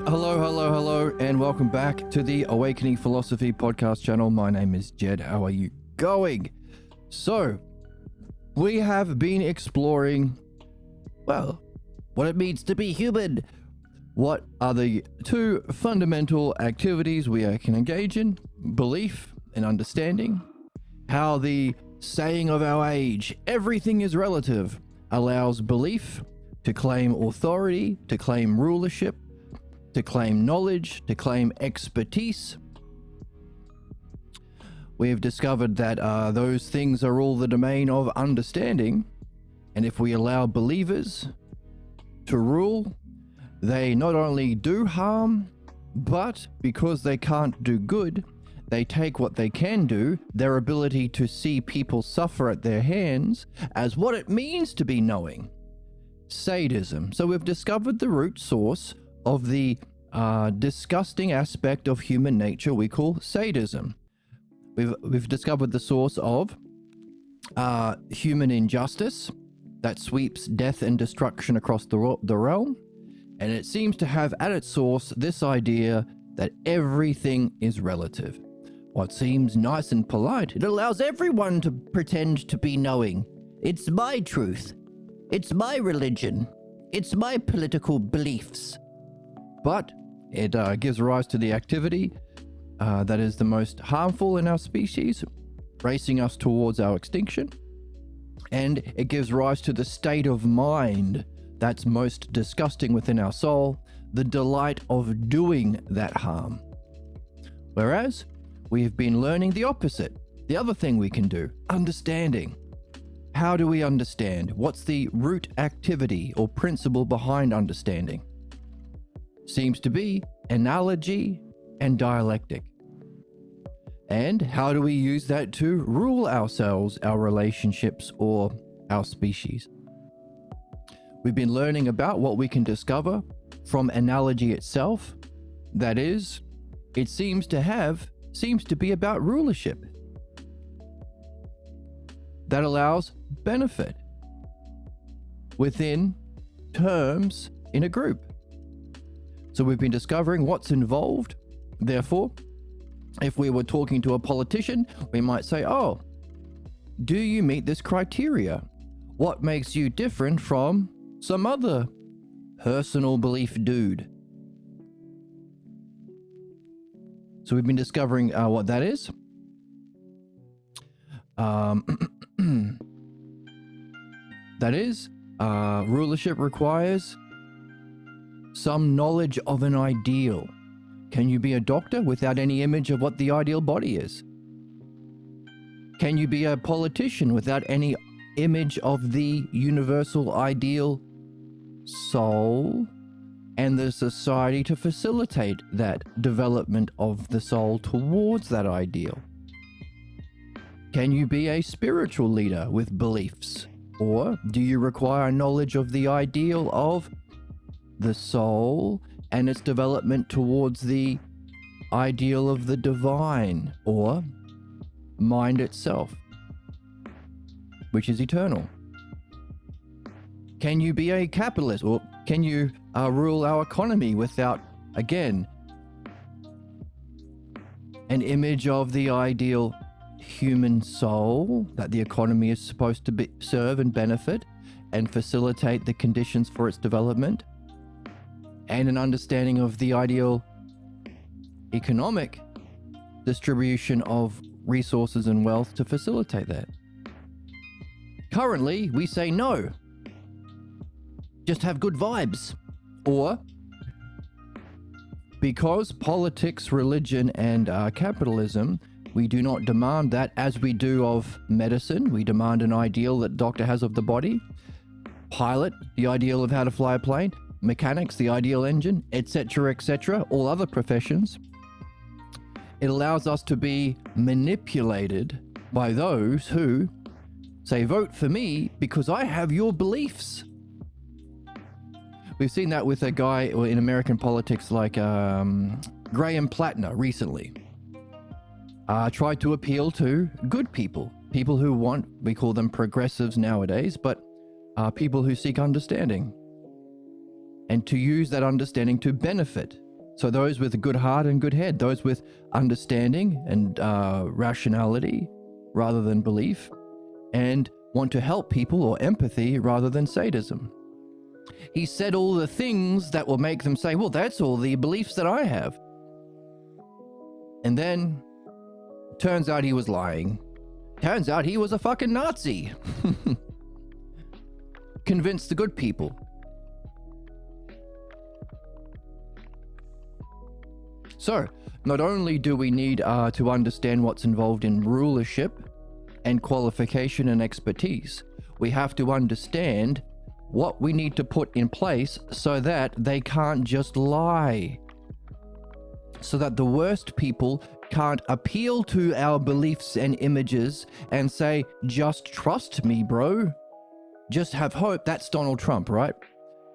Hello, and welcome back to the Awakening Philosophy podcast channel. My name is Jed. How are you going? So, we have been exploring, well, what it means to be human. What are the two fundamental activities we can engage in? Belief and understanding. How the saying of our age, everything is relative, allows belief to claim authority, to claim rulership, to claim knowledge, to claim expertise. We have discovered that those things are all the domain of understanding, and if we allow believers to rule, they not only do harm, but because they can't do good, they take what they can do, their ability to see people suffer at their hands, as what it means to be knowing. Sadism. So we've discovered the root source of the disgusting aspect of human nature we call sadism. We've discovered the source of human injustice that sweeps death and destruction across the realm, and it seems to have at its source this idea that everything is relative. What seems nice and polite, it allows everyone to pretend to be knowing. It's my truth. It's my religion. It's my political beliefs. But it gives rise to the activity that is the most harmful in our species, racing us towards our extinction. And it gives rise to the state of mind that's most disgusting within our soul, the delight of doing that harm. Whereas we've been learning the opposite, the other thing we can do, understanding. How do we understand? What's the root activity or principle behind understanding? Seems to be analogy and dialectic. And how do we use that to rule ourselves, our relationships, or our species? We've been learning about what we can discover from analogy itself. That is, it seems to be about rulership. That allows benefit within terms in a group. So we've been discovering what's involved. Therefore, if we were talking to a politician, we might say, oh, do you meet this criteria? What makes you different from some other personal belief dude? So we've been discovering what that is. That is, rulership requires some knowledge of an ideal. Can you be a doctor without any image of what the ideal body is? Can you be a politician without any image of the universal ideal soul and the society to facilitate that development of the soul towards that ideal? Can you be a spiritual leader with beliefs? Or do you require knowledge of the ideal of the soul and its development towards the ideal of the divine or mind itself, which is eternal? Can you be a capitalist, or can you rule our economy without, again, an image of the ideal human soul that the economy is supposed to serve and benefit and facilitate the conditions for its development, and an understanding of the ideal economic distribution of resources and wealth to facilitate that? Currently, we say no. Just have good vibes. Or, because politics, religion, and capitalism, we do not demand that as we do of medicine. We demand an ideal that doctor has of the body. Pilot, the ideal of how to fly a plane. Mechanics, the ideal engine, etc., etc., all other professions. It allows us to be manipulated by those who say, vote for me because I have your beliefs. We've seen that with a guy in American politics like Graham Plattner recently. Tried to appeal to good people who want, we call them progressives nowadays, but people who seek understanding. And to use that understanding to benefit So those with a good heart and good head, those with understanding and rationality rather than belief, and want to help people, or empathy rather than sadism. He said all the things that will make them say, well, that's all the beliefs that I have. And then, turns out he was lying. Turns out he was a fucking Nazi. Convinced the good people. So, not only do we need to understand what's involved in rulership and qualification and expertise, we have to understand what we need to put in place so that they can't just lie. So that the worst people can't appeal to our beliefs and images and say, just trust me, bro. Just have hope. That's Donald Trump, right?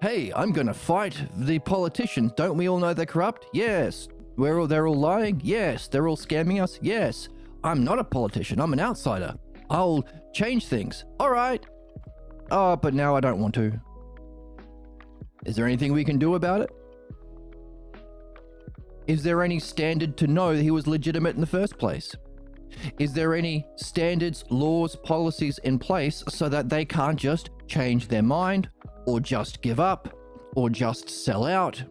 Hey, I'm gonna fight the politicians. Don't we all know they're corrupt? Yes. They're all lying? Yes. They're all scamming us? Yes. I'm not a politician. I'm an outsider. I'll change things. All right. Oh, but now I don't want to. Is there anything we can do about it? Is there any standard to know that he was legitimate in the first place? Is there any standards, laws, policies in place so that they can't just change their mind, or just give up, or just sell out,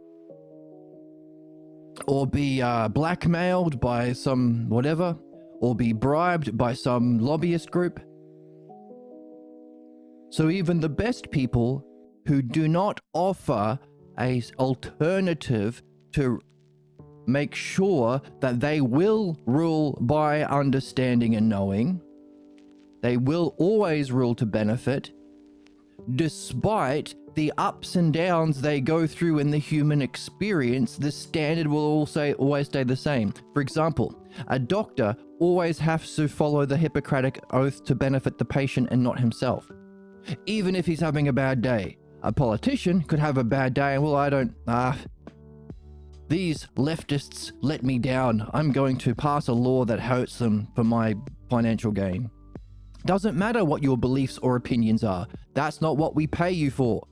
or be blackmailed by some whatever, or be bribed by some lobbyist group? So even the best people who do not offer an alternative to make sure that they will rule by understanding and knowing, they will always rule to benefit, despite the ups and downs they go through in the human experience, the standard will always stay the same. For example, a doctor always has to follow the Hippocratic Oath to benefit the patient and not himself, even if he's having a bad day. A politician could have a bad day and, well, these leftists let me down. I'm going to pass a law that hurts them for my financial gain. Doesn't matter what your beliefs or opinions are. That's not what we pay you for.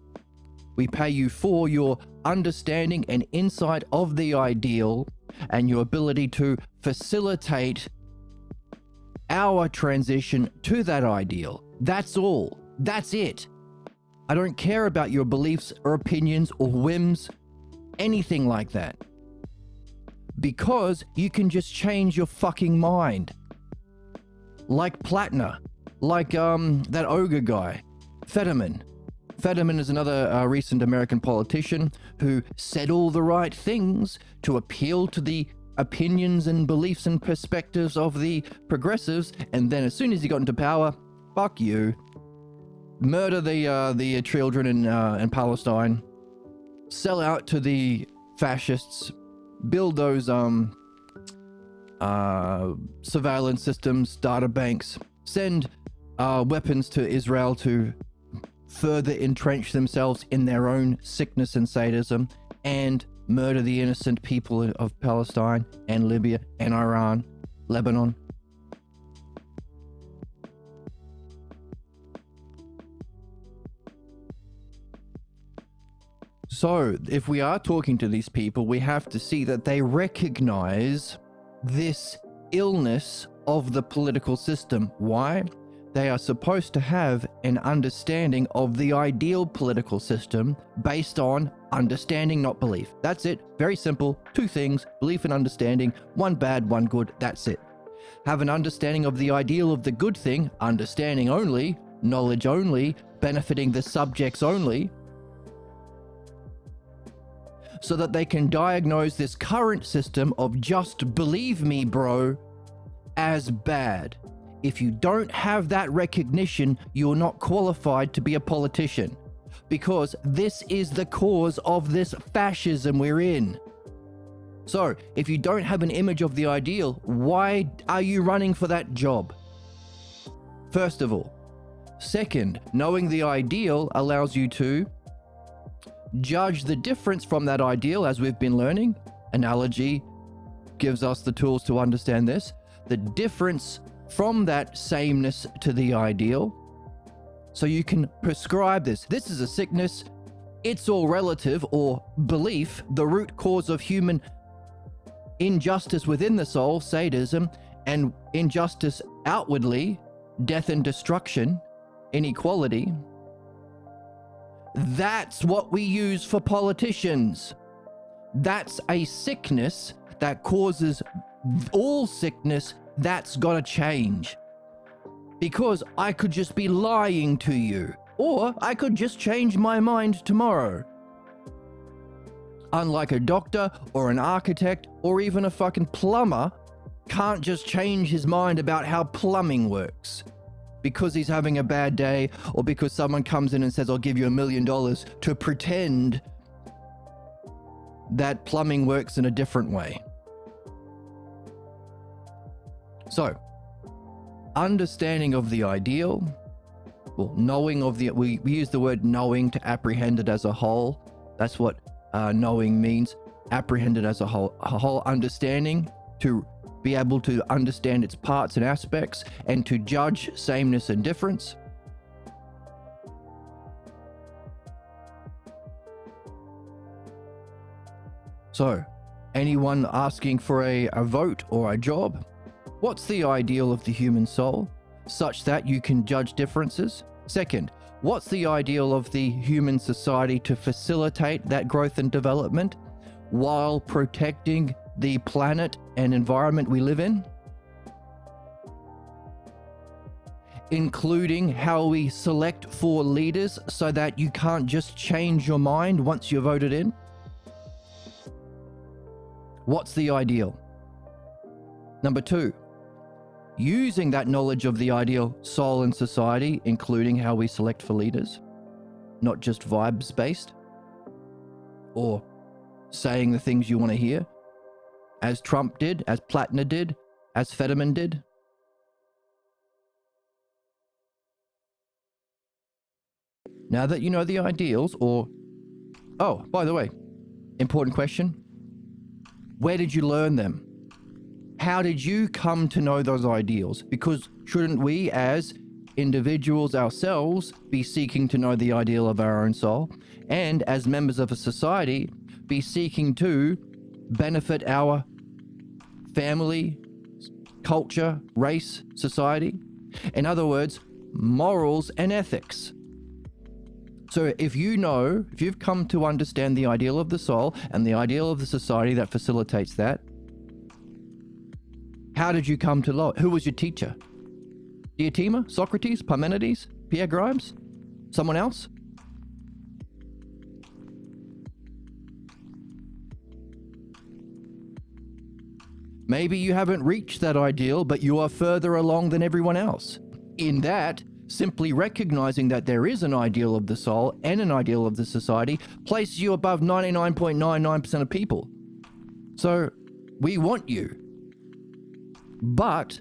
We pay you for your understanding and insight of the ideal and your ability to facilitate our transition to that ideal. That's all. That's it. I don't care about your beliefs or opinions or whims, anything like that. Because you can just change your fucking mind. Like Plattner. Like that ogre guy, Fetterman. Fetterman is another recent American politician who said all the right things to appeal to the opinions and beliefs and perspectives of the progressives, and then as soon as he got into power, fuck you. Murder the children in Palestine, sell out to the fascists, build those surveillance systems, data banks, send weapons to Israel to further entrench themselves in their own sickness and sadism, and murder the innocent people of Palestine and Libya and Iran, Lebanon. So, if we are talking to these people, we have to see that they recognize this illness of the political system. Why? They are supposed to have an understanding of the ideal political system based on understanding, not belief. That's it. Very simple. Two things, belief and understanding. One bad, one good. That's it. Have an understanding of the ideal of the good thing, understanding only, knowledge only, benefiting the subjects only, so that they can diagnose this current system of just believe me, bro, as bad. If you don't have that recognition, you're not qualified to be a politician, because this is the cause of this fascism we're in. So, if you don't have an image of the ideal, why are you running for that job? First of all. Second, knowing the ideal allows you to judge the difference from that ideal, as we've been learning. Analogy gives us the tools to understand this. The difference from that sameness to the ideal. So you can prescribe this. This is a sickness. It's all relative, or belief, the root cause of human injustice within the soul, sadism, and injustice outwardly, death and destruction, inequality. That's what we use for politicians. That's a sickness that causes all sickness. That's got to change. Because I could just be lying to you, or I could just change my mind tomorrow. Unlike a doctor or an architect or even a fucking plumber can't just change his mind about how plumbing works because he's having a bad day, or because someone comes in and says, I'll give you $1 million to pretend that plumbing works in a different way. So, understanding of the ideal, well, knowing of the, we use the word knowing to apprehend it as a whole. That's what knowing means, apprehended as a whole understanding, to be able to understand its parts and aspects, and to judge sameness and difference. So, anyone asking for a vote or a job? What's the ideal of the human soul, such that you can judge differences? Second, what's the ideal of the human society to facilitate that growth and development while protecting the planet and environment we live in? Including how we select for leaders so that you can't just change your mind once you're voted in. What's the ideal? Number 2, using that knowledge of the ideal soul and society, including how we select for leaders, not just vibes based, or saying the things you want to hear, as Trump did, as Plattner did, as Fetterman did. Now that you know the ideals, or, oh, by the way, important question. Where did you learn them? How did you come to know those ideals? Because shouldn't we as individuals ourselves be seeking to know the ideal of our own soul, and as members of a society be seeking to benefit our family, culture, race, society? In other words, morals and ethics. So if you've come to understand the ideal of the soul and the ideal of the society that facilitates that, how did you come to know? Who was your teacher? Diotima? Socrates? Parmenides? Pierre Grimes? Someone else? Maybe you haven't reached that ideal, but you are further along than everyone else. In that, simply recognizing that there is an ideal of the soul and an ideal of the society places you above 99.99% of people. So, we want you. But,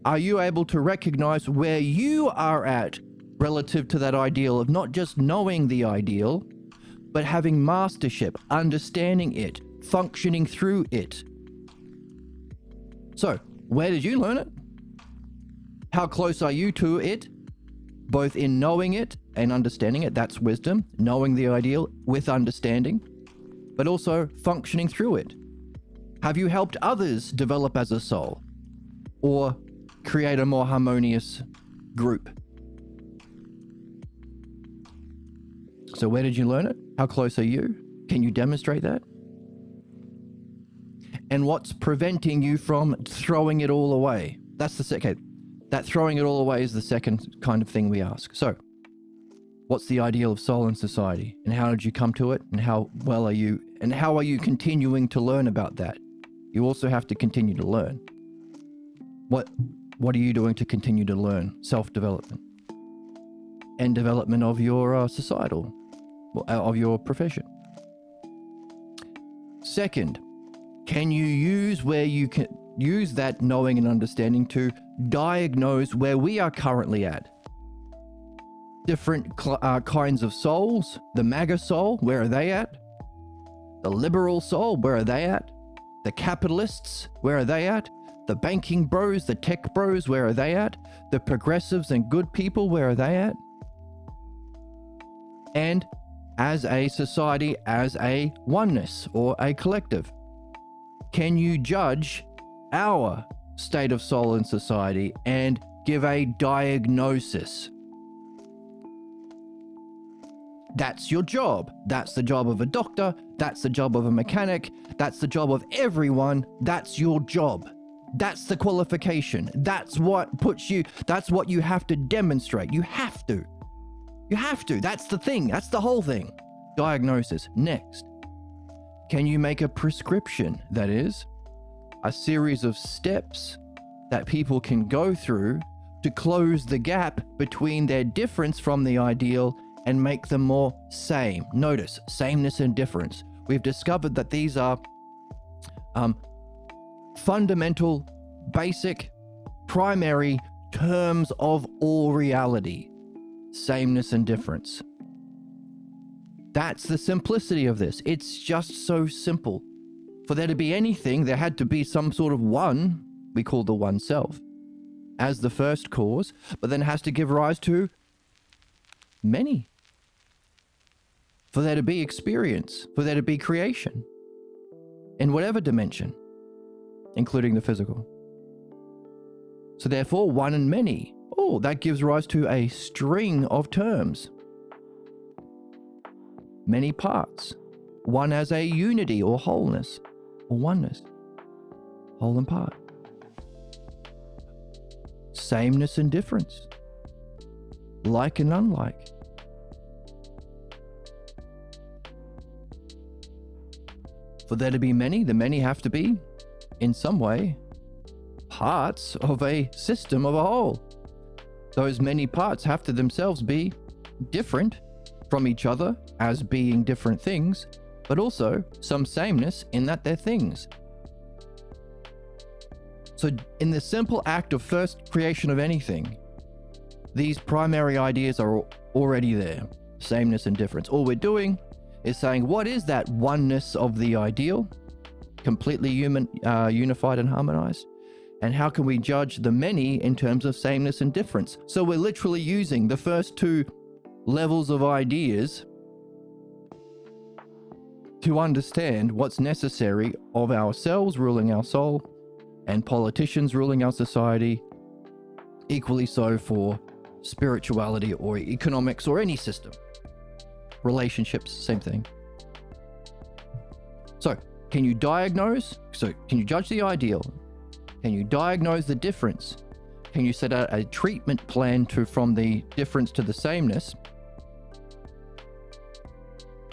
are you able to recognize where you are at relative to that ideal of not just knowing the ideal, but having mastership, understanding it, functioning through it? So, where did you learn it? How close are you to it? Both in knowing it and understanding it, that's wisdom, knowing the ideal with understanding, but also functioning through it. Have you helped others develop as a soul or create a more harmonious group? So where did you learn it? How close are you? Can you demonstrate that? And what's preventing you from throwing it all away? That's the second. That throwing it all away is the second kind of thing we ask. So, what's the ideal of soul and society? And how did you come to it? And how well are you? And how are you continuing to learn about that? You also have to continue to learn. What are you doing to continue to learn? Self-development. And development of your societal, of your profession. Second, can you use where you can use that knowing and understanding to diagnose where we are currently at? Different kinds of souls. The MAGA soul, where are they at? The liberal soul, where are they at? The capitalists, where are they at? The banking bros, the tech bros, where are they at? The progressives and good people, where are they at? And as a society, as a oneness or a collective? Can you judge our state of soul in society and give a diagnosis? That's your job. That's the job of a doctor. That's the job of a mechanic. That's the job of everyone. That's your job. That's the qualification. That's what puts you, that's what you have to demonstrate. You have to. You have to. That's the thing. That's the whole thing. Diagnosis. Next. Can you make a prescription? That is, a series of steps that people can go through to close the gap between their difference from the ideal and make them more same. Notice, sameness and difference. We've discovered that these are fundamental, basic, primary terms of all reality. Sameness and difference. That's the simplicity of this. It's just so simple. For there to be anything, there had to be some sort of one, we call the one self, as the first cause, but then has to give rise to many. For there to be experience, for there to be creation, in whatever dimension, including the physical. So therefore, one and many. Oh, that gives rise to a string of terms. Many parts. One as a unity or wholeness or oneness. Whole and part. Sameness and difference. Like and unlike. For there to be many, the many have to be, in some way, parts of a system of a whole. Those many parts have to themselves be different from each other as being different things, but also some sameness in that they're things. So in the simple act of first creation of anything, these primary ideas are already there. Sameness and difference. All we're doing is saying, what is that oneness of the ideal? Completely unified and harmonized. And how can we judge the many in terms of sameness and difference? So we're literally using the first two levels of ideas to understand what's necessary of ourselves ruling our soul and politicians ruling our society, equally so for spirituality or economics or any system. Relationships, same thing. So, can you diagnose? So, can you judge the ideal? Can you diagnose the difference? Can you set out a treatment plan from the difference to the sameness?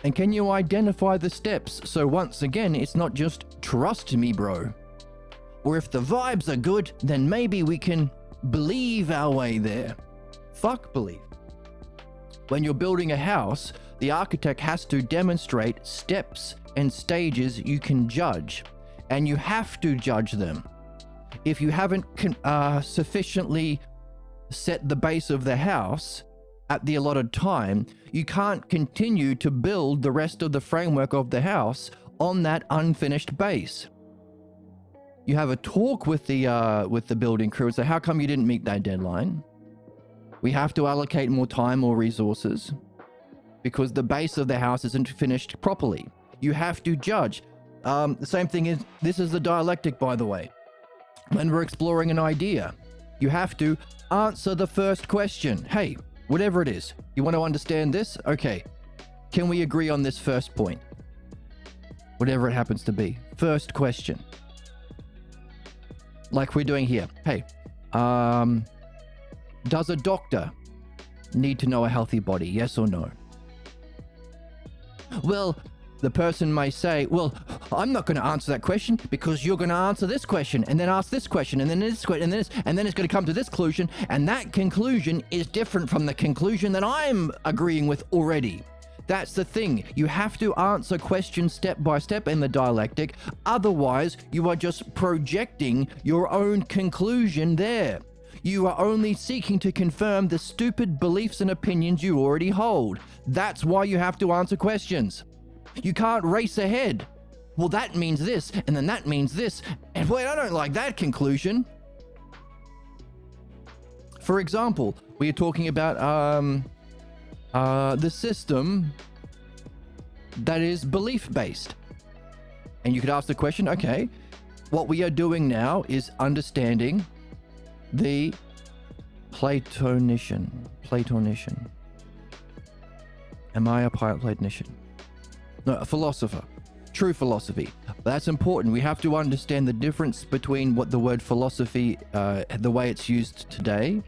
And can you identify the steps? So once again, it's not just trust me, bro. Or if the vibes are good, then maybe we can believe our way there. Fuck believe. When you're building a house, the architect has to demonstrate steps and stages you can judge, and you have to judge them. If you haven't sufficiently set the base of the house at the allotted time, you can't continue to build the rest of the framework of the house on that unfinished base. You have a talk with the building crew and say, how come you didn't meet that deadline? We have to allocate more time or resources because the base of the house isn't finished properly. You have to judge. The same thing is, this is the dialectic, by the way. When we're exploring an idea, you have to answer the first question. Hey, whatever it is, you want to understand this? Okay, can we agree on this first point? Whatever it happens to be. First question. Like we're doing here. Hey, does a doctor need to know a healthy body? Yes or no? Well, the person may say, well, I'm not going to answer that question because you're going to answer this question and then ask this question and then this question and then this, and then it's going to come to this conclusion, and that conclusion is different from the conclusion that I'm agreeing with already. That's the thing. You have to answer questions step by step in the dialectic. Otherwise, you are just projecting your own conclusion there. You are only seeking to confirm the stupid beliefs and opinions you already hold. That's why you have to answer questions. You can't race ahead. Well, that means this, and then that means this. And wait, I don't like that conclusion. For example, we are talking about the system that is belief-based. And you could ask the question, okay, what we are doing now is understanding the Platonician. Am I a Platonician? No, a philosopher. True philosophy. That's important. We have to understand the difference between what the word philosophy, the way it's used today,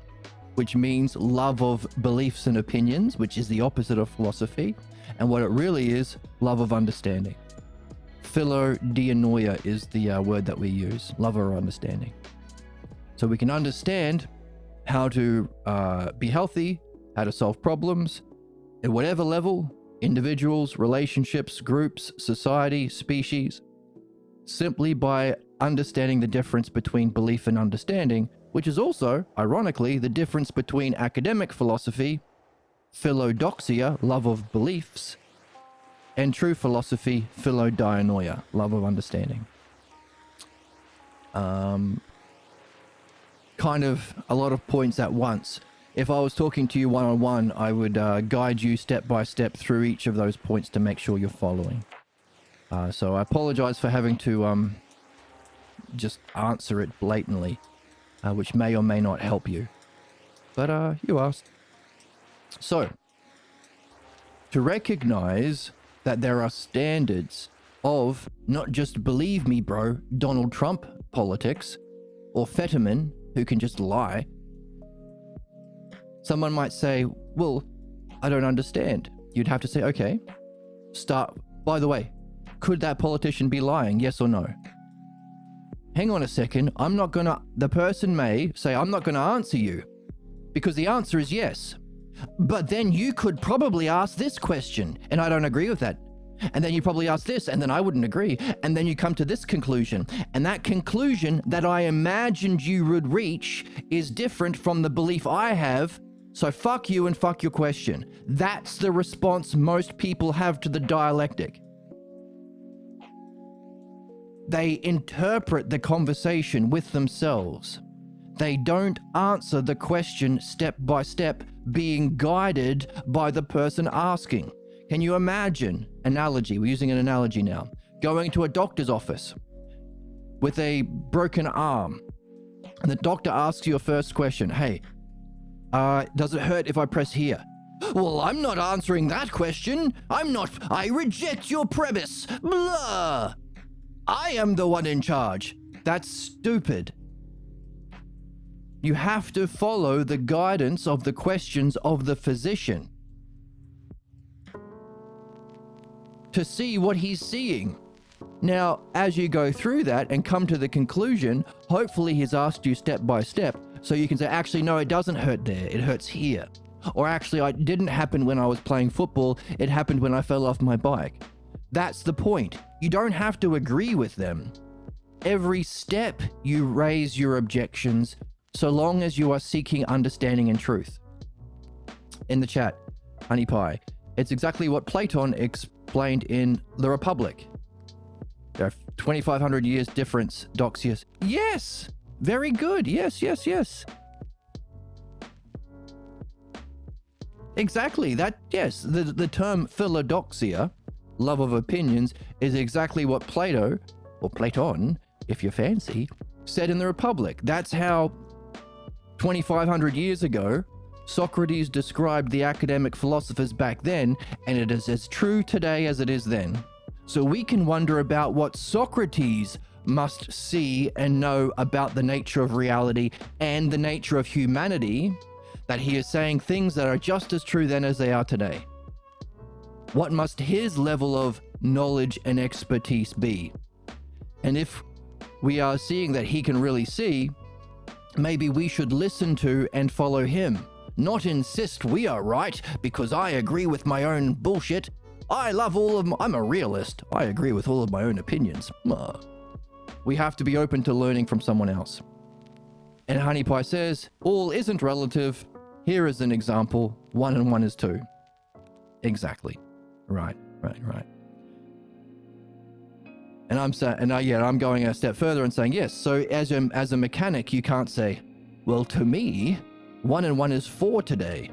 which means love of beliefs and opinions, which is the opposite of philosophy, and what it really is, love of understanding. Philodianoia is the word that we use, love or understanding. So we can understand how to be healthy, how to solve problems at whatever level, individuals, relationships, groups, society, species, simply by understanding the difference between belief and understanding, which is also, ironically, the difference between academic philosophy, philodoxia, love of beliefs, and true philosophy, philodianoia, love of understanding. Kind of a lot of points at once. If I was talking to you one-on-one, I would guide you step by step through each of those points to make sure you're following. So I apologize for having to just answer it blatantly, which may or may not help you. But you asked. So, to recognize that there are standards of not just believe me bro, Donald Trump politics, or Fetterman, who can just lie. Someone might say, well, I don't understand. You'd have to say, okay, start. By the way, could that politician be lying? Yes or no? Hang on a second. The person may say, I'm not going to answer you because the answer is yes. But then you could probably ask this question and I don't agree with that. And then you probably ask this and then I wouldn't agree. And then you come to this conclusion. And that conclusion that I imagined you would reach is different from the belief I have. So fuck you and fuck your question. That's the response most people have to the dialectic. They interpret the conversation with themselves. They don't answer the question step by step, being guided by the person asking. Can you imagine? Analogy, we're using an analogy now. Going to a doctor's office with a broken arm, and the doctor asks you a first question. Hey, does it hurt if I press here? Well, I'm not answering that question. I reject your premise. Blah. I am the one in charge. That's stupid. You have to follow the guidance of the questions of the physician to see what he's seeing. Now, as you go through that and come to the conclusion, hopefully he's asked you step by step, so you can say, actually, no, it doesn't hurt there, it hurts here. Or actually, it didn't happen when I was playing football, it happened when I fell off my bike. That's the point. You don't have to agree with them. Every step you raise your objections, so long as you are seeking understanding and truth. In the chat, Honey Pie, it's exactly what Platon explained in The Republic. There are 2,500 years difference, Doxius. Yes! Very good. Yes. Exactly. Yes. The term philodoxia, love of opinions, is exactly what Plato, or Platon, if you're fancy, said in The Republic. That's how 2,500 years ago, Socrates described the academic philosophers back then, and it is as true today as it is then. So we can wonder about what Socrates must see and know about the nature of reality and the nature of humanity, that he is saying things that are just as true then as they are today. What must his level of knowledge and expertise be? And if we are seeing that he can really see, maybe we should listen to and follow him, not insist we are right because I agree with my own bullshit. I'm a realist. I agree with all of my own opinions. We have to be open to learning from someone else. And Honey Pie says, all isn't relative. Here is an example. 1 and 1 is 2. Exactly. Right. And I'm going a step further and saying, yes, so as a mechanic, you can't say, well, to me, 1 and 1 is 4 today,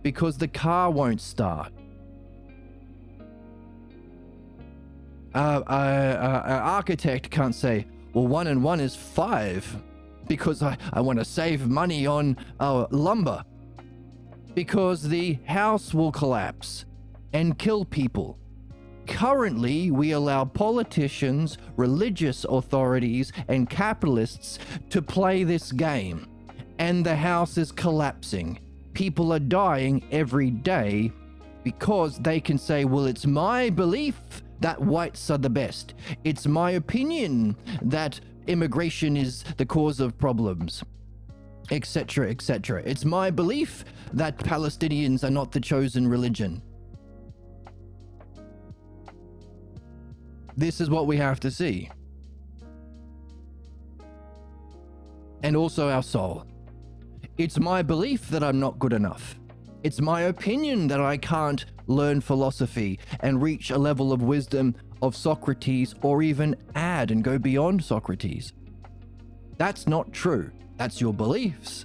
because the car won't start. An architect can't say, well, 1 and 1 is 5 because I want to save money on lumber, because the house will collapse and kill people. Currently, we allow politicians, religious authorities, and capitalists to play this game, and the house is collapsing. People are dying every day because they can say, well, it's my belief that whites are the best. It's my opinion that immigration is the cause of problems, etc., etc. It's my belief that Palestinians are not the chosen religion. This is what we have to see. And also our soul. It's my belief that I'm not good enough. It's my opinion that I can't learn philosophy and reach a level of wisdom of Socrates, or even add and go beyond Socrates. That's not true. That's your beliefs.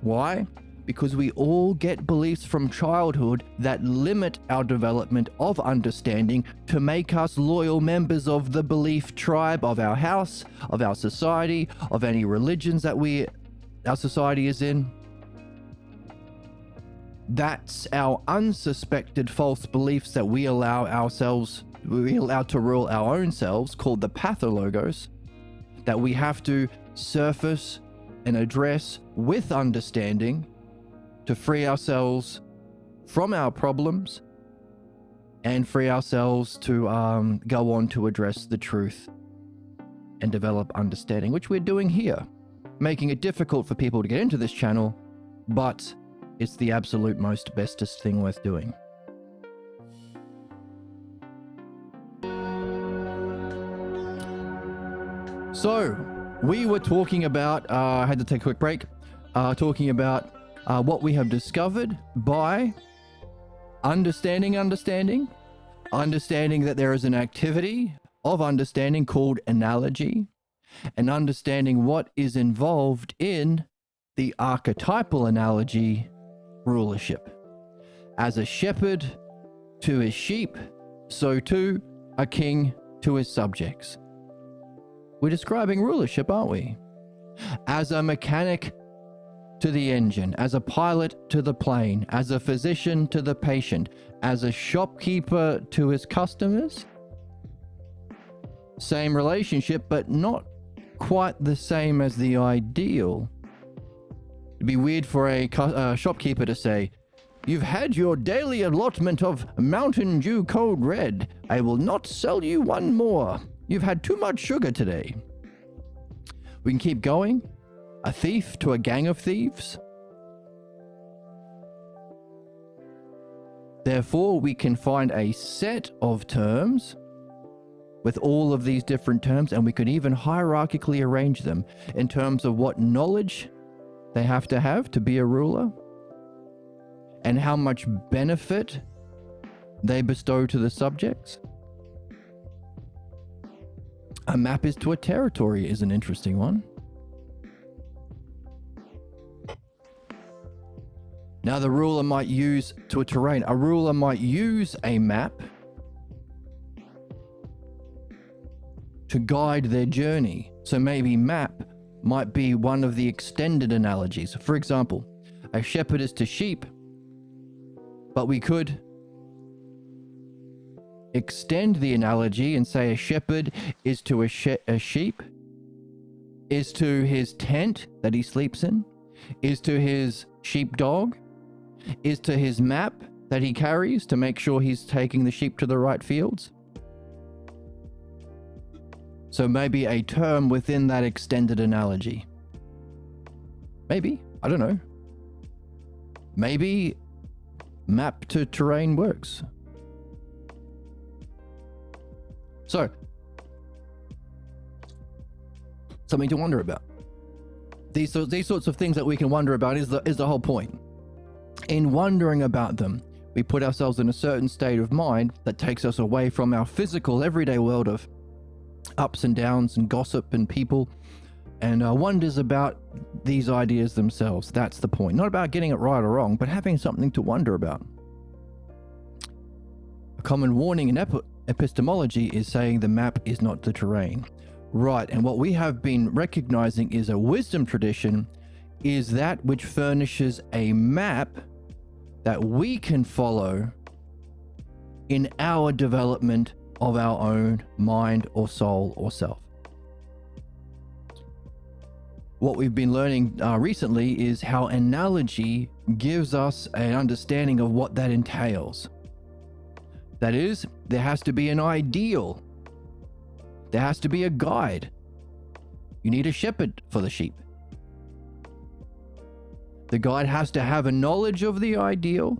Why? Because we all get beliefs from childhood that limit our development of understanding to make us loyal members of the belief tribe of our house, of our society, of any religions that our society is in. That's our unsuspected false beliefs that we allow to rule our own selves, called the pathologos, that we have to surface and address with understanding to free ourselves from our problems and free ourselves to go on to address the truth and develop understanding, which we're doing here, making it difficult for people to get into this channel, but it's the absolute most bestest thing worth doing. So we were talking about, I had to take a quick break, talking about what we have discovered by understanding that there is an activity of understanding called analogy, and understanding what is involved in the archetypal analogy, rulership. As a shepherd to his sheep, so too a king to his subjects. We're describing rulership, aren't we? As a mechanic to the engine, as a pilot to the plane, as a physician to the patient, as a shopkeeper to his customers. Same relationship, but not quite the same as the ideal. It'd be weird for a shopkeeper to say, "You've had your daily allotment of Mountain Dew Code Red. I will not sell you one more. You've had too much sugar today." We can keep going. A thief to a gang of thieves. Therefore, we can find a set of terms with all of these different terms, and we could even hierarchically arrange them in terms of what knowledge they have to be a ruler, and how much benefit they bestow to the subjects. A map is to a territory is an interesting one. Now the ruler might use to a terrain. A ruler might use a map to guide their journey. So maybe map might be one of the extended analogies. For example, a shepherd is to sheep, but we could extend the analogy and say a shepherd is to a sheep, is to his tent that he sleeps in, is to his sheepdog, is to his map that he carries to make sure he's taking the sheep to the right fields. So maybe a term within that extended analogy. Maybe, I don't know. Maybe map to terrain works. So, something to wonder about. These sorts of things that we can wonder about is the whole point. In wondering about them, we put ourselves in a certain state of mind that takes us away from our physical, everyday world of ups and downs and gossip and people, and wonders about these ideas themselves. That's the point. Not about getting it right or wrong, but having something to wonder about. A common warning in epistemology is saying the map is not the terrain. Right, and what we have been recognizing is a wisdom tradition is that which furnishes a map that we can follow in our development of our own mind or soul or self. What we've been learning recently is how analogy gives us an understanding of what that entails. That is, there has to be an ideal. There has to be a guide. You need a shepherd for the sheep. The guide has to have a knowledge of the ideal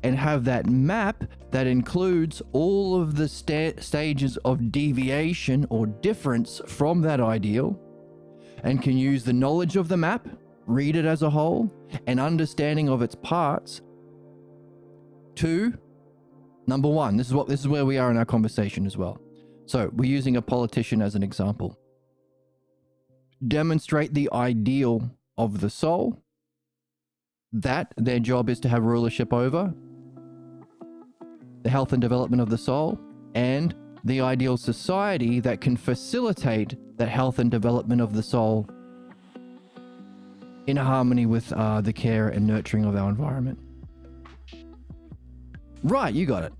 and have that map that includes all of the stages of deviation or difference from that ideal, and can use the knowledge of the map, read it as a whole, and understanding of its parts to, number one, this is where we are in our conversation as well. So we're using a politician as an example. Demonstrate the ideal of the soul that their job is to have rulership over, the health and development of the soul, and the ideal society that can facilitate that health and development of the soul in harmony with the care and nurturing of our environment. Right, you got it.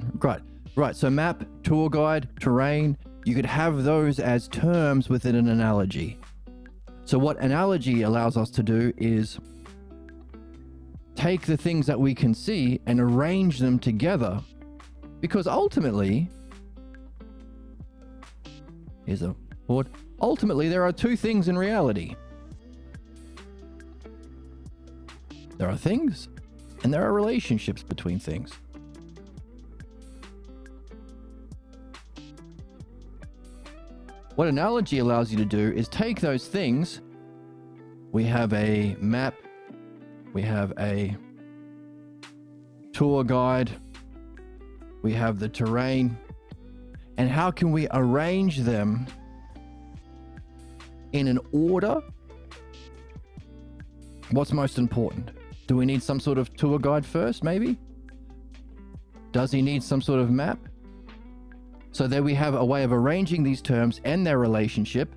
Right, so map, tour guide, terrain, you could have those as terms within an analogy. So what analogy allows us to do is take the things that we can see and arrange them together, because ultimately, here's a word, ultimately there are two things in reality. There are things and there are relationships between things. What analogy allows you to do is take those things. We have a map, we have a tour guide, we have the terrain, and how can we arrange them in an order? What's most important? Do we need some sort of tour guide first, maybe? Does he need some sort of map? So there we have a way of arranging these terms and their relationship.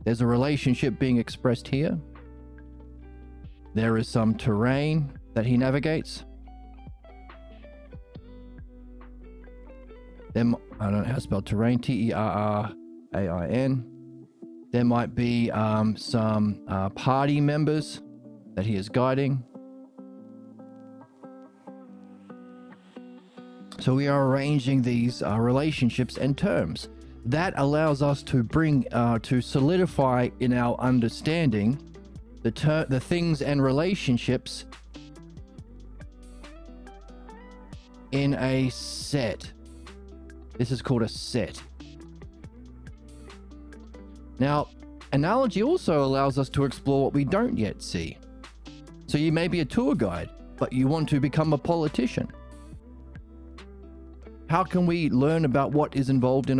There's a relationship being expressed here. There is some terrain that he navigates. Then, I don't know how to spell terrain, T-E-R-R-A-I-N. There might be some party members that he is guiding. So we are arranging these relationships and terms. That allows us to bring, to solidify in our understanding the things and relationships in a set. This is called a set. Now, analogy also allows us to explore what we don't yet see. So you may be a tour guide, but you want to become a politician. How can we learn about what is involved in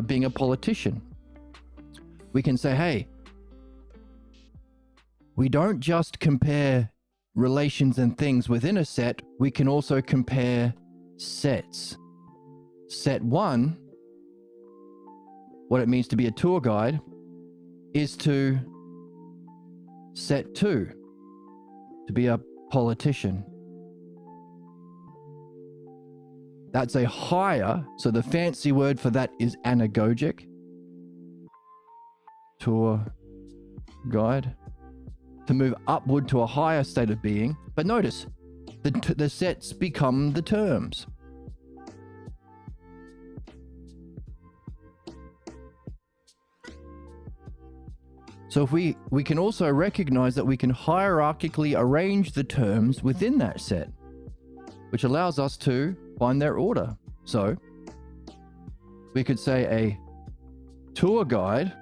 being a politician? We can say, hey, we don't just compare relations and things within a set, we can also compare sets. Set one, what it means to be a tour guide, is to set two, to be a politician. That's a higher, so the fancy word for that is anagogic. Tour guide. To move upward to a higher state of being. But notice, the sets become the terms. So if we can also recognize that we can hierarchically arrange the terms within that set, which allows us to find their order. So we could say a tour guide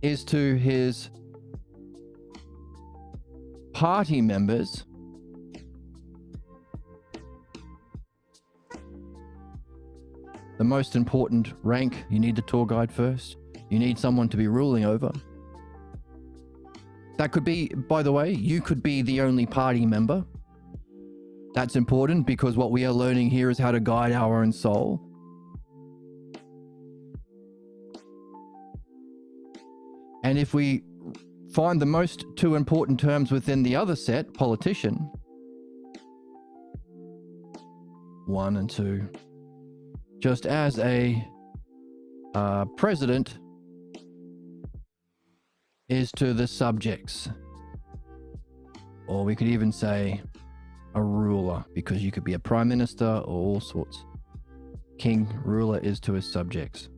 is to his party members the most important rank. You need the tour guide first. You need someone to be ruling over. That could be, by the way, you could be the only party member That's important because what we are learning here is how to guide our own soul. And if we find the most two important terms within the other set, politician, 1 and 2, just as a president is to the subjects, or we could even say a ruler, because you could be a prime minister or all sorts. King, ruler is to his subjects.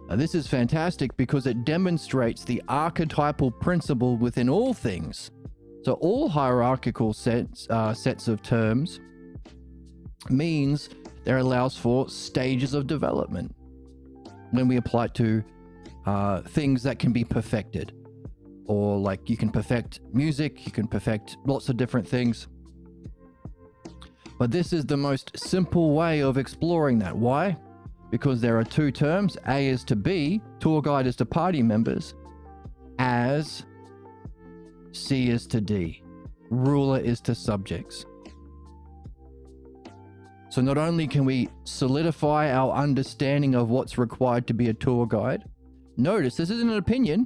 Now, this is fantastic because it demonstrates the archetypal principle within all things. So all hierarchical sets of terms means there allows for stages of development when we apply it to things that can be perfected. Or like you can perfect music, you can perfect lots of different things. But this is the most simple way of exploring that. Why? Because there are two terms. A is to B, tour guide is to party members, as C is to D, ruler is to subjects. So not only can we solidify our understanding of what's required to be a tour guide, notice this isn't an opinion.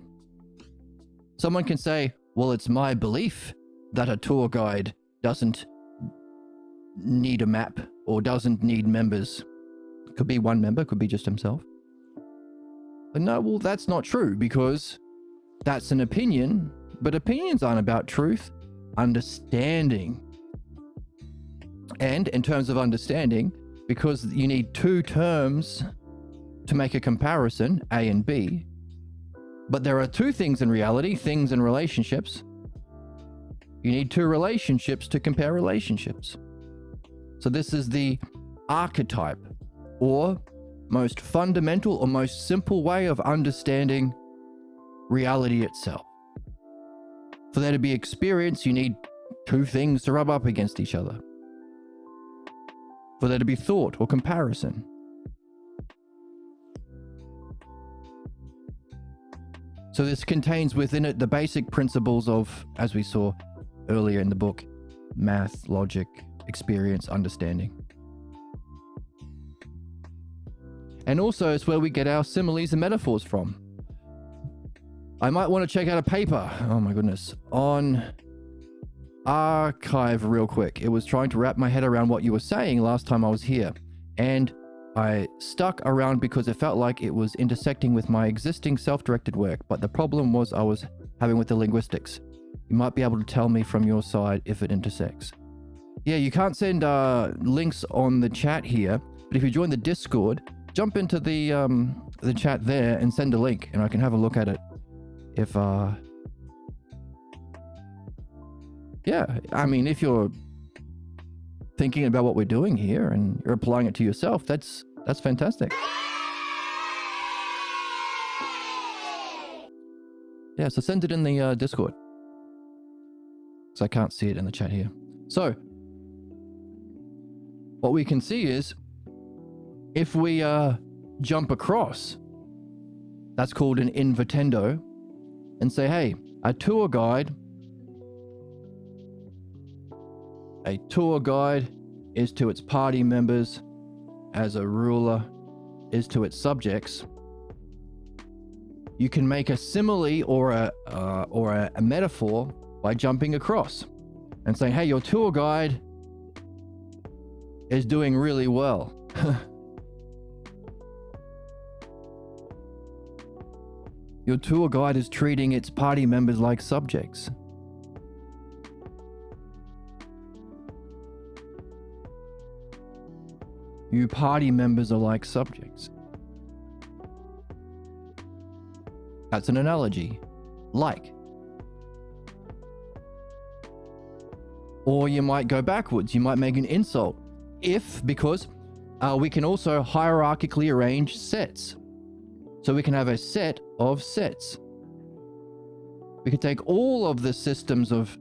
Someone can say, well, it's my belief that a tour guide doesn't need a map or doesn't need members. Could be one member, could be just himself. But no, well, that's not true because that's an opinion, but opinions aren't about truth, understanding. And in terms of understanding, because you need two terms to make a comparison, A and B, but there are two things in reality, things and relationships. You need two relationships to compare relationships. So this is the archetype, or most fundamental or most simple way of understanding reality itself. For there to be experience, you need two things to rub up against each other. For there to be thought or comparison. So this contains within it the basic principles of, as we saw earlier in the book, math, logic, experience, understanding. And also it's where we get our similes and metaphors from. I might want to check out a paper, oh my goodness, on archive real quick. It was trying to wrap my head around what you were saying last time I was here. And I stuck around because it felt like it was intersecting with my existing self-directed work. But the problem was I was having with the linguistics. You might be able to tell me from your side if it intersects. Yeah, you can't send links on the chat here, but if you join the Discord, jump into the chat there and send a link and I can have a look at it. If yeah, I mean, if you're thinking about what we're doing here and you're applying it to yourself, that's fantastic. Yeah, so send it in the Discord, because I can't see it in the chat here. So what we can see is if we jump across, that's called an invertendo, and say, hey, a tour guide is to its party members as a ruler is to its subjects. You can make a simile or a metaphor by jumping across and saying, hey, your tour guide is doing really well. Your tour guide is treating its party members like subjects. You party members are like subjects. That's an analogy. Like. Or you might go backwards. You might make an insult. Because we can also hierarchically arrange sets. So we can have a set of sets. We could take all of the systems of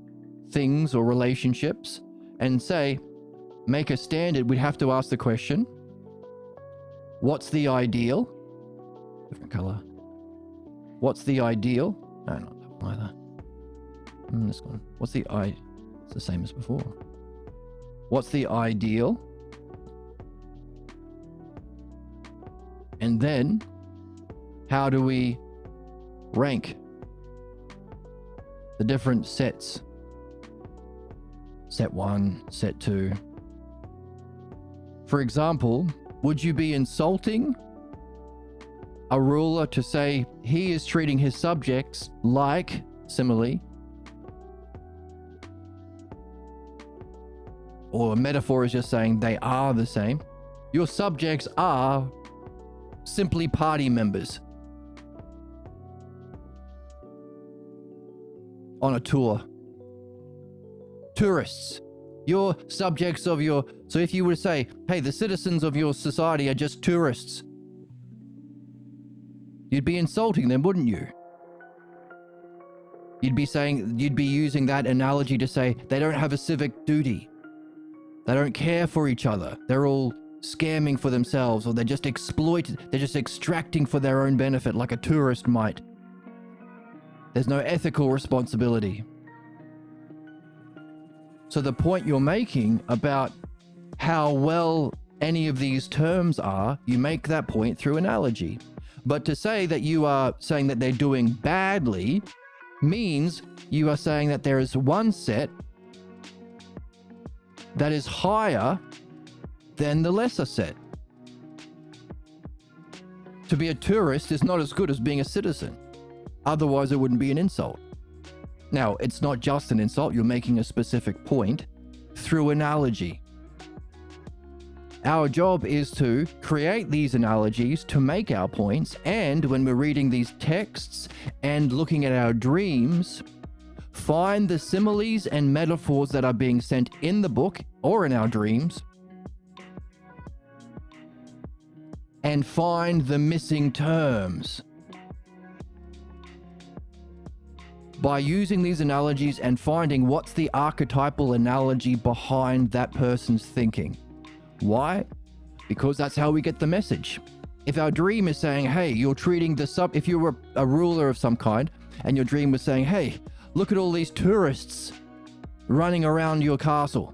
things or relationships and say, make a standard. We'd have to ask the question, what's the ideal? Different color. What's the ideal? No, not that one either. This one. What's the It's the same as before. What's the ideal? And then, how do we rank the different sets? Set 1, set 2. For example, would you be insulting a ruler to say he is treating his subjects like simile? Or a metaphor is just saying they are the same. Your subjects are simply party members on a tour. Tourists. You're subjects of your... So if you were to say, hey, the citizens of your society are just tourists, you'd be insulting them, wouldn't you? You'd be using that analogy to say they don't have a civic duty. They don't care for each other. They're all scamming for themselves, or they're just extracting for their own benefit like a tourist might. There's no ethical responsibility. So the point you're making about how well any of these terms are, you make that point through analogy. But to say that you are saying that they're doing badly means you are saying that there is one set that is higher than the lesser set. To be a tourist is not as good as being a citizen. Otherwise, it wouldn't be an insult. Now, it's not just an insult. You're making a specific point through analogy. Our job is to create these analogies to make our points, and when we're reading these texts and looking at our dreams, find the similes and metaphors that are being sent in the book or in our dreams, and find the missing terms. By using these analogies and finding what's the archetypal analogy behind that person's thinking. Why? Because that's how we get the message. If our dream is saying, hey, you're treating if you were a ruler of some kind, and your dream was saying, hey, look at all these tourists running around your castle.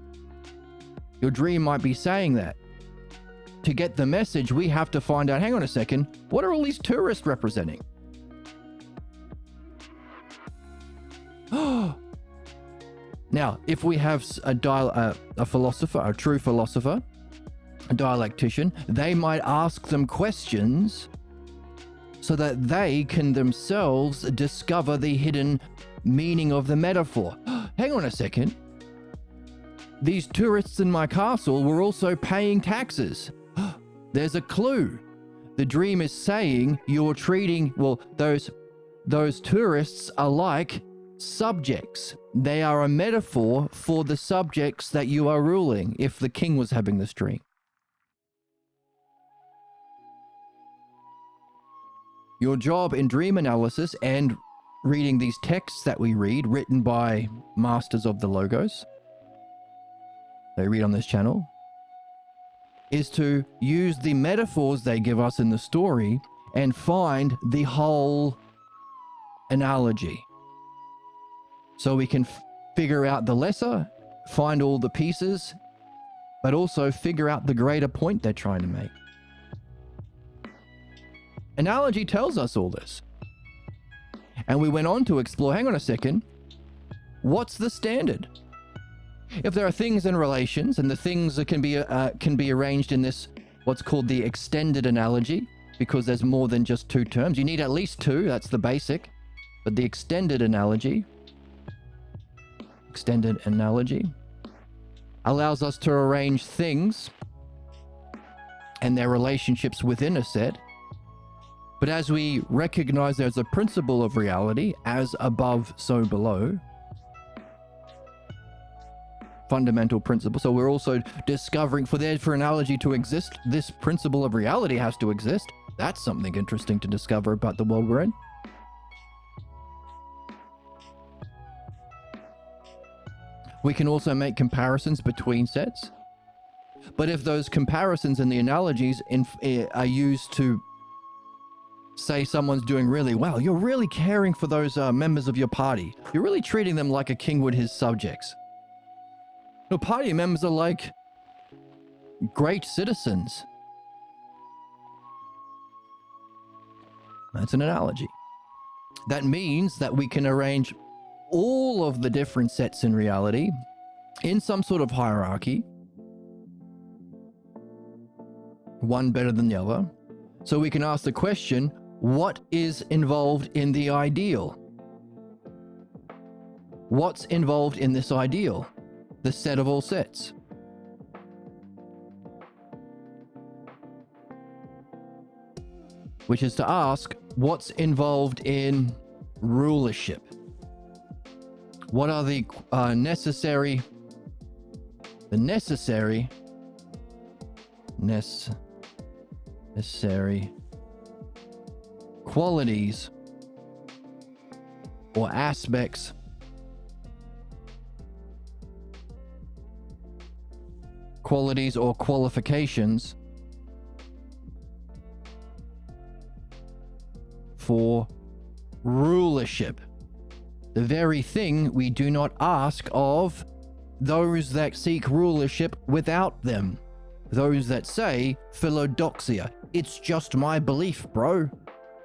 Your dream might be saying that. To get the message, we have to find out, hang on a second, what are all these tourists representing? Now, if we have a philosopher, a true philosopher, a dialectician, they might ask them questions so that they can themselves discover the hidden meaning of the metaphor. Hang on a second. These tourists in my castle were also paying taxes. There's a clue. The dream is saying you're treating, those tourists are like subjects. They are a metaphor for the subjects that you are ruling, if the king was having this dream. Your job in dream analysis and reading these texts that we read, written by masters of the logos, they read on this channel, is to use the metaphors they give us in the story and find the whole analogy. So we can figure out the lesser, find all the pieces, but also figure out the greater point they're trying to make. Analogy tells us all this. And we went on to explore, hang on a second, what's the standard? If there are things and relations, and the things that can be arranged in this, what's called the extended analogy, because there's more than just two terms. You need at least two, that's the basic. But the extended analogy allows us to arrange things and their relationships within a set. But as we recognize there's a principle of reality, as above, so below, fundamental principle. So we're also discovering, for analogy to exist, this principle of reality has to exist. That's something interesting to discover about the world we're in. We can also make comparisons between sets. But if those comparisons and the analogies are used to say someone's doing really well, you're really caring for those members of your party. You're really treating them like a king would his subjects. No, party members are like great citizens. That's an analogy. That means that we can arrange all of the different sets in reality in some sort of hierarchy, one better than the other. So we can ask the question, what is involved in the ideal? What's involved in this ideal? The set of all sets. Which is to ask, what's involved in rulership? What are the necessary qualities or aspects or qualifications for rulership? The very thing we do not ask of those that seek rulership without them. Those that say philodoxia. It's just my belief, bro.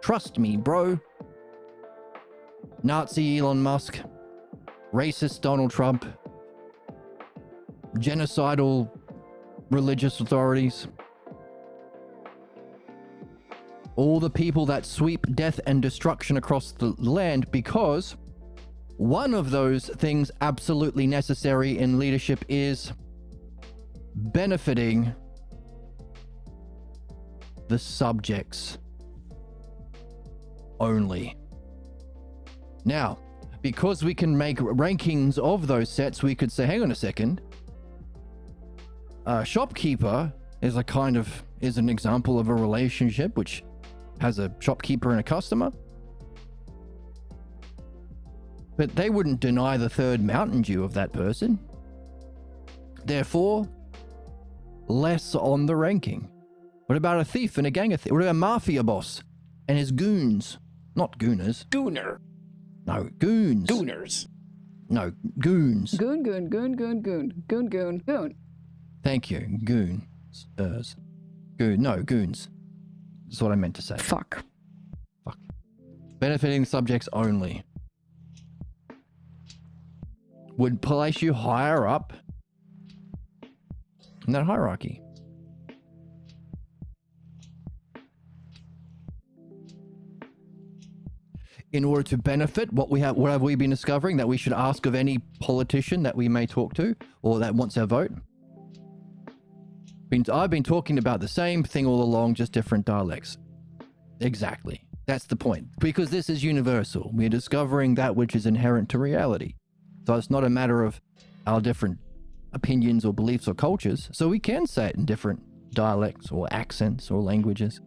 Trust me, bro. Nazi Elon Musk. Racist Donald Trump. Genocidal religious authorities. All the people that sweep death and destruction across the land, because one of those things absolutely necessary in leadership is benefiting the subjects only. Now, because we can make rankings of those sets, we could say, hang on a second, a shopkeeper is an example of a relationship which has a shopkeeper and a customer. But they wouldn't deny the third Mountain Dew of that person. Therefore, less on the ranking. What about a thief and a gang of thieves? What about a mafia boss and his goons? Not gooners. Gooner. No, goons. Gooners. No, goons. Goon. Thank you. Goon. Goon. No, goons. That's what I meant to say. Fuck. Benefiting subjects only would place you higher up in that hierarchy. In order to benefit, what have we been discovering that we should ask of any politician that we may talk to or that wants our vote? I've been talking about the same thing all along, just different dialects. Exactly. That's the point. Because this is universal. We're discovering that which is inherent to reality. So it's not a matter of our different opinions or beliefs or cultures. So we can say it in different dialects or accents or languages.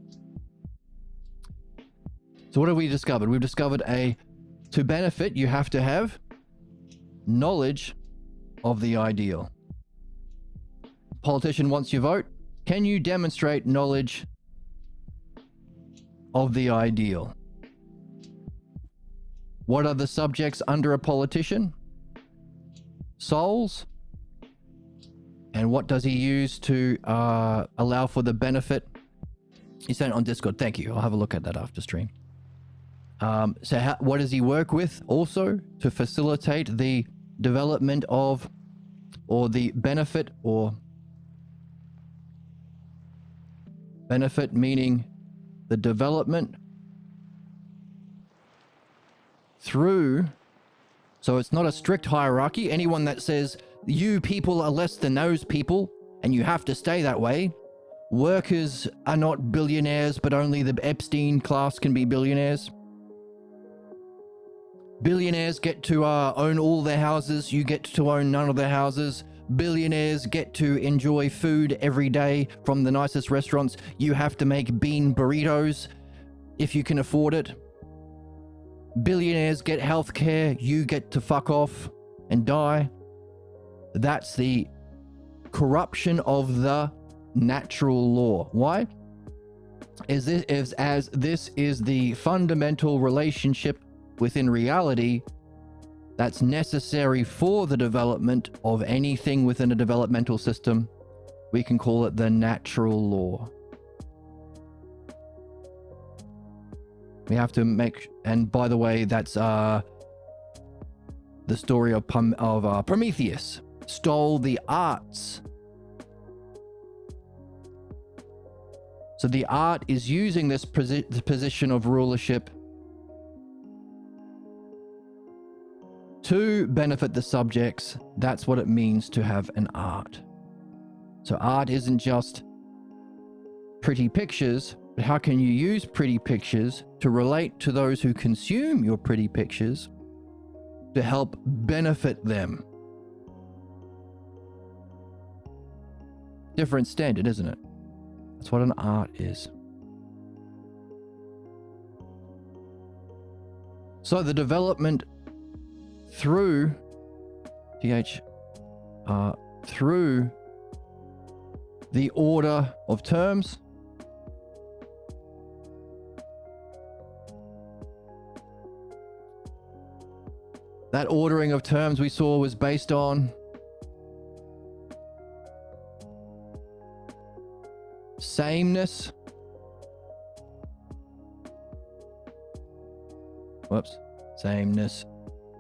So what have we discovered? We've discovered to benefit, you have to have knowledge of the ideal. Politician wants your vote. Can you demonstrate knowledge of the ideal? What are the subjects under a politician? Souls. And what does he use to allow for the benefit? He sent it on Discord. Thank you. I'll have a look at that after stream. What does he work with also to facilitate the development of, or the benefit, or benefit meaning the development through, so it's not a strict hierarchy. Anyone that says you people are less than those people and you have to stay that way. Workers are not billionaires, but only the Epstein class can be billionaires. Billionaires get to own all their houses. You get to own none of their houses. Billionaires get to enjoy food every day from the nicest restaurants. You have to make bean burritos if you can afford it. Billionaires get health care. You get to fuck off and die. That's the corruption of the natural law. Why? As this is the fundamental relationship within reality that's necessary for the development of anything within a developmental system, we can call it the natural law. We have to make, and by the way, that's the story of Prometheus stole the arts. So the art is using this position of rulership to benefit the subjects. That's what it means to have an art. So art isn't just pretty pictures, but how can you use pretty pictures to relate to those who consume your pretty pictures to help benefit them? Different standard, isn't it? That's what an art is. So the development through through the order of terms, that ordering of terms we saw was based on sameness.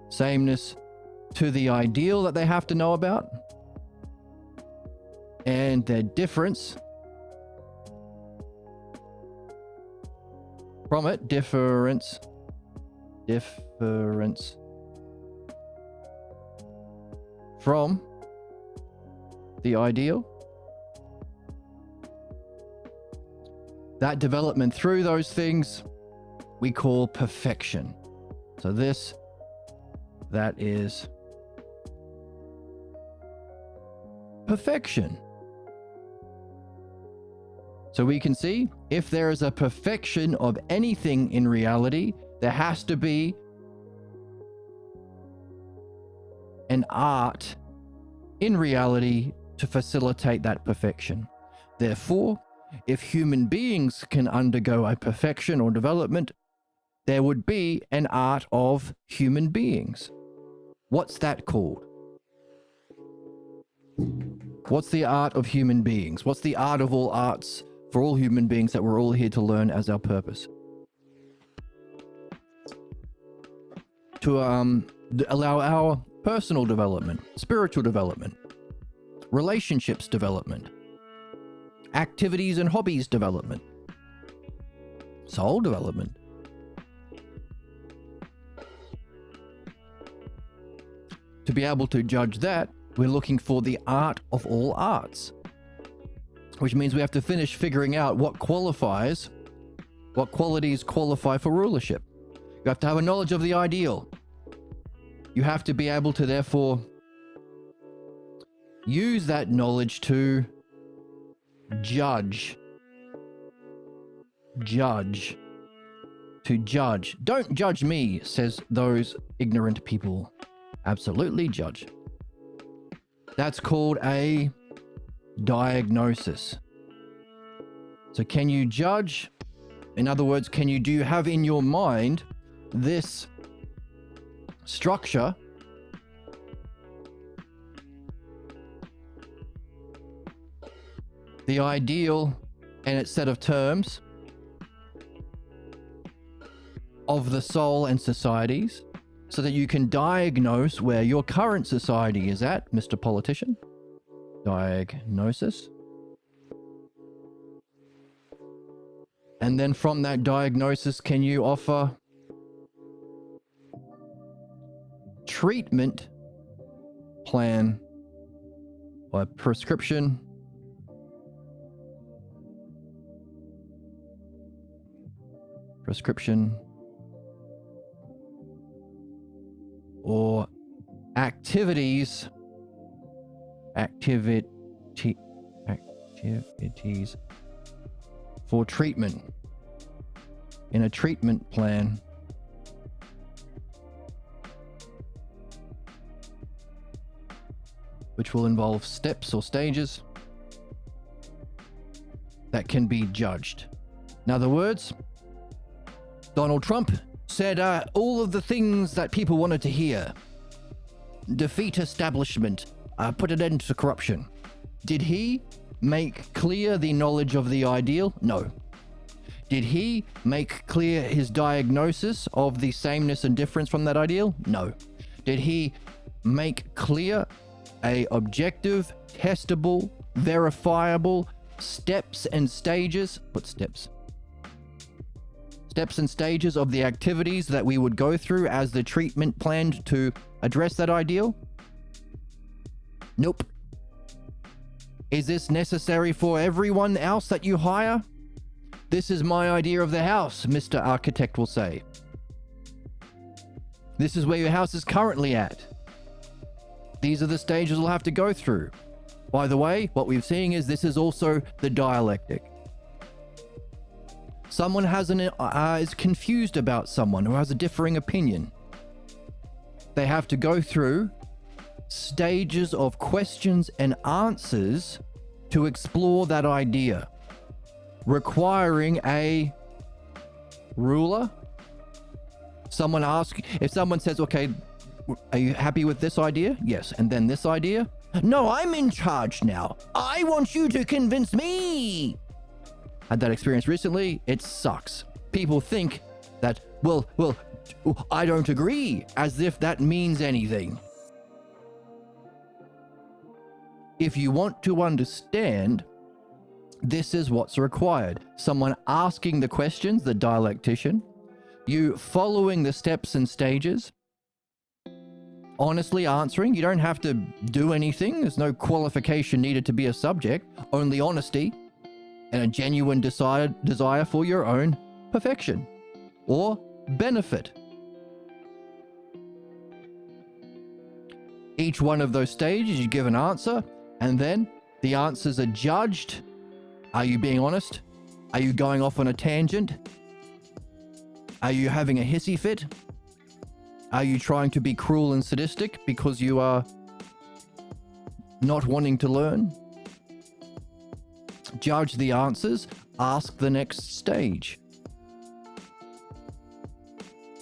Sameness to the ideal that they have to know about, and their difference from it, difference from the ideal. That development through those things we call perfection. So that is perfection. So we can see if there is a perfection of anything in reality, there has to be an art in reality to facilitate that perfection. Therefore, if human beings can undergo a perfection or development, there would be an art of human beings. What's that called? What's the art of human beings? What's the art of all arts for all human beings that we're all here to learn as our purpose? To allow our personal development, spiritual development, relationships development, activities and hobbies development, soul development. To be able to judge that, we're looking for the art of all arts, which means we have to finish figuring out what qualities qualify for rulership. You have to have a knowledge of the ideal. You have to be able to therefore use that knowledge to judge. To judge. Don't judge me, says those ignorant people. Absolutely judge. That's called a diagnosis. So can you judge? In other words, do you have in your mind this structure the ideal and its set of terms of the soul and societies, so that you can diagnose where your current society is at, Mr. Politician. Diagnosis. And then from that diagnosis, can you offer treatment plan or prescription or activities for treatment in a treatment plan which will involve steps or stages that can be judged. In other words, Donald Trump said all of the things that people wanted to hear. defeat establishment, put an end to corruption. Did he make clear the knowledge of the ideal? No. Did he make clear his diagnosis of the sameness and difference from that ideal? No. Did he make clear a objective, testable, verifiable steps and stages? Steps and stages of the activities that we would go through as the treatment planned to address that ideal? Nope. Is this necessary for everyone else that you hire? This is my idea of the house, Mr. Architect will say. This is where your house is currently at. These are the stages we'll have to go through. By the way, what we're seeing is this is also the dialectic. Someone is confused about someone who has a differing opinion. They have to go through stages of questions and answers to explore that idea, requiring a ruler. If someone says, okay, are you happy with this idea? Yes. And then this idea? No, I'm in charge now. I want you to convince me. Had that experience recently. It sucks. People think that, well, I don't agree, as if that means anything. If you want to understand, this is what's required. Someone asking the questions, the dialectician, you following the steps and stages, honestly answering. You don't have to do anything. There's no qualification needed to be a subject, only honesty and a genuine desire for your own perfection or benefit. Each one of those stages, you give an answer, and then the answers are judged. Are you being honest? Are you going off on a tangent? Are you having a hissy fit? Are you trying to be cruel and sadistic because you are not wanting to learn? Judge the answers, ask the next stage.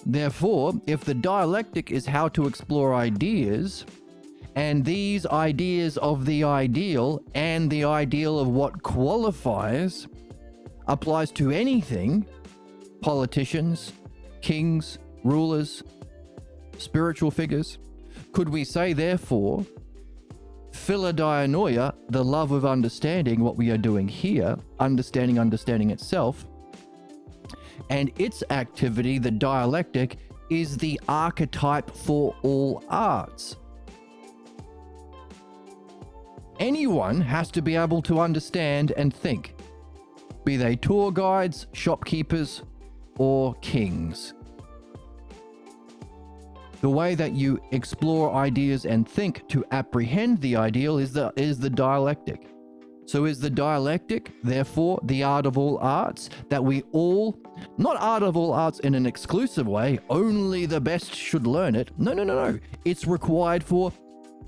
Therefore, if the dialectic is how to explore ideas, and these ideas of the ideal and the ideal of what qualifies applies to anything, politicians, kings, rulers, spiritual figures, could we say therefore, Philodianoia, the love of understanding, what we are doing here, understanding itself, and its activity, the dialectic, is the archetype for all arts. Anyone has to be able to understand and think, be they tour guides, shopkeepers, or kings. The way that you explore ideas and think to apprehend the ideal is the dialectic. So is the dialectic, therefore, the art of all arts that we all, not art of all arts in an exclusive way, only the best should learn it. No. It's required for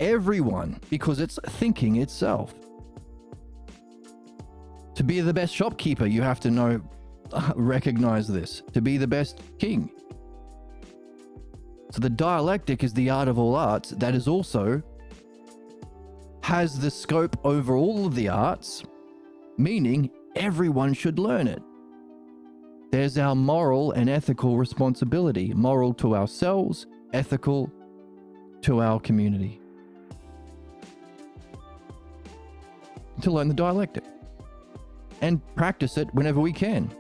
everyone because it's thinking itself. To be the best shopkeeper, you have to recognize this. To be the best king. So the dialectic is the art of all arts that is also has the scope over all of the arts, meaning everyone should learn it. There's our moral and ethical responsibility, moral to ourselves, ethical to our community. To learn the dialectic and practice it whenever we can.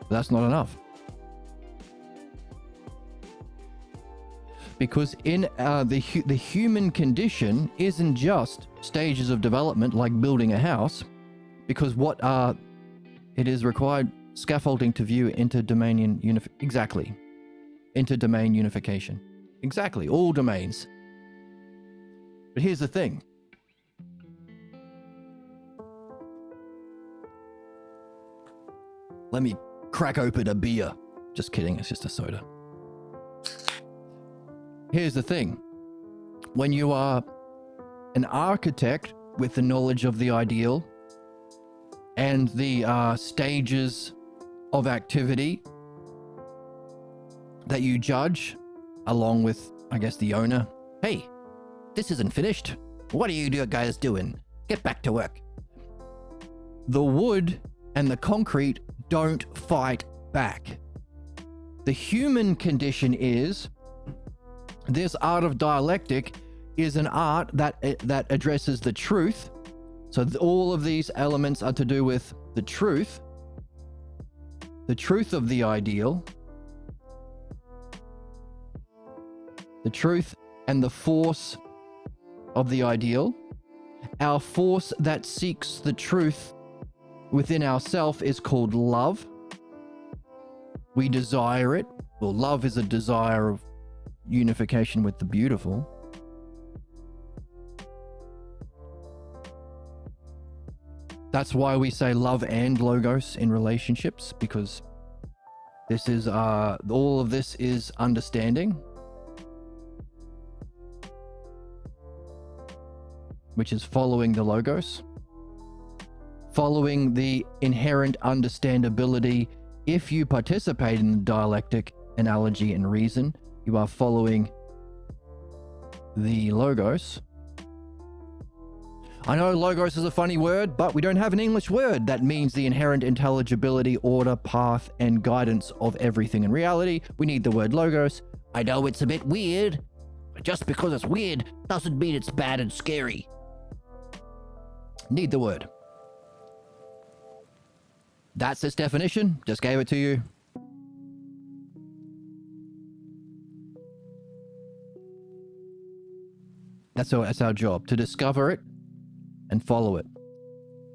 But that's not enough. Because in the human condition isn't just stages of development like building a house, because it is required scaffolding to view interdomain unification. Exactly, all domains. But here's the thing. Let me crack open a beer. Just kidding, it's just a soda. Here's the thing. When you are an architect with the knowledge of the ideal and the stages of activity that you judge along with, I guess, the owner. Hey, this isn't finished. What are you guys doing? Get back to work. The wood and the concrete don't fight back. The human condition is this art of dialectic is an art that addresses the truth. So all of these elements are to do with the truth of the ideal, the truth and the force of the ideal. Our force that seeks the truth within ourself is called love. We desire it. Well, love is a desire of unification with the beautiful. That's why we say love and logos in relationships, because this is all of this is understanding, which is following the logos, following the inherent understandability. If you participate in the dialectic, analogy, and reason, you are following the logos. I know logos is a funny word, but we don't have an English word that means the inherent intelligibility, order, path, and guidance of everything in reality. We need the word logos. I know it's a bit weird, but just because it's weird doesn't mean it's bad and scary. Need the word. That's its definition. Just gave it to you. That's our job, to discover it and follow it.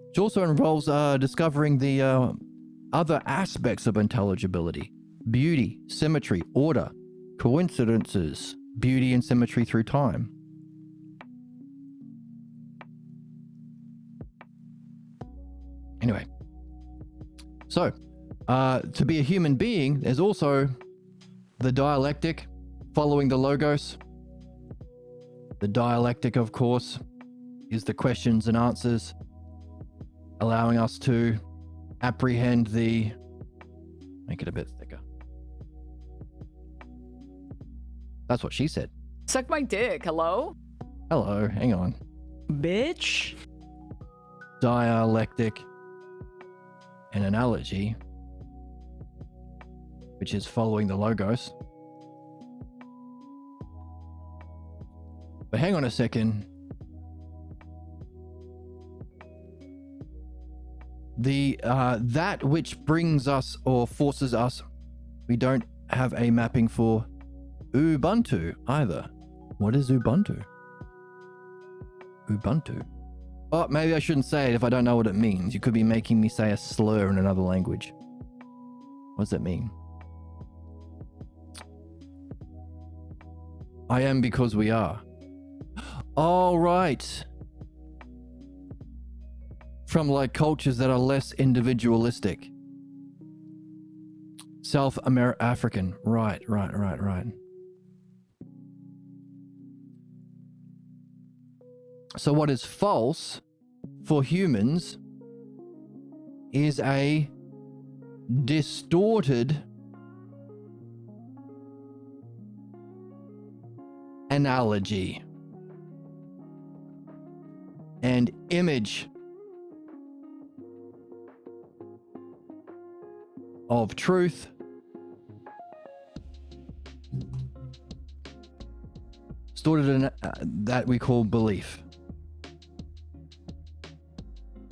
Which also involves discovering the other aspects of intelligibility. Beauty, symmetry, order, coincidences, beauty and symmetry through time. Anyway, so to be a human being, there's also the dialectic, following the logos. The dialectic, of course, is the questions and answers, allowing us to apprehend the... Make it a bit thicker. That's what she said. Suck my dick, hello? Hello, hang on. Bitch. Dialectic and analogy, which is following the logos. But hang on a second. The that which brings us or forces us, we don't have a mapping for Ubuntu either. What is Ubuntu? Ubuntu. Oh, maybe I shouldn't say it if I don't know what it means. You could be making me say a slur in another language. What does that mean? I am because we are. All right. From like cultures that are less individualistic. South African. Right. So what is false for humans is a distorted analogy and image of truth distorted in that we call belief.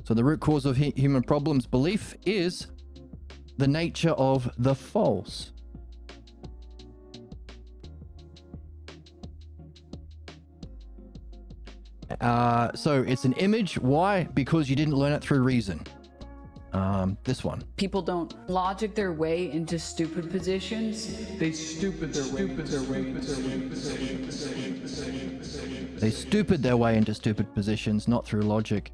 So the root cause of human problems, belief, is the nature of the false. So it's an image. Why? Because you didn't learn it through reason. This one. People don't logic their way into stupid positions. They stupid their way into They stupid their way into stupid positions, not through logic.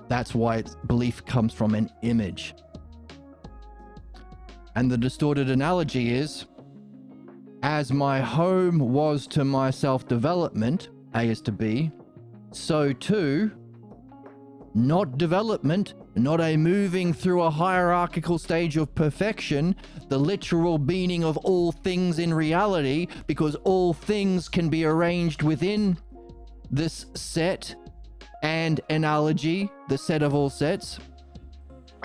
That's why belief comes from an image. And the distorted analogy is, as my home was to my self-development, A is to B, so too not development, not a moving through a hierarchical stage of perfection, the literal meaning of all things in reality, because all things can be arranged within this set and analogy, the set of all sets.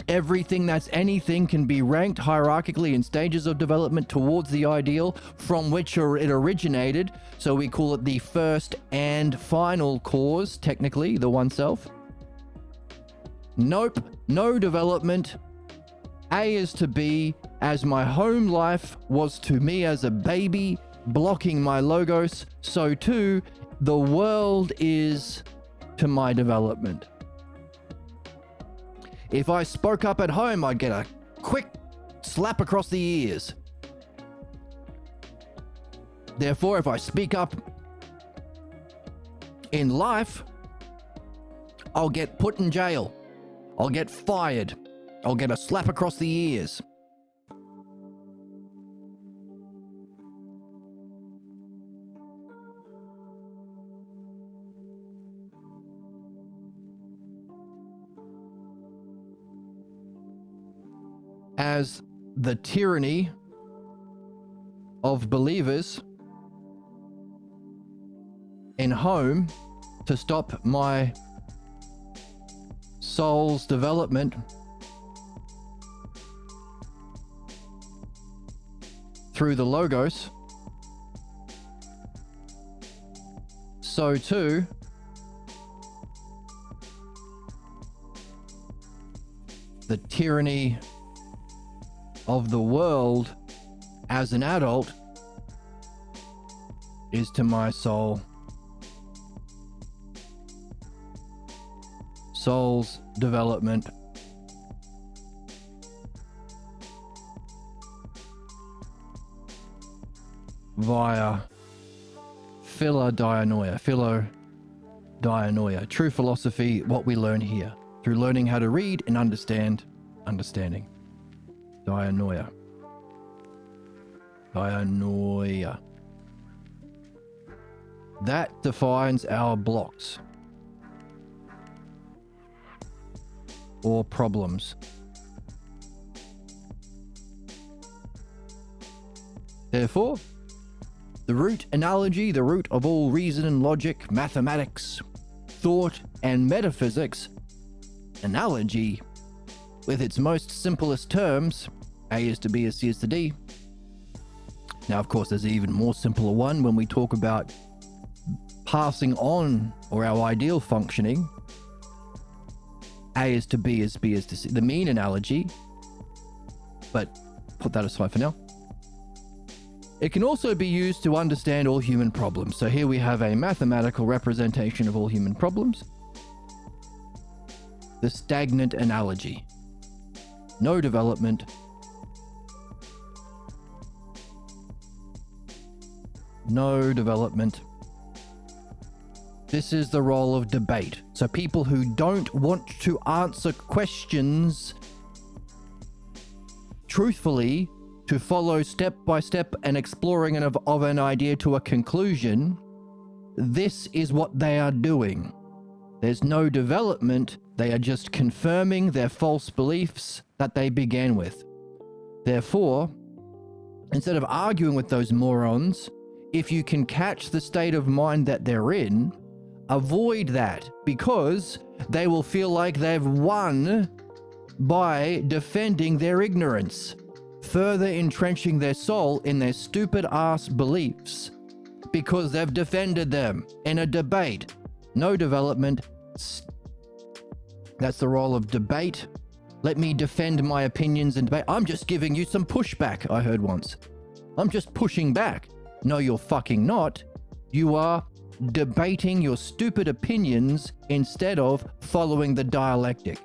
Everything that's anything can be ranked hierarchically in stages of development towards the ideal from which it originated. So we call it the first and final cause, technically, the oneself. Nope, no development. A is to B as my home life was to me as a baby, blocking my logos, so too the world is to my development. If I spoke up at home, I'd get a quick slap across the ears. Therefore, if I speak up in life, I'll get put in jail. I'll get fired. I'll get a slap across the ears. As the tyranny of believers in home to stop my soul's development through the logos, so too the tyranny of the world as an adult is to my soul's development via philodianoia, true philosophy, what we learn here through learning how to read and understand understanding. Dianoia. That defines our blocks or problems. Therefore, the root analogy, the root of all reason and logic, mathematics, thought, and metaphysics, analogy, with its most simplest terms, A is to B is C is to D. Now, of course, there's an even more simpler one when we talk about passing on or our ideal functioning. A is to B is B is to C. The mean analogy, but put that aside for now. It can also be used to understand all human problems. So here we have a mathematical representation of all human problems. The stagnant analogy. No development. No development. This is the role of debate. So people who don't want to answer questions truthfully, to follow step by step an exploring of an idea to a conclusion, this is what they are doing. There's no development. They are just confirming their false beliefs that they began with. Therefore, instead of arguing with those morons, if you can catch the state of mind that they're in, avoid that, because they will feel like they've won by defending their ignorance, further entrenching their soul in their stupid ass beliefs, because they've defended them in a debate. No development. That's the role of debate. Let me defend my opinions and debate. I'm just giving you some pushback, I heard once. I'm just pushing back. No, you're fucking not. You are debating your stupid opinions instead of following the dialectic.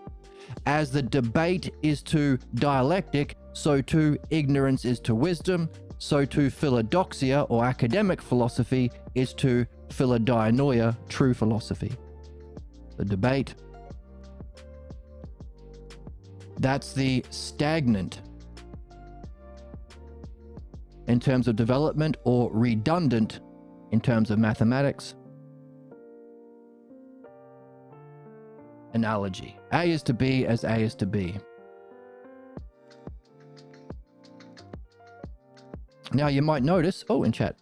As the debate is to dialectic, so too ignorance is to wisdom, so too philodoxia or academic philosophy is to philodianoia, true philosophy. The debate. That's the stagnant in terms of development, or redundant in terms of mathematics. analogy. A is to B as A is to B. Now you might notice, in chat,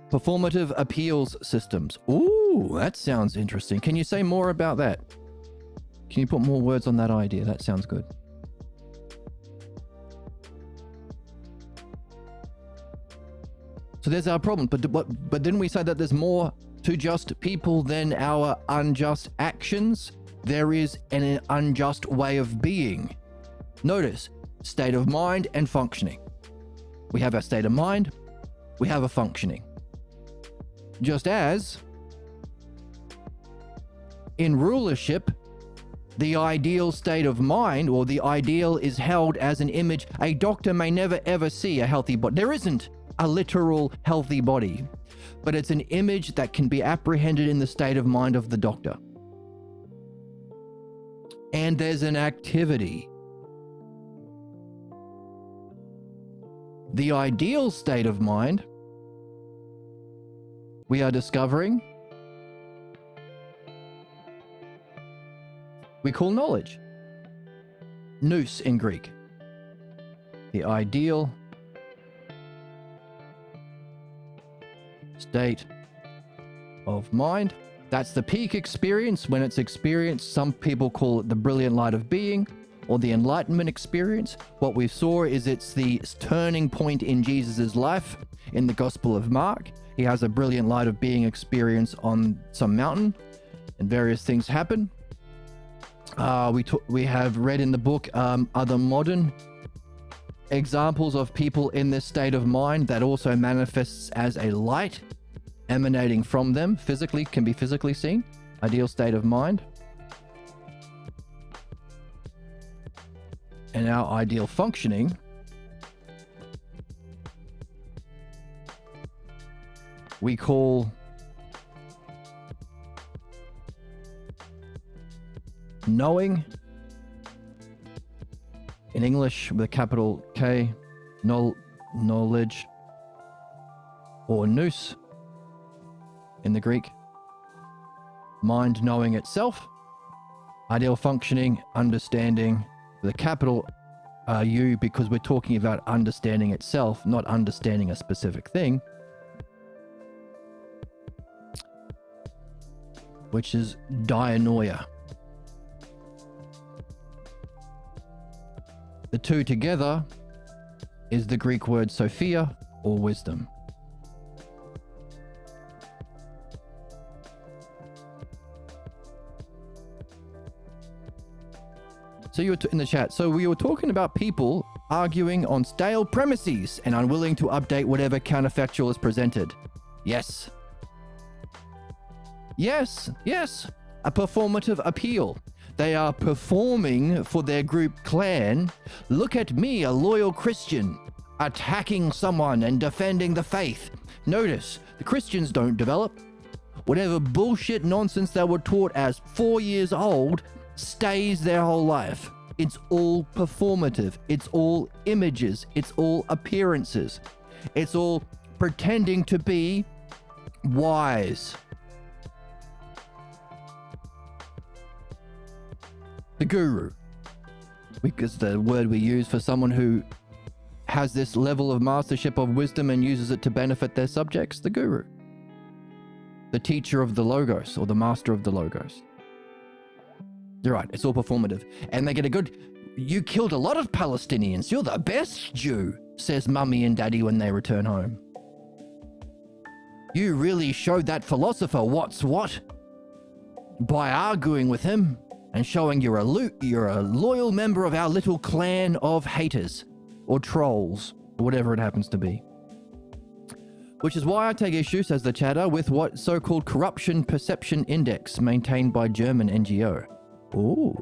performative appeals systems. Ooh, that sounds interesting. Can you say more about that? Can you put more words on that idea? That sounds good. So there's our problem. But didn't we say that there's more to just people than our unjust actions? There is an unjust way of being. Notice, state of mind and functioning. We have our state of mind, we have a functioning. Just as in rulership, the ideal state of mind, or the ideal, is held as an image. A doctor may never ever see a healthy body. There isn't a literal healthy body, but it's an image that can be apprehended in the state of mind of the doctor. And there's an activity. The ideal state of mind, we are discovering, we call knowledge. Nous in Greek. The ideal state of mind. That's the peak experience. When it's experienced, some people call it the brilliant light of being, or the enlightenment experience. What we saw is it's the turning point in Jesus's life in the Gospel of Mark. He has a brilliant light of being experience on some mountain, and various things happen. We have read in the book other modern examples of people in this state of mind that also manifests as a light emanating from them, physically, can be physically seen. Ideal state of mind. And our ideal functioning we call knowing, in English with a capital K, knowledge, or nous in the Greek, mind knowing itself. Ideal functioning, understanding with a capital U, because we're talking about understanding itself, not understanding a specific thing, which is dianoia. The two together is the Greek word Sophia, or wisdom. So you were in the chat. So we were talking about people arguing on stale premises and unwilling to update whatever counterfactual is presented. Yes. Yes, yes. A performative appeal. They are performing for their group clan. Look at me, a loyal Christian, attacking someone and defending the faith. Notice, the Christians don't develop. Whatever bullshit nonsense they were taught as 4 years old stays their whole life. It's all performative. It's all images. It's all appearances. It's all pretending to be wise. The guru, because the word we use for someone who has this level of mastership of wisdom and uses it to benefit their subjects, the guru. The teacher of the logos, or the master of the logos. You're right, it's all performative. And they get a good, you killed a lot of Palestinians, you're the best Jew, says mummy and daddy when they return home. You really showed that philosopher what's what by arguing with him and showing you're a loyal member of our little clan of haters or trolls, or whatever it happens to be. Which is why I take issue, says the chatter, with what so-called corruption perception index maintained by German NGO. Ooh.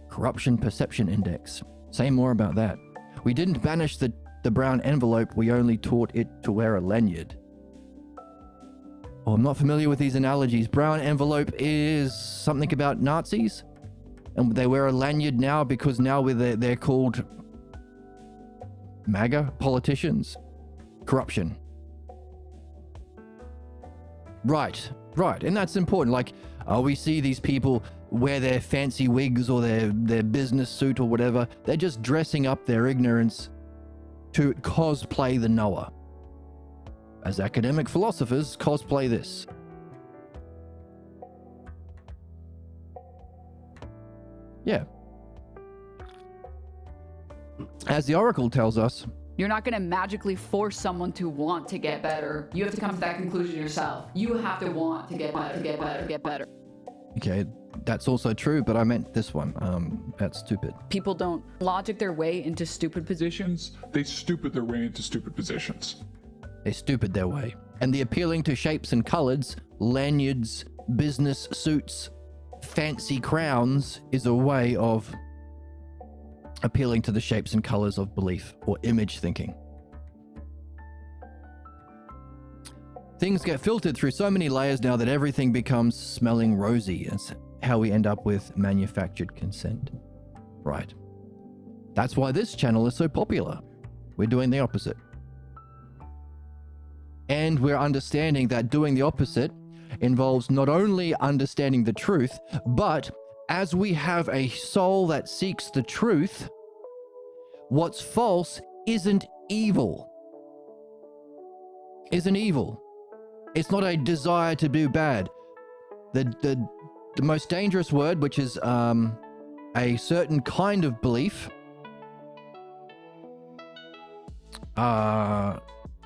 Corruption perception index. Say more about that. We didn't banish the brown envelope, we only taught it to wear a lanyard. Oh, I'm not familiar with these analogies. Brown envelope is something about Nazis, and they wear a lanyard now because now they're called MAGA politicians. Corruption. Right. And that's important. Like, we see these people wear their fancy wigs or their business suit or whatever. They're just dressing up their ignorance to cosplay the knower. As academic philosophers, cosplay this. Yeah. As the Oracle tells us, You're not going to magically force someone to want to get better. You have to come to that conclusion yourself. You have to want to get better. okay, that's also true, but I meant this one. That's stupid. People don't logic their way into stupid positions. They stupid their way into stupid positions. They stupid their way. And the appealing to shapes and colors, lanyards, business suits, fancy crowns is a way of appealing to the shapes and colors of belief or image thinking. Things get filtered through so many layers now that everything becomes smelling rosy. That's how we end up with manufactured consent. Right. That's why this channel is so popular. We're doing the opposite. And we're understanding that doing the opposite involves not only understanding the truth, but as we have a soul that seeks the truth, what's false isn't evil. It's not a desire to do bad. The most dangerous word, which is a certain kind of belief,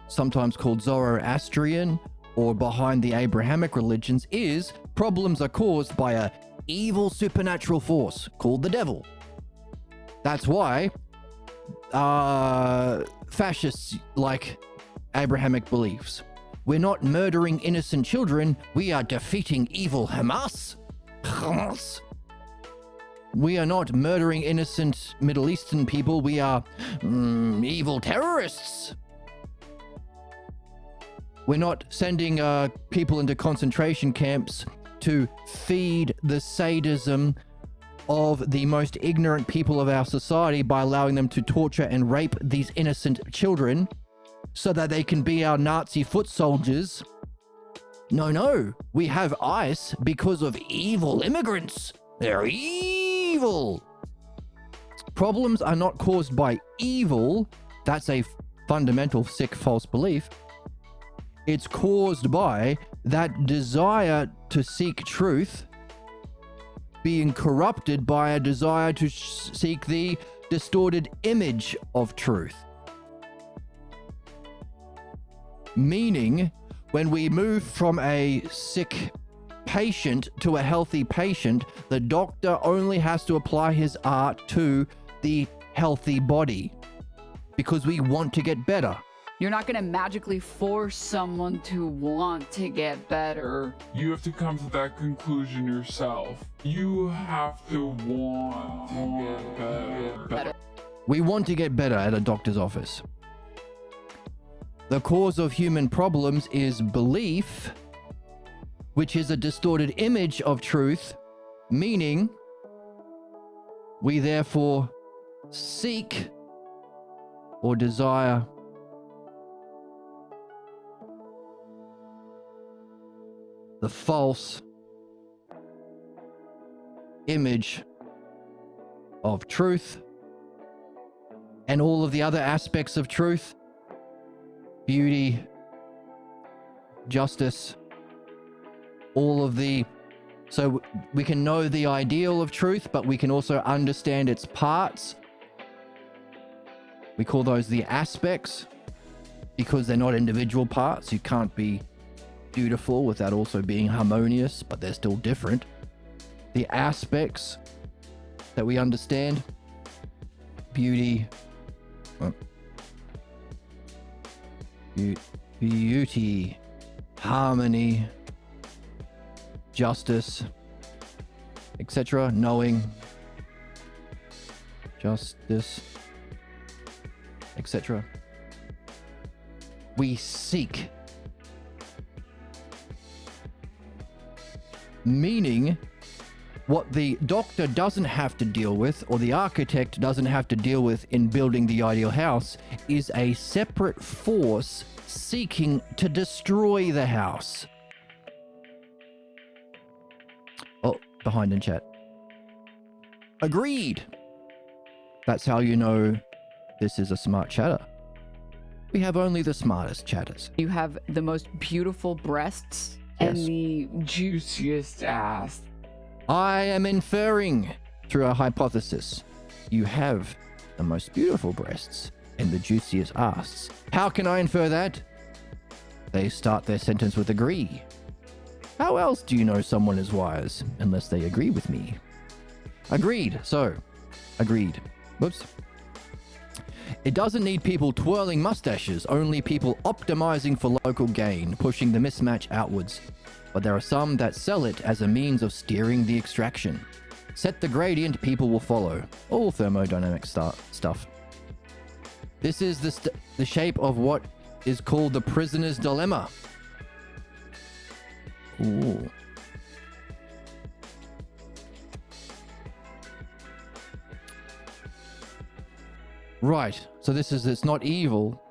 sometimes called Zoroastrian or behind the Abrahamic religions, is problems are caused by a evil supernatural force called the devil. That's why fascists like Abrahamic beliefs. We're not murdering innocent children, we are defeating evil Hamas. We are not murdering innocent Middle Eastern people, we are evil terrorists. We're not sending people into concentration camps to feed the sadism of the most ignorant people of our society by allowing them to torture and rape these innocent children so that they can be our Nazi foot soldiers. No, we have ICE because of evil immigrants. They're evil. Problems are not caused by evil. That's a fundamental sick false belief. It's caused by that desire to seek truth being corrupted by a desire to seek the distorted image of truth. Meaning, when we move from a sick patient to a healthy patient, the doctor only has to apply his art to the healthy body because we want to get better. You're not going to magically force someone to want to get better. You have to come to that conclusion yourself. You have to want to get better. We want to get better at a doctor's office. The cause of human problems is belief, which is a distorted image of truth, meaning we therefore seek or desire the false image of truth and all of the other aspects of truth, beauty, justice, all of the... So we can know the ideal of truth, but we can also understand its parts. We call those the aspects because they're not individual parts. You can't be beautiful without also being harmonious, but they're still different. The aspects that we understand: beauty, beauty, harmony, justice, etc. Knowing, justice, etc. We seek. Meaning, what the doctor doesn't have to deal with, or the architect doesn't have to deal with in building the ideal house, is a separate force seeking to destroy the house. behind in chat. Agreed. That's how you know this is a smart chatter. We have only the smartest chatters. You have the most beautiful breasts and Yes. the Juiciest ass. I am inferring through a hypothesis. You have the most beautiful breasts and the juiciest ass. How can I infer that? They start their sentence with agree. How else do you know someone is wise unless they agree with me? Agreed. So, agreed. Whoops. It doesn't need people twirling mustaches, only people optimizing for local gain, pushing the mismatch outwards. But there are some that sell it as a means of steering the extraction. Set the gradient, people will follow. All thermodynamic stuff. This is the shape of what is called the prisoner's dilemma. Ooh. Right, so it's not evil.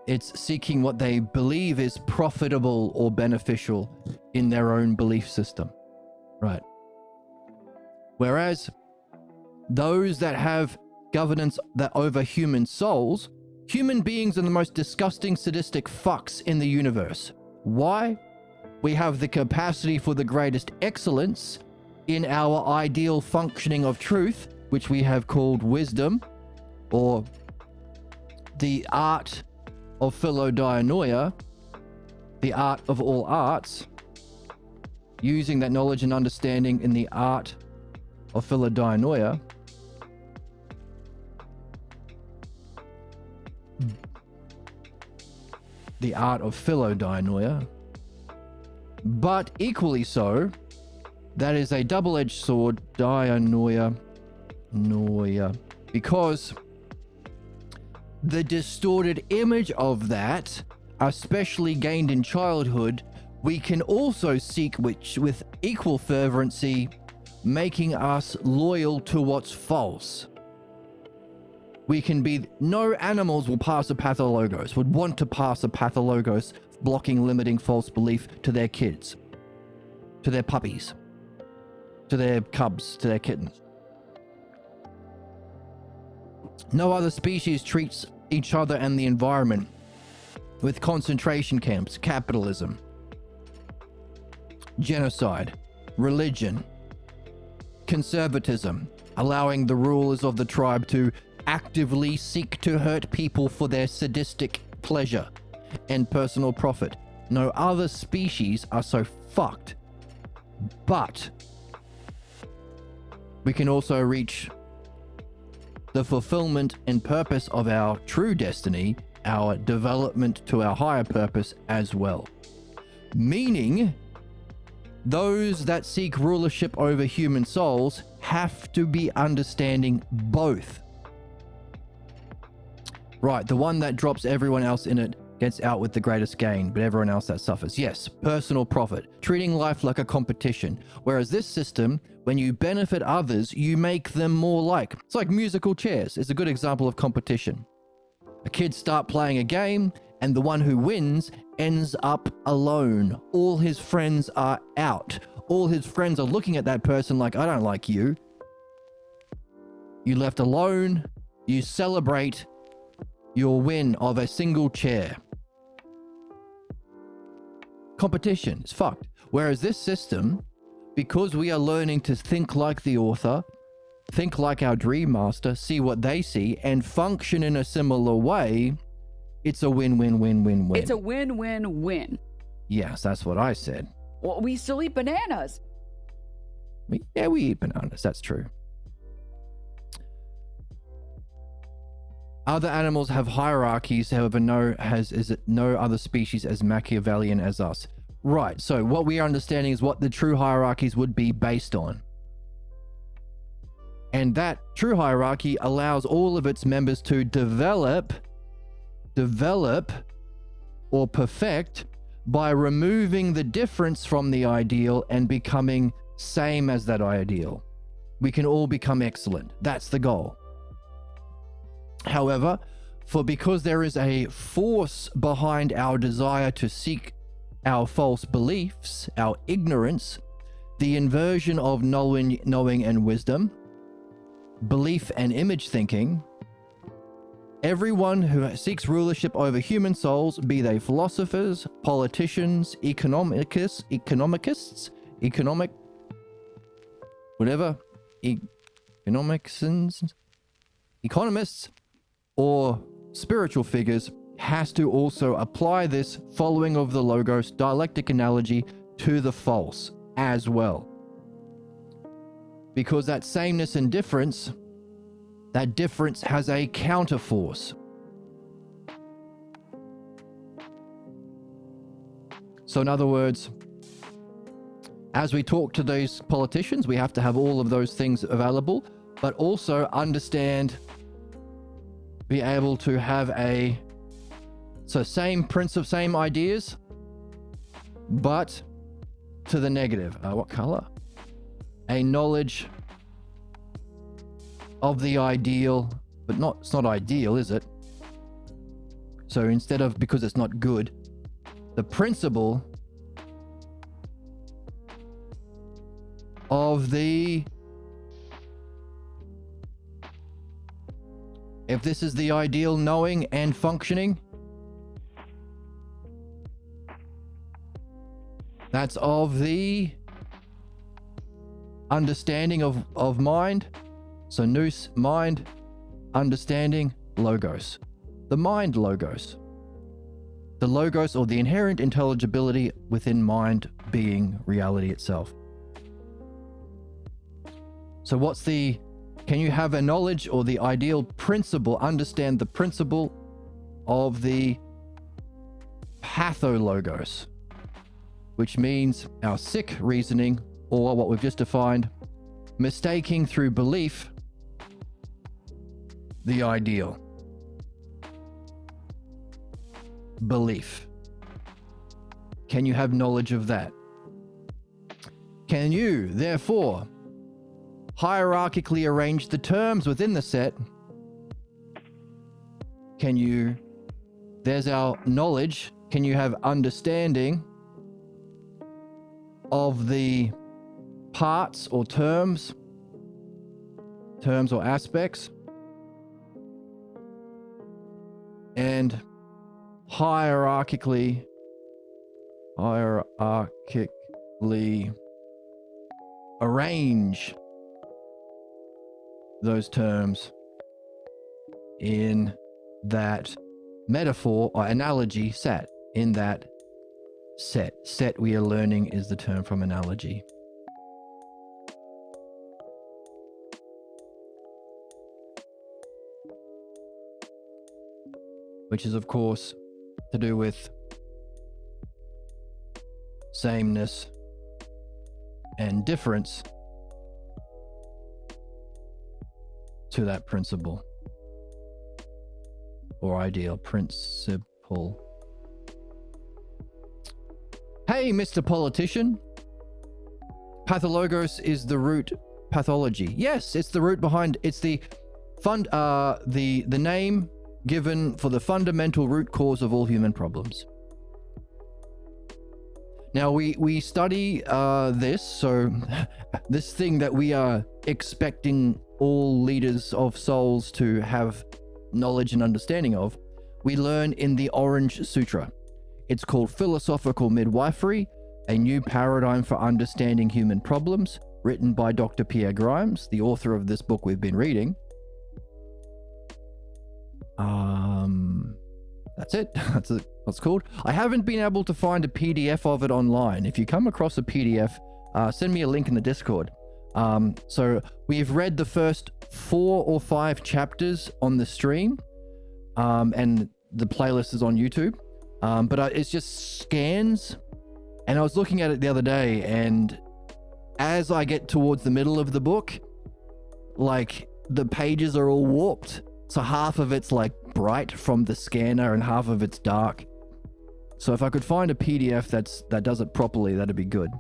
It's seeking what they believe is profitable or beneficial in their own belief system. Right. Whereas those that have governance that over human souls, human beings are the most disgusting, sadistic fucks in the universe. Why? We have the capacity for the greatest excellence in our ideal functioning of truth, which we have called wisdom, or the art of philodianoia, the art of all arts, using that knowledge and understanding in the art of philodianoia, the art of philodianoia, but equally so, that is a double-edged sword, dianoia, because the distorted image of that, especially gained in childhood, we can also seek which with equal fervency, making us loyal to what's false. We can be, no animals will pass a pathologos, would want to pass a pathologos, blocking, limiting false belief to their kids, to their puppies, to their cubs, to their kittens. No other species treats each other and the environment with concentration camps, capitalism, genocide, religion, conservatism, allowing the rulers of the tribe to actively seek to hurt people for their sadistic pleasure and personal profit. No other species are so fucked. But we can also reach the fulfillment and purpose of our true destiny, our development to our higher purpose as well. Meaning, those that seek rulership over human souls have to be understanding both. Right, the one that drops everyone else in it gets out with the greatest gain, but everyone else that suffers. Yes, personal profit, treating life like a competition. Whereas this system, when you benefit others, you make them more like. It's like musical chairs. It's a good example of competition. A kid start playing a game, and the one who wins ends up alone. All his friends are out. All his friends are looking at that person like, I don't like you. You left alone. You celebrate your win of a single chair. Competition is fucked. Whereas this system, because we are learning to think like the author, think like our dream master, see what they see, and function in a similar way, it's a win-win-win-win-win. It's a win-win-win. Yes, that's what I said. Well, we still eat bananas. Yeah, we eat bananas. That's true. Other animals have hierarchies, however, no other species as Machiavellian as us. Right, so what we are understanding is what the true hierarchies would be based on. And that true hierarchy allows all of its members to develop or perfect by removing the difference from the ideal and becoming same as that ideal. We can all become excellent. That's the goal. However, because there is a force behind our desire to seek our false beliefs, our ignorance, the inversion of knowing and wisdom, belief and image thinking. Everyone who seeks rulership over human souls, be they philosophers, politicians, economists, or spiritual figures, has to also apply this following of the Logos dialectic analogy to the false as well. Because that sameness and difference, that difference has a counterforce. So in other words, as we talk to these politicians, we have to have all of those things available, but also understand, be able to have same principle, same ideas, but to the negative. What color? A knowledge of the ideal, but it's not ideal, is it? So instead of, because it's not good, the principle of if this is the ideal knowing and functioning, that's of the understanding of mind. So nous, mind, understanding, logos. The mind logos. The logos, or the inherent intelligibility within mind being reality itself. So can you have a knowledge or the ideal principle, understand the principle of the pathologos, which means our sick reasoning, or what we've just defined, mistaking through belief the ideal. Belief. Can you have knowledge of that? Can you, therefore, hierarchically arrange the terms within the set? There's our knowledge. Can you have understanding of the parts or terms or aspects, and hierarchically arrange those terms in that metaphor or analogy set, in that set we are learning is the term from analogy. Which is, of course, to do with sameness and difference to that principle or ideal principle. Hey, Mr. Politician. Pathologos is the root pathology. Yes, it's the root behind, it's the name given for the fundamental root cause of all human problems. Now we study this, so this thing that we are expecting all leaders of souls to have knowledge and understanding of, we learn in the Orange Sutra. It's called Philosophical Midwifery, a new paradigm for understanding human problems, written by Dr. Pierre Grimes, the author of this book we've been reading. That's it. That's what it's called. I haven't been able to find a PDF of it online. If you come across a PDF, send me a link in the Discord. So we've read the first 4 or 5 chapters on the stream, and the playlist is on YouTube. But it's just scans, and I was looking at it the other day, and as I get towards the middle of the book, like the pages are all warped. So half of it's like bright from the scanner and half of it's dark. So if I could find a PDF that does it properly, that'd be good.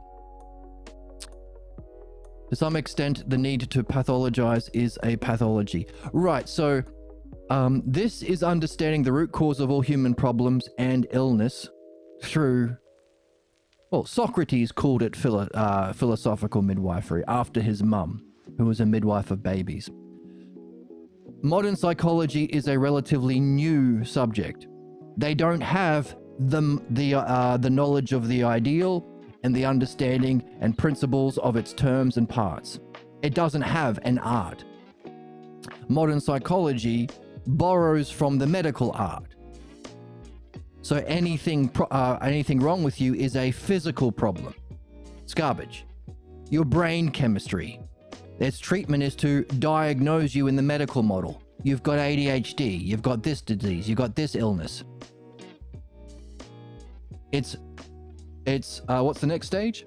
To some extent, the need to pathologize is a pathology. Right, so this is understanding the root cause of all human problems and illness through Well, Socrates called it philosophical midwifery after his mum, who was a midwife of babies. Modern psychology is a relatively new subject. They don't have the knowledge of the ideal and the understanding and principles of its terms and parts. It doesn't have an art. Modern psychology borrows from the medical art. So anything wrong with you is a physical problem. It's garbage. Your brain chemistry. Its treatment is to diagnose you in the medical model. You've got ADHD, you've got this disease, you've got this illness. It's what's the next stage?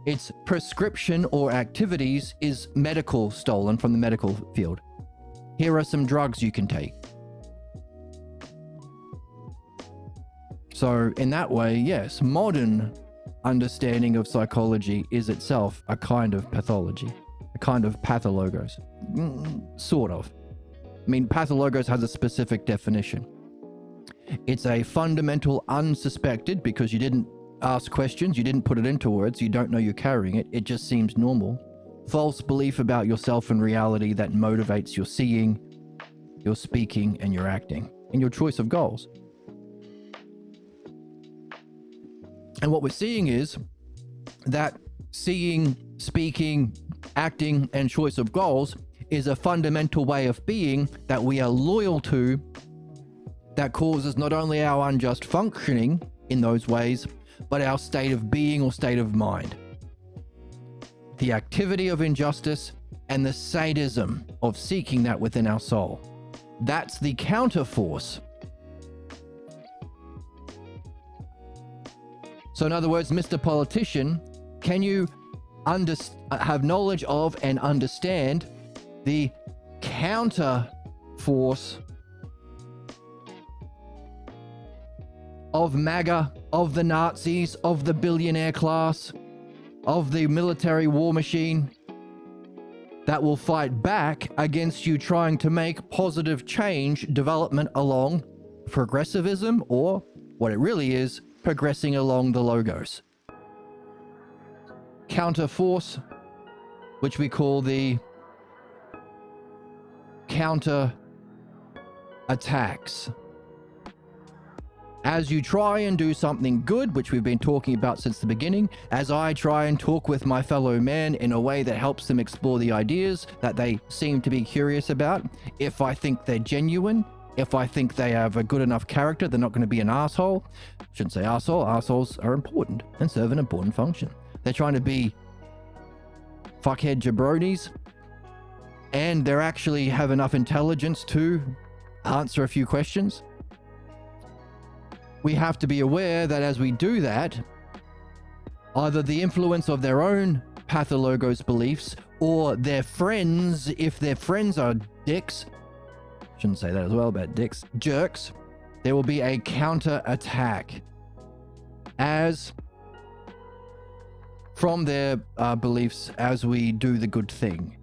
Its prescription or activities is medical, stolen from the medical field. Here are some drugs you can take. So in that way, yes, modern understanding of psychology is itself a kind of pathology, a kind of pathologos, sort of. I mean, pathologos has a specific definition. It's a fundamental unsuspected, because you didn't ask questions, you didn't put it into words, you don't know you're carrying it, it just seems normal. False belief about yourself and reality that motivates your seeing, your speaking, and your acting, and your choice of goals. And what we're seeing is that seeing, speaking, acting, and choice of goals is a fundamental way of being that we are loyal to, that causes not only our unjust functioning in those ways, but our state of being or state of mind. The activity of injustice and the sadism of seeking that within our soul. That's the counterforce. So in other words, Mr. Politician, can you have knowledge of and understand the counterforce of MAGA, of the Nazis, of the billionaire class, of the military war machine that will fight back against you trying to make positive change, development along progressivism, or what it really is, progressing along the logos. Counterforce, which we call the counter-attacks. As you try and do something good, which we've been talking about since the beginning, as I try and talk with my fellow man in a way that helps them explore the ideas that they seem to be curious about, if I think they're genuine, if I think they have a good enough character, they're not going to be an asshole. Shouldn't say asshole. Assholes are important and serve an important function. They're trying to be fuckhead jabronis, and they actually have enough intelligence to answer a few questions. We have to be aware that as we do that, either the influence of their own pathologos beliefs or their friends, if their friends are dicks, shouldn't say that as well about dicks, jerks, there will be a counter-attack as from their beliefs as we do the good thing.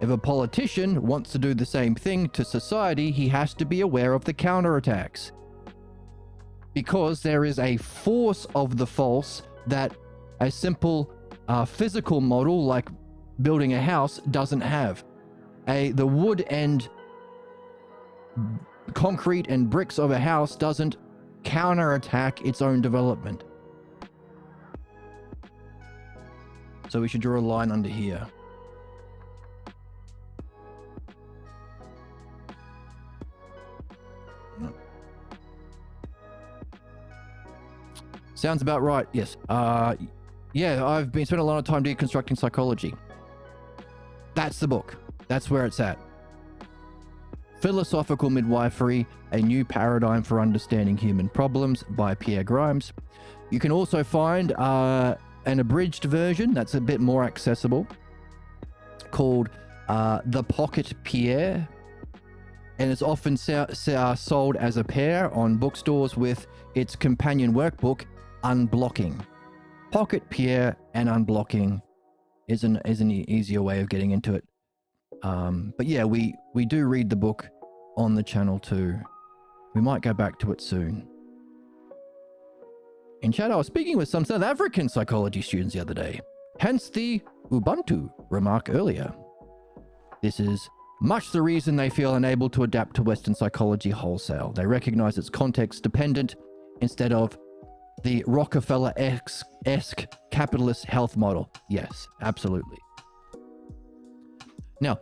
If a politician wants to do the same thing to society, he has to be aware of the counterattacks. Because there is a force of the false that a simple physical model like building a house doesn't have. The wood and concrete and bricks of a house doesn't counterattack its own development. So we should draw a line under here. Sounds about right, yes. Yeah, I've been spending a lot of time deconstructing psychology. That's the book. That's where it's at. Philosophical Midwifery, A New Paradigm for Understanding Human Problems by Pierre Grimes. You can also find an abridged version that's a bit more accessible called The Pocket Pierre. And it's often sold as a pair on bookstores with its companion workbook, Unblocking. Pocket Pierre and Unblocking is an easier way of getting into it. But yeah, we do read the book on the channel too. We might go back to it soon. In chat, I was speaking with some South African psychology students the other day, hence the Ubuntu remark earlier. This is much the reason they feel unable to adapt to Western psychology wholesale. They recognize it's context dependent instead of the Rockefeller-esque capitalist health model. Yes, absolutely. Now,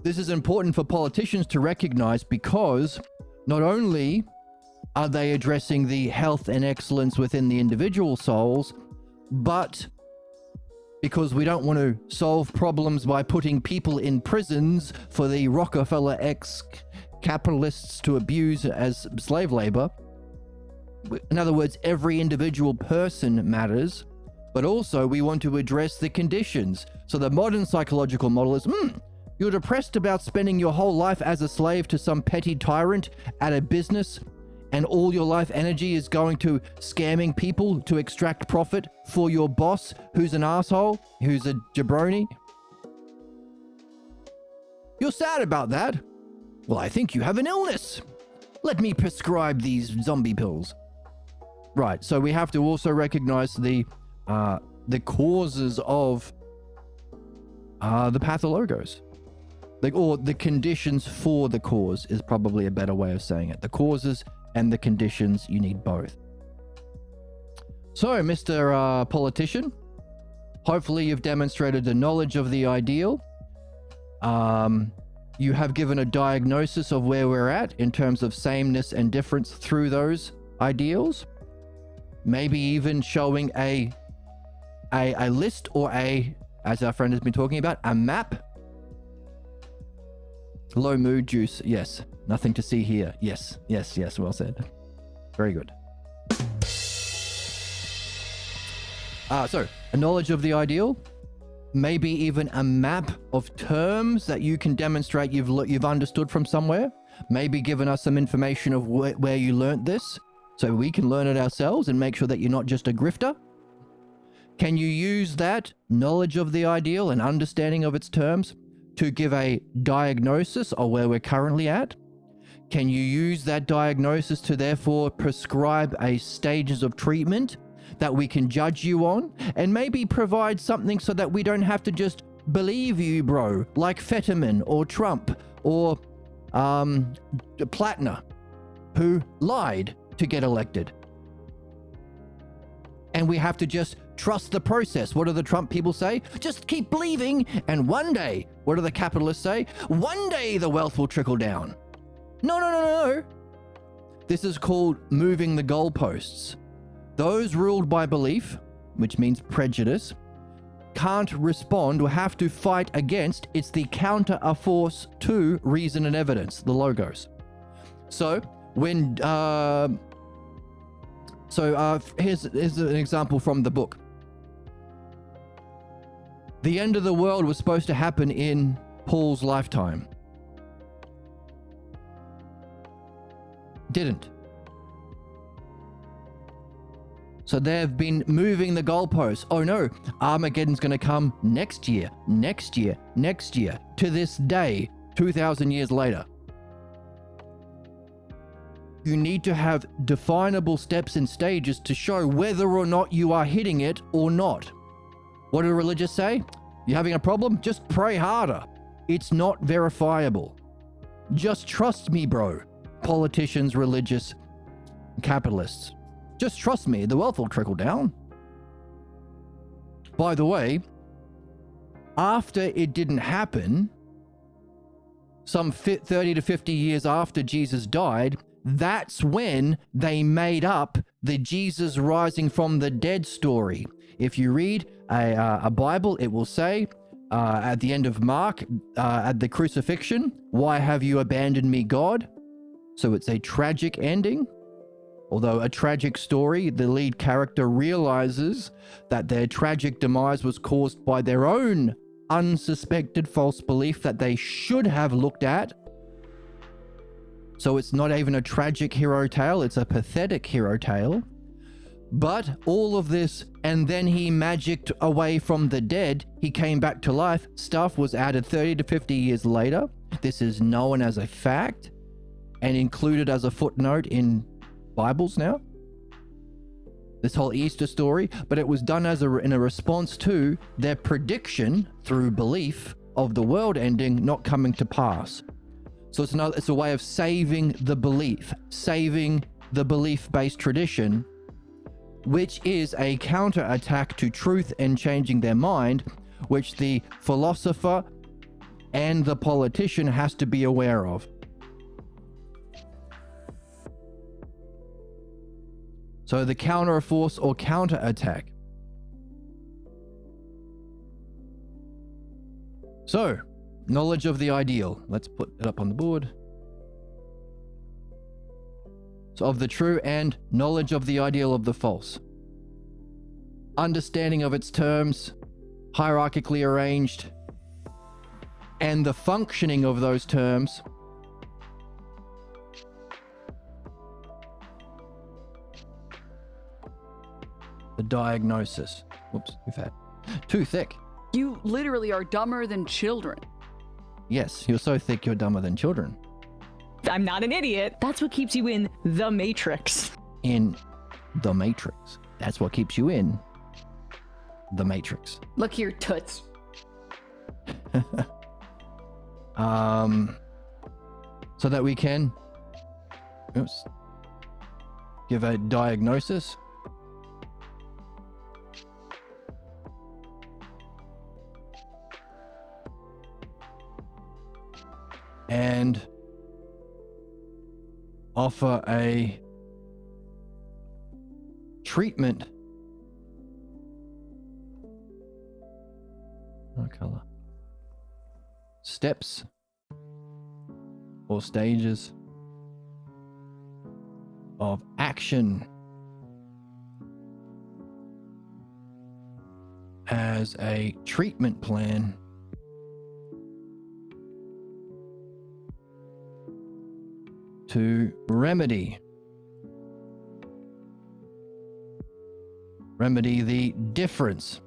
this is important for politicians to recognize because not only are they addressing the health and excellence within the individual souls, but because we don't want to solve problems by putting people in prisons for the Rockefeller-esque capitalists to abuse as slave labor. In other words, every individual person matters, but also we want to address the conditions. So the modern psychological model is, you're depressed about spending your whole life as a slave to some petty tyrant at a business, and all your life energy is going to scamming people to extract profit for your boss, who's an asshole, who's a jabroni. You're sad about that? Well, I think you have an illness. Let me prescribe these zombie pills. Right, so we have to also recognize the causes of the pathologos. Or the conditions for the cause is probably a better way of saying it. The causes and the conditions, you need both. So, Mr. Politician, hopefully you've demonstrated the knowledge of the ideal. You have given a diagnosis of where we're at in terms of sameness and difference through those ideals. Maybe even showing a list or as our friend has been talking about, a map. Low mood juice, yes. Nothing to see here. Yes, well said. Very good. So, a knowledge of the ideal, maybe even a map of terms that you can demonstrate you've understood from somewhere, maybe given us some information of where you learnt this, so we can learn it ourselves and make sure that you're not just a grifter. Can you use that knowledge of the ideal and understanding of its terms to give a diagnosis of where we're currently at? Can you use that diagnosis to therefore prescribe a stages of treatment that we can judge you on, and maybe provide something so that we don't have to just believe you, bro, like Fetterman or Trump or Plattner, who lied to get elected? And we have to just trust the process. What do the Trump people say? Just keep believing, and one day, what do the capitalists say? One day the wealth will trickle down. No. This is called moving the goalposts. Those ruled by belief, which means prejudice, can't respond or have to fight against. It's the counter a force to reason and evidence, the logos. So when here's an example from the book. The end of the world was supposed to happen in Paul's lifetime. Didn't. So they've been moving the goalposts. Oh no, Armageddon's going to come next year, to this day, 2,000 years later. You need to have definable steps and stages to show whether or not you are hitting it or not. What do the religious say? You're having a problem? Just pray harder. It's not verifiable. Just trust me, bro. Politicians, religious, capitalists. Just trust me, the wealth will trickle down. By the way, after it didn't happen, some 30 to 50 years after Jesus died, that's when they made up the Jesus rising from the dead story. If you read a Bible, it will say at the end of Mark, at the crucifixion, "Why have you abandoned me, God?" So it's a tragic ending. Although a tragic story, the lead character realizes that their tragic demise was caused by their own unsuspected false belief that they should have looked at. So it's not even a tragic hero tale, it's a pathetic hero tale. But all of this, and then he magicked away from the dead, he came back to life, stuff was added 30 to 50 years later. This is known as a fact and included as a footnote in Bibles now. this whole Easter story, but it was done in a response to their prediction through belief of the world ending not coming to pass. So it's a way of saving the belief-based tradition, which is a counterattack to truth and changing their mind, which the philosopher and the politician has to be aware of. So the counterforce or counterattack. So, knowledge of the ideal. Let's put it up on the board. So of the true and knowledge of the ideal of the false. Understanding of its terms, hierarchically arranged, and the functioning of those terms. The diagnosis. Whoops, we've had too thick. You literally are dumber than children. Yes, you're so thick you're dumber than children. I'm not an idiot. That's what keeps you in the Matrix. In the Matrix. That's what keeps you in the Matrix. Look here, toots. So that we can give a diagnosis. And offer a treatment. No color. Steps or stages of action as a treatment plan to remedy the difference.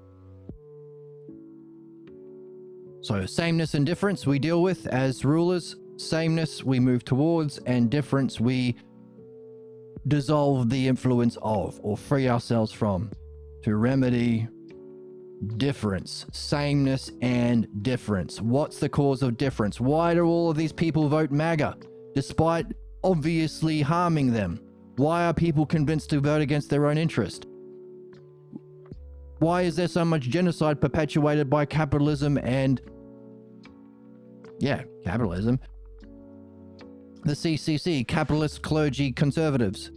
So sameness and difference we deal with as rulers. Sameness we move towards, and difference we dissolve the influence of or free ourselves from. To remedy difference, sameness and difference. What's the cause of difference? Why do all of these people vote MAGA despite obviously harming them? Why are people convinced to vote against their own interest? Why is there so much genocide perpetuated by capitalism and capitalism? The CCC, capitalist clergy conservatives.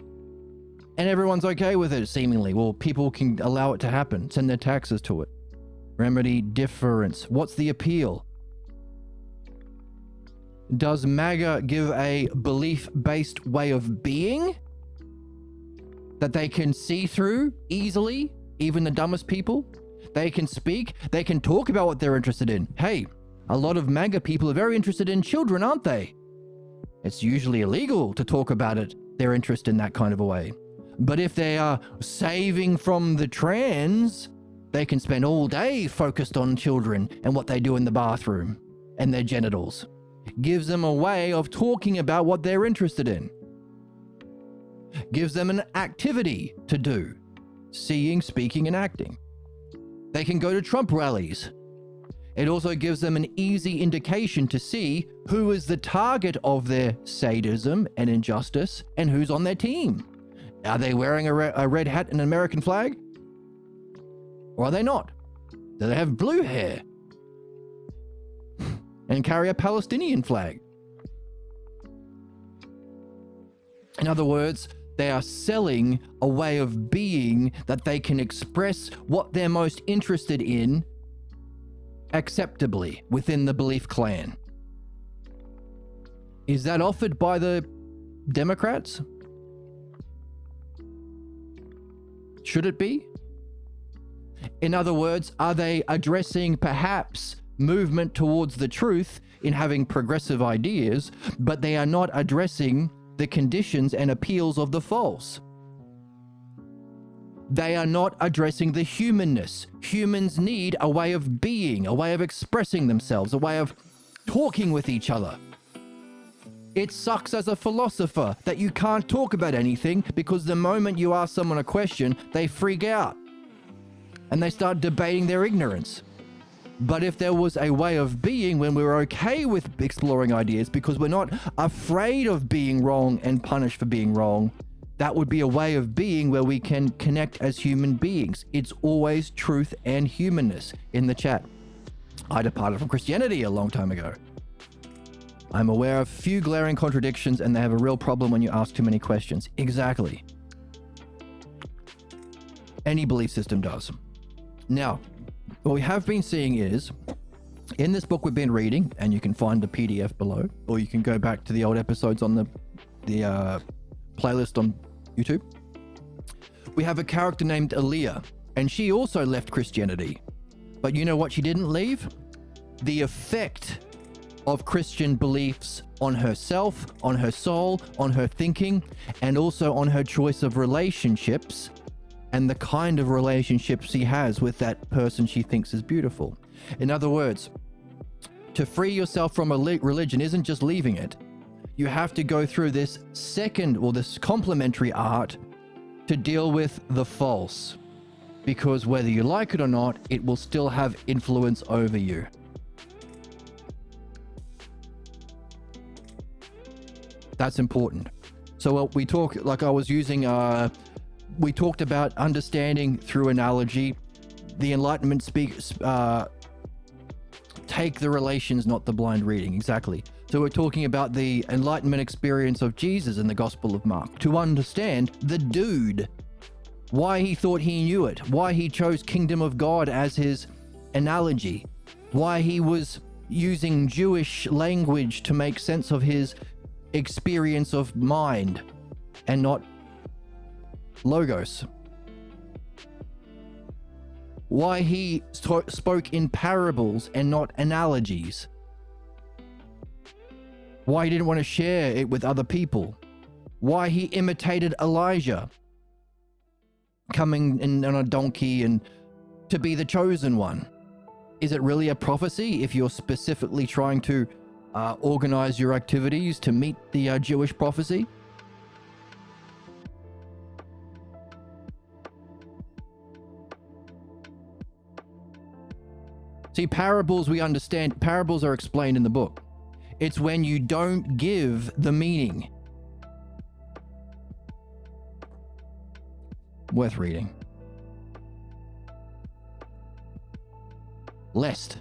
And everyone's okay with it, seemingly. Well, people can allow it to happen, send their taxes to it. Remedy difference. What's the appeal? Does MAGA give a belief-based way of being that they can see through easily, even the dumbest people? They can speak, they can talk about what they're interested in. Hey, a lot of MAGA people are very interested in children, aren't they? It's usually illegal to talk about it, their interest in that kind of a way. But if they are saving from the trans, they can spend all day focused on children and what they do in the bathroom and their genitals. Gives them a way of talking about what they're interested in. Gives them an activity to do. Seeing, speaking, and acting. They can go to Trump rallies. It also gives them an easy indication to see who is the target of their sadism and injustice and who's on their team. Are they wearing a red hat and an American flag? Or are they not? Do they have blue hair and carry a Palestinian flag? In other words, they are selling a way of being that they can express what they're most interested in acceptably within the belief clan. Is that offered by the Democrats? Should it be? In other words, are they addressing perhaps movement towards the truth in having progressive ideas, but they are not addressing the conditions and appeals of the false? They are not addressing the humanness. Humans need a way of being, a way of expressing themselves, a way of talking with each other. It sucks as a philosopher that you can't talk about anything because the moment you ask someone a question, they freak out and they start debating their ignorance. But if there was a way of being when we're okay with exploring ideas because we're not afraid of being wrong and punished for being wrong, that would be a way of being where we can connect as human beings. It's always truth and humanness. In the chat, I departed from Christianity a long time ago. I'm aware of few glaring contradictions and they have a real problem when you ask too many questions. Exactly. Any belief system does. Now, what we have been seeing is, in this book we've been reading, and you can find the PDF below, or you can go back to the old episodes on the playlist on YouTube. We have a character named Aaliyah, and she also left Christianity. But you know what she didn't leave? The effect of Christian beliefs on herself, on her soul, on her thinking, and also on her choice of relationships and the kind of relationships she has with that person she thinks is beautiful. In other words, to free yourself from a religion isn't just leaving it. You have to go through this second, or this complementary art to deal with the false. Because whether you like it or not, it will still have influence over you. That's important. So we talk, like I was using, we talked about understanding through analogy. The Enlightenment take the relations, not the blind reading. Exactly. So we're talking about the Enlightenment experience of Jesus in the Gospel of Mark. To understand the dude, why he thought he knew it, why he chose Kingdom of God as his analogy, why he was using Jewish language to make sense of his experience of mind and not logos. Why he spoke in parables and not analogies. Why he didn't want to share it with other people. Why he imitated Elijah, coming in on a donkey and to be the chosen one. Is it really a prophecy if you're specifically trying to organize your activities to meet the Jewish prophecy? See, parables, we understand, parables are explained in the book. It's when you don't give the meaning. Worth reading. Lest.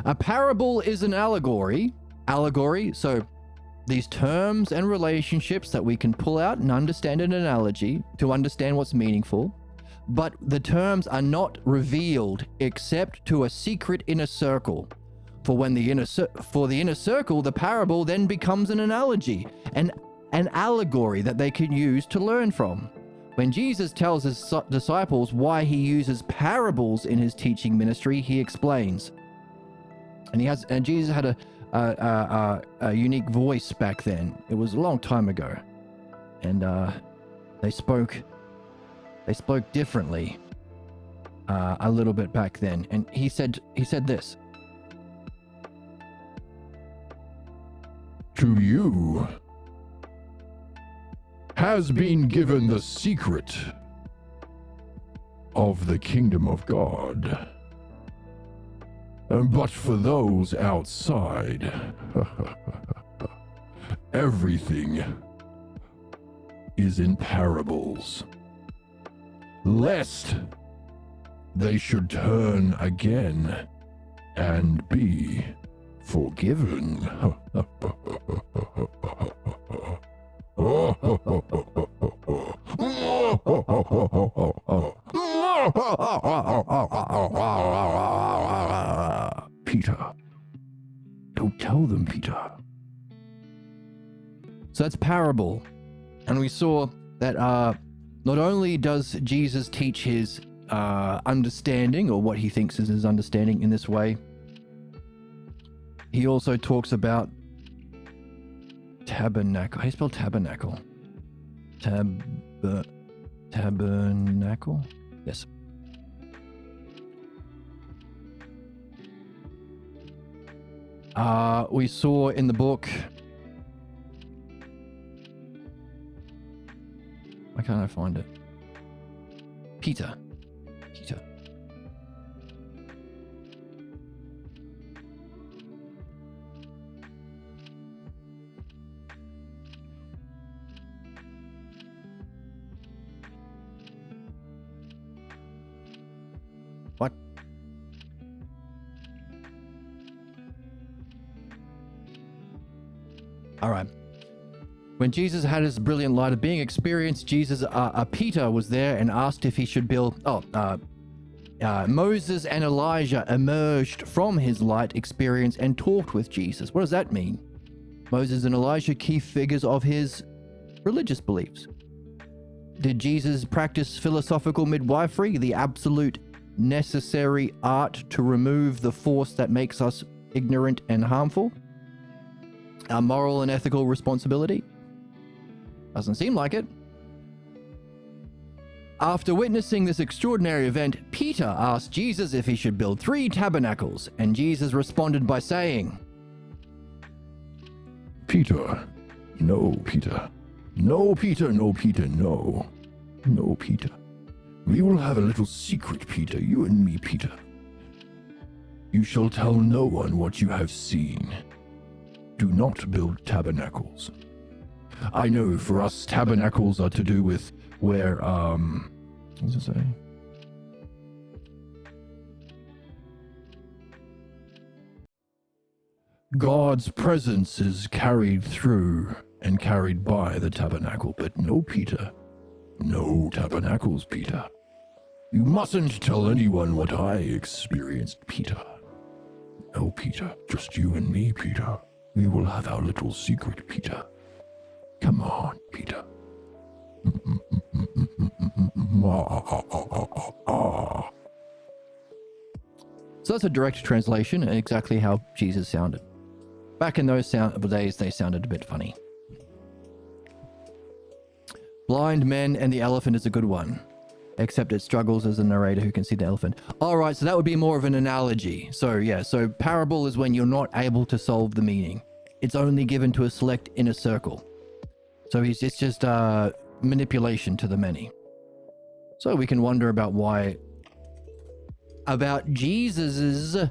A parable is an allegory. So these terms and relationships that we can pull out and understand an analogy to understand what's meaningful. But the terms are not revealed except to a secret inner circle. For when the inner circle, the parable then becomes an analogy, an allegory that they can use to learn from. When Jesus tells his disciples why he uses parables in his teaching ministry, he explains. And Jesus had a unique voice back then. It was a long time ago, and they spoke differently a little bit back then. And he said this: "To you has been given the secret of the kingdom of God. But for those outside, everything is in parables, lest they should turn again and be forgiven." Peter, don't tell them, Peter. So that's parable. And we saw that not only does Jesus teach his understanding, or what he thinks is his understanding, in this way, he also talks about tabernacle. How do you spell tabernacle? Tabernacle? Yes. We saw in the book. Why can't I find it? Peter. What? All right. When Jesus had his brilliant light of being experience, Peter was there and asked if he should build. Moses and Elijah emerged from his light experience and talked with Jesus. What does that mean? Moses and Elijah, key figures of his religious beliefs. Did Jesus practice philosophical midwifery, the absolute necessary art to remove the force that makes us ignorant and harmful? Our moral and ethical responsibility? Doesn't seem like it. After witnessing this extraordinary event, Peter asked Jesus if he should build 3 tabernacles, and Jesus responded by saying, Peter. No, Peter. No, Peter, no, Peter, no. No, Peter. We will have a little secret, Peter, you and me, Peter. You shall tell no one what you have seen. Do not build tabernacles. I know for us, tabernacles are to do with where, what does it say? God's presence is carried through and carried by the tabernacle, but no, Peter. No tabernacles, Peter. You mustn't tell anyone what I experienced, Peter. No, Peter, just you and me, Peter. We will have our little secret, Peter. Come on, Peter. So that's a direct translation and exactly how Jesus sounded. Back in those days, they sounded a bit funny. Blind men and the elephant is a good one. Except it struggles as a narrator who can see the elephant. All right, so that would be more of an analogy. So parable is when you're not able to solve the meaning. It's only given to a select inner circle. So it's just manipulation to the many. So we can wonder about Jesus's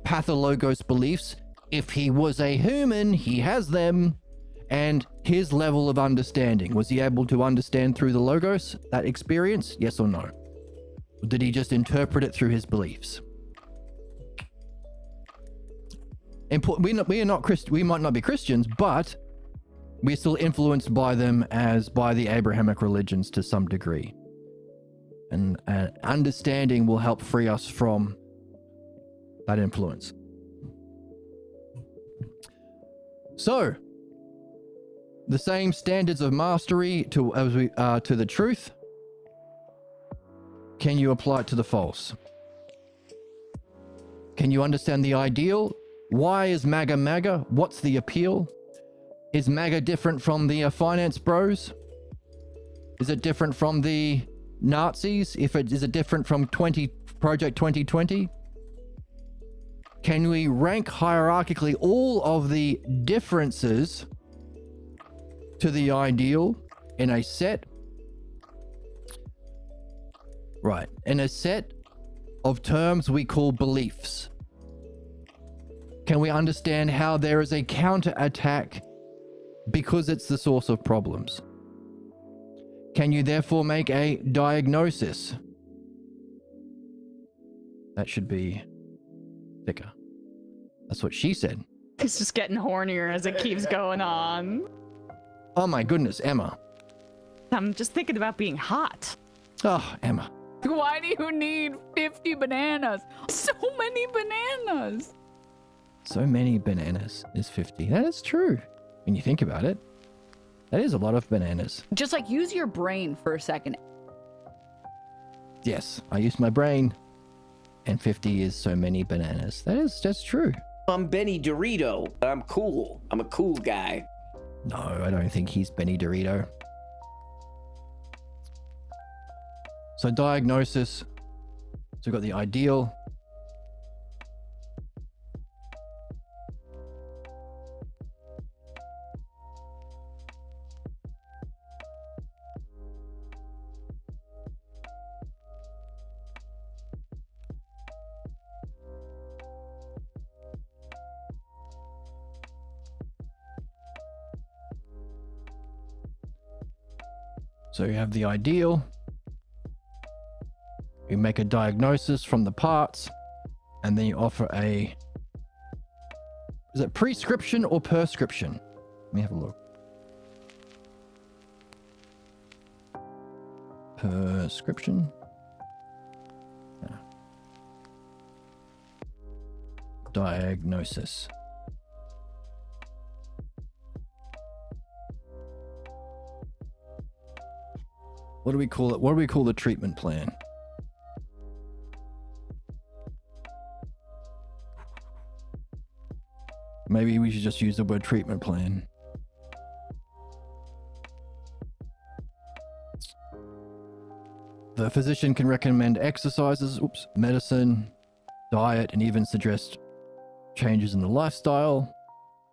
pathologos beliefs. If he was a human, he has them. And his level of understanding. Was he able to understand through the logos, that experience? Yes or no? Or did he just interpret it through his beliefs? We might not be Christians, but we're still influenced by them as by the Abrahamic religions to some degree. And understanding will help free us from that influence. So, the same standards of mastery to the truth. Can you apply it to the false? Can you understand the ideal? Why is MAGA MAGA? What's the appeal? Is MAGA different from the finance bros? Is it different from the Nazis? Is it different from Project 2020? Can we rank hierarchically all of the differences to the ideal in a set? Right, in a set of terms we call beliefs. Can we understand how there is a counterattack because it's the source of problems? Can you therefore make a diagnosis? That should be thicker. That's what she said. It's just getting hornier as it keeps going on. Oh my goodness, Emma. I'm just thinking about being hot. Oh, Emma. Why do you need 50 bananas? So many bananas. So many bananas is 50. That is true. When you think about it, that is a lot of bananas. Just like use your brain for a second. Yes, I use my brain. And 50 is so many bananas. That's true. I'm Benny Dorito. I'm cool. I'm a cool guy. No, I don't think he's Benny Dorito. So diagnosis. So we've got the ideal. So you have the ideal. You make a diagnosis from the parts, and then you offer a... Is it prescription or prescription? Let me have a look. Prescription. Yeah. Diagnosis. What do we call it? What do we call the treatment plan? Maybe we should just use the word treatment plan. The physician can recommend exercises, medicine, diet, and even suggest changes in the lifestyle.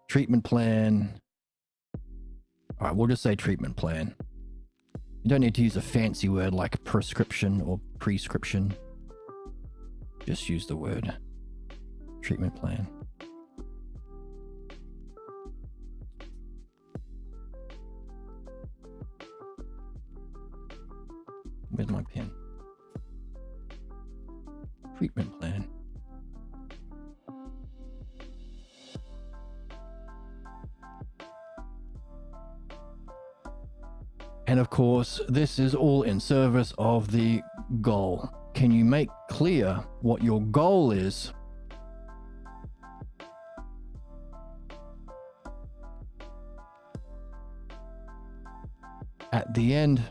Treatment plan. All right, we'll just say treatment plan. You don't need to use a fancy word like prescription or prescription. Just use the word treatment plan. Where's my pen? Treatment plan. And of course, this is all in service of the goal. Can you make clear what your goal is? At the end,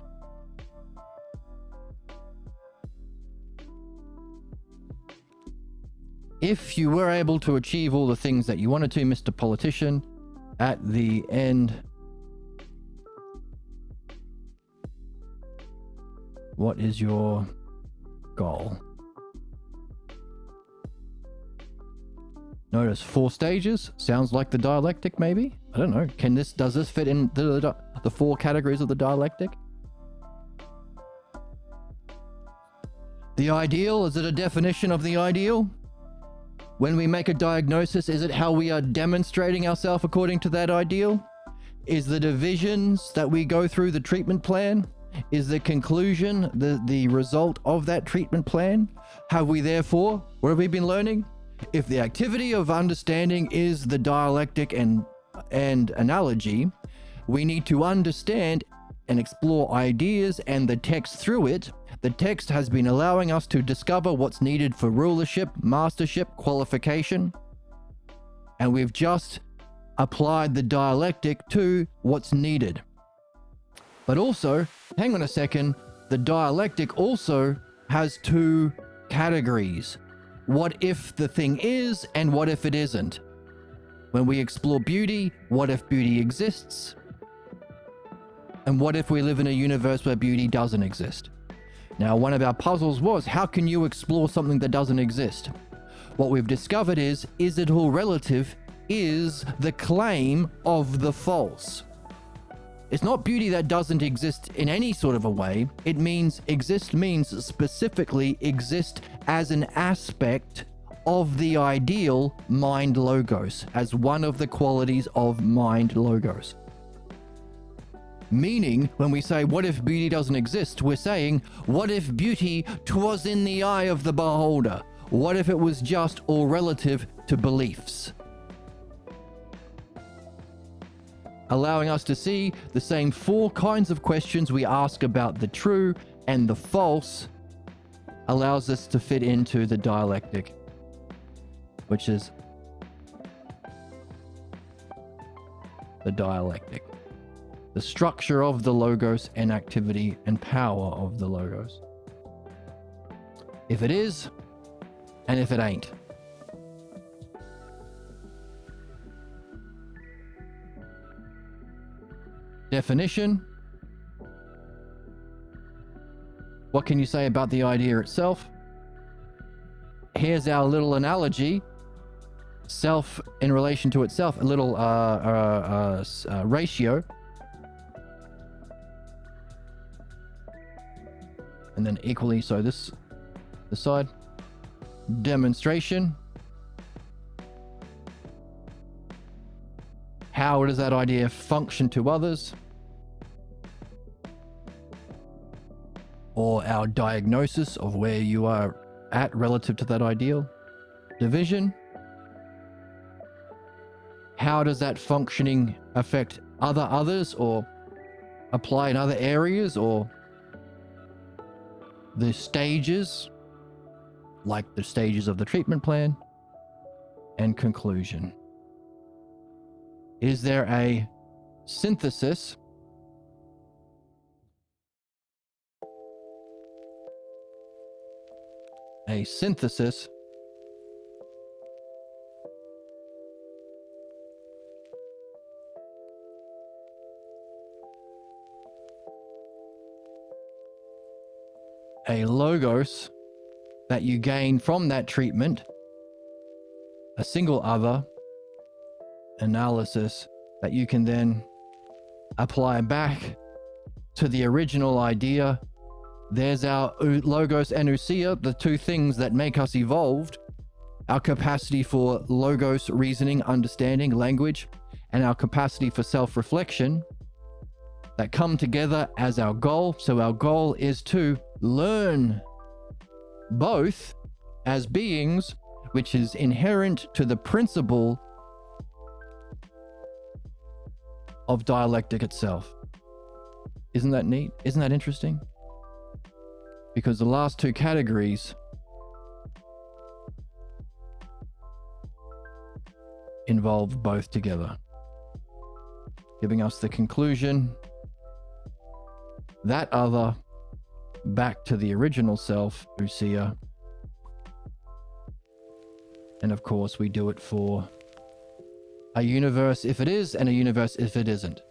if you were able to achieve all the things that you wanted to, Mr. Politician, at the end, what is your goal? Notice 4 stages. Sounds like the dialectic, maybe? I don't know. Does this fit in the 4 categories of the dialectic? The ideal, is it a definition of the ideal? When we make a diagnosis, is it how we are demonstrating ourselves according to that ideal? Is the divisions that we go through the treatment plan? Is the conclusion the result of that treatment plan? Have we therefore, what have we been learning? If the activity of understanding is the dialectic and analogy, we need to understand and explore ideas and the text through it. The text has been allowing us to discover what's needed for rulership, mastership, qualification, and we've just applied the dialectic to what's needed. But also, hang on a second, the dialectic also has 2 categories. What if the thing is, and what if it isn't? When we explore beauty, what if beauty exists? And what if we live in a universe where beauty doesn't exist? Now, one of our puzzles was, how can you explore something that doesn't exist? What we've discovered is it all relative is the claim of the false. It's not beauty that doesn't exist in any sort of a way. It means exist means specifically exist as an aspect of the ideal mind logos, as one of the qualities of mind logos. Meaning, when we say, what if beauty doesn't exist? We're saying, what if beauty 'twas in the eye of the beholder? What if it was just all relative to beliefs? Allowing us to see the same 4 kinds of questions we ask about the true and the false allows us to fit into the dialectic, which is the dialectic. The structure of the logos and activity and power of the logos. If it is, and if it ain't. Definition. What can you say about the idea itself? Here's our little analogy. Self in relation to itself, a little ratio. And then equally so this side. Demonstration. How does that idea function to others? or our diagnosis of where you are at relative to that ideal. Division. How does that functioning affect others or apply in other areas, or the stages, like the stages of the treatment plan. And conclusion. Is there a synthesis a logos that you gain from that treatment, a single other analysis that you can then apply back to the original idea. There's our logos and ousia, the two things that make us evolved, our capacity for logos, reasoning, understanding, language, and our capacity for self-reflection that come together as our goal. So our goal is to learn both as beings, which is inherent to the principle of dialectic itself. Isn't that neat? Isn't that interesting? Because the last two categories involve both together, giving us the conclusion, that other back to the original self, ousia. And of course, we do it for a universe if it is, and a universe if it isn't.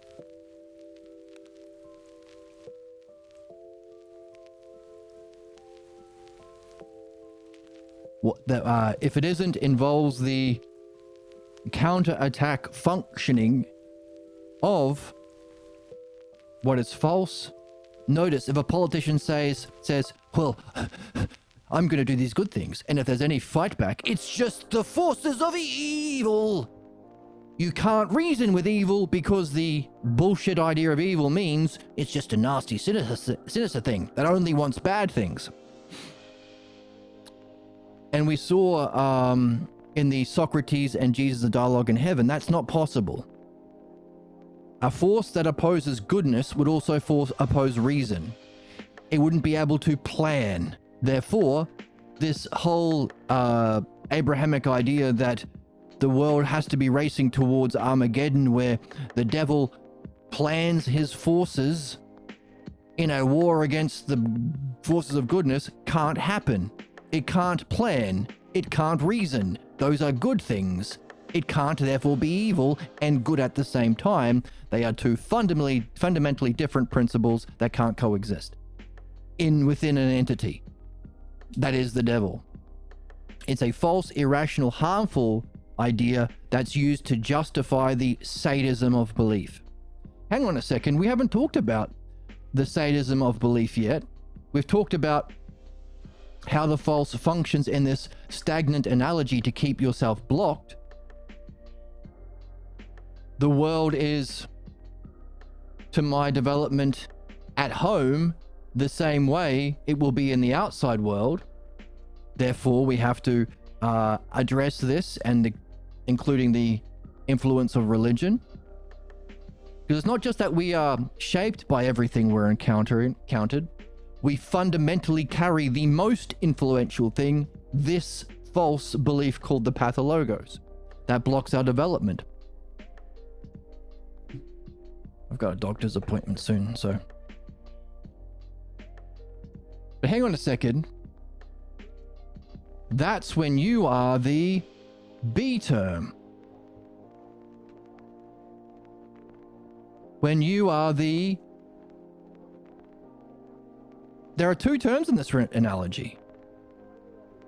If it isn't involves the counterattack functioning of what is false. Notice if a politician says, well, I'm going to do these good things, and if there's any fight back, it's just the forces of evil. You can't reason with evil because the bullshit idea of evil means it's just a nasty, sinister thing that only wants bad things. And we saw in the Socrates and Jesus dialogue in heaven, that's not possible. A force that opposes goodness would also oppose reason. It wouldn't be able to plan. Therefore, this whole Abrahamic idea that the world has to be racing towards Armageddon, where the devil plans his forces in a war against the forces of goodness, can't happen. It can't plan. It can't reason. Those are good things. It can't therefore be evil and good at the same time. They are two fundamentally different principles that can't coexist within an entity. That is the devil. It's a false, irrational, harmful idea that's used to justify the sadism of belief. Hang on a second, we haven't talked about the sadism of belief yet. We've talked about how the false functions in this stagnant analogy to keep yourself blocked. The world is, to my development at home, the same way it will be in the outside world. Therefore, we have to address this, and including the influence of religion. Because it's not just that we are shaped by everything we're encountered. We fundamentally carry the most influential thing, this false belief called the pathologos, that blocks our development. I've got a doctor's appointment soon, so. But hang on a second. That's when you are the B term. When you are the... There are two terms in this analogy.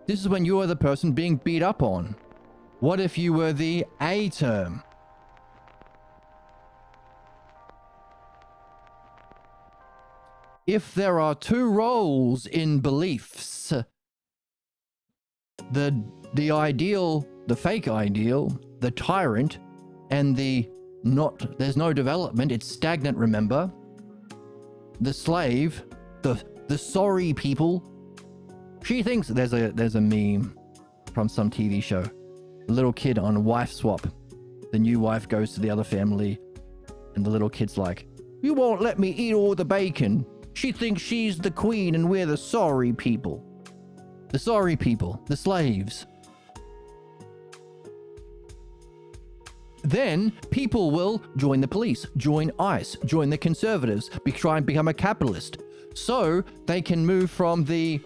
This is when you are the person being beat up on. What if you were the A term? If there are two roles in beliefs, the ideal, the fake ideal, the tyrant, and there's no development, it's stagnant, remember? The slave, the sorry people. She thinks there's a meme from some TV show. A little kid on wife swap. The new wife goes to the other family, and the little kid's like, "You won't let me eat all the bacon. She thinks she's the queen and we're the sorry people." The sorry people, the slaves. Then people will join the police, join ICE, join the conservatives, try and become a capitalist. So they can move from the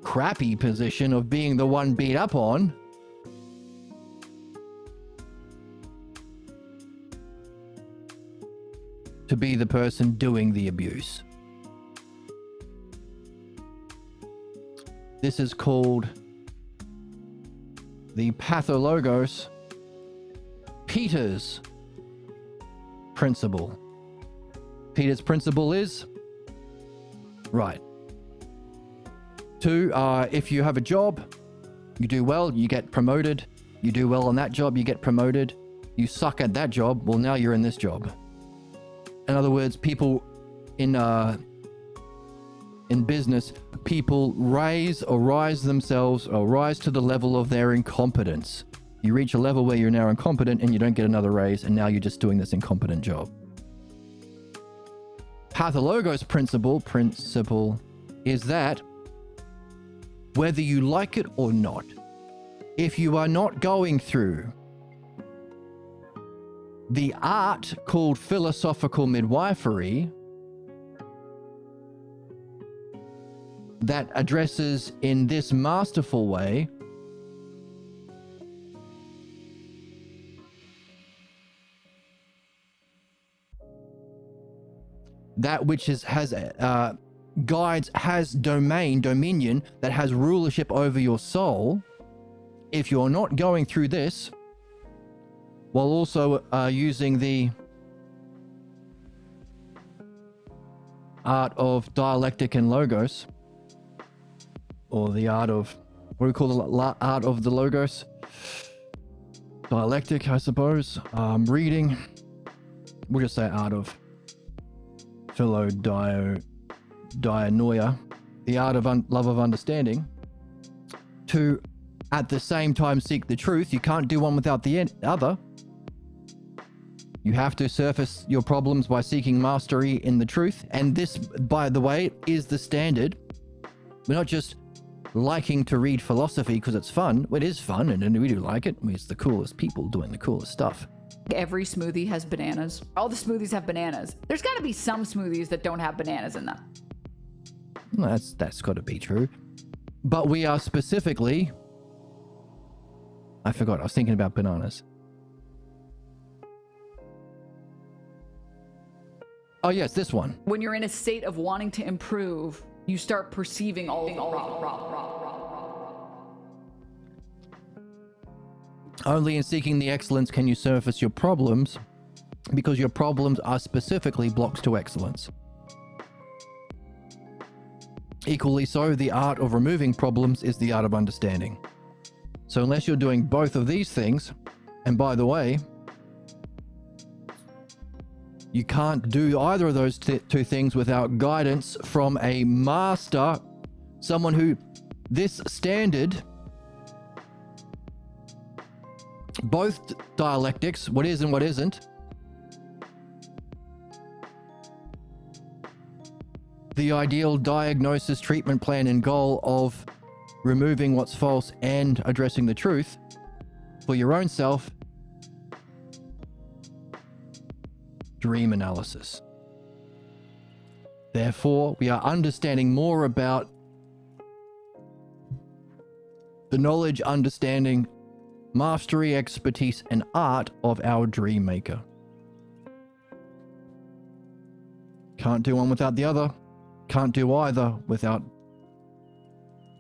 crappy position of being the one beat up on to be the person doing the abuse. This is called the pathologos Peter's principle. Peter's principle is, right, if you have a job, you do well, you get promoted. You do well on that job, you get promoted. You suck at that job, well, now you're in this job. In other words, people in business, people rise themselves or rise to the level of their incompetence. You reach a level where you're now incompetent and you don't get another raise, and now you're just doing this incompetent job. Pathologos principle is that whether you like it or not, if you are not going through the art called philosophical midwifery that addresses in this masterful way that which has guides, has dominion, that has rulership over your soul, if you're not going through this while also using the art of dialectic and logos, or the art of, what do we call the art of the logos? Dialectic, I suppose. Reading, we'll just say art of dianoia, the art of love of understanding, to at the same time seek the truth. You can't do one without the other. You have to surface your problems by seeking mastery in the truth. And this, by the way, is the standard. We're not just liking to read philosophy because it's fun. It is fun, and we do like it. It's the coolest people doing the coolest stuff. Every smoothie has bananas. All the smoothies have bananas. There's got to be some smoothies that don't have bananas in them. That's got to be true. But we are specifically... I forgot. I was thinking about bananas. Oh, yes, this one. When you're in a state of wanting to improve, you start perceiving all. Only in seeking the excellence can you surface your problems, because your problems are specifically blocks to excellence. Equally so, the art of removing problems is the art of understanding. So unless you're doing both of these things, and by the way, you can't do either of those two things without guidance from a master, someone who, this standard, both dialectics, what is and what isn't, the ideal diagnosis, treatment plan, and goal of removing what's false and addressing the truth for your own self, dream analysis. Therefore, we are understanding more about the knowledge, understanding, mastery, expertise, and art of our dream maker. Can't do one without the other. Can't do either without...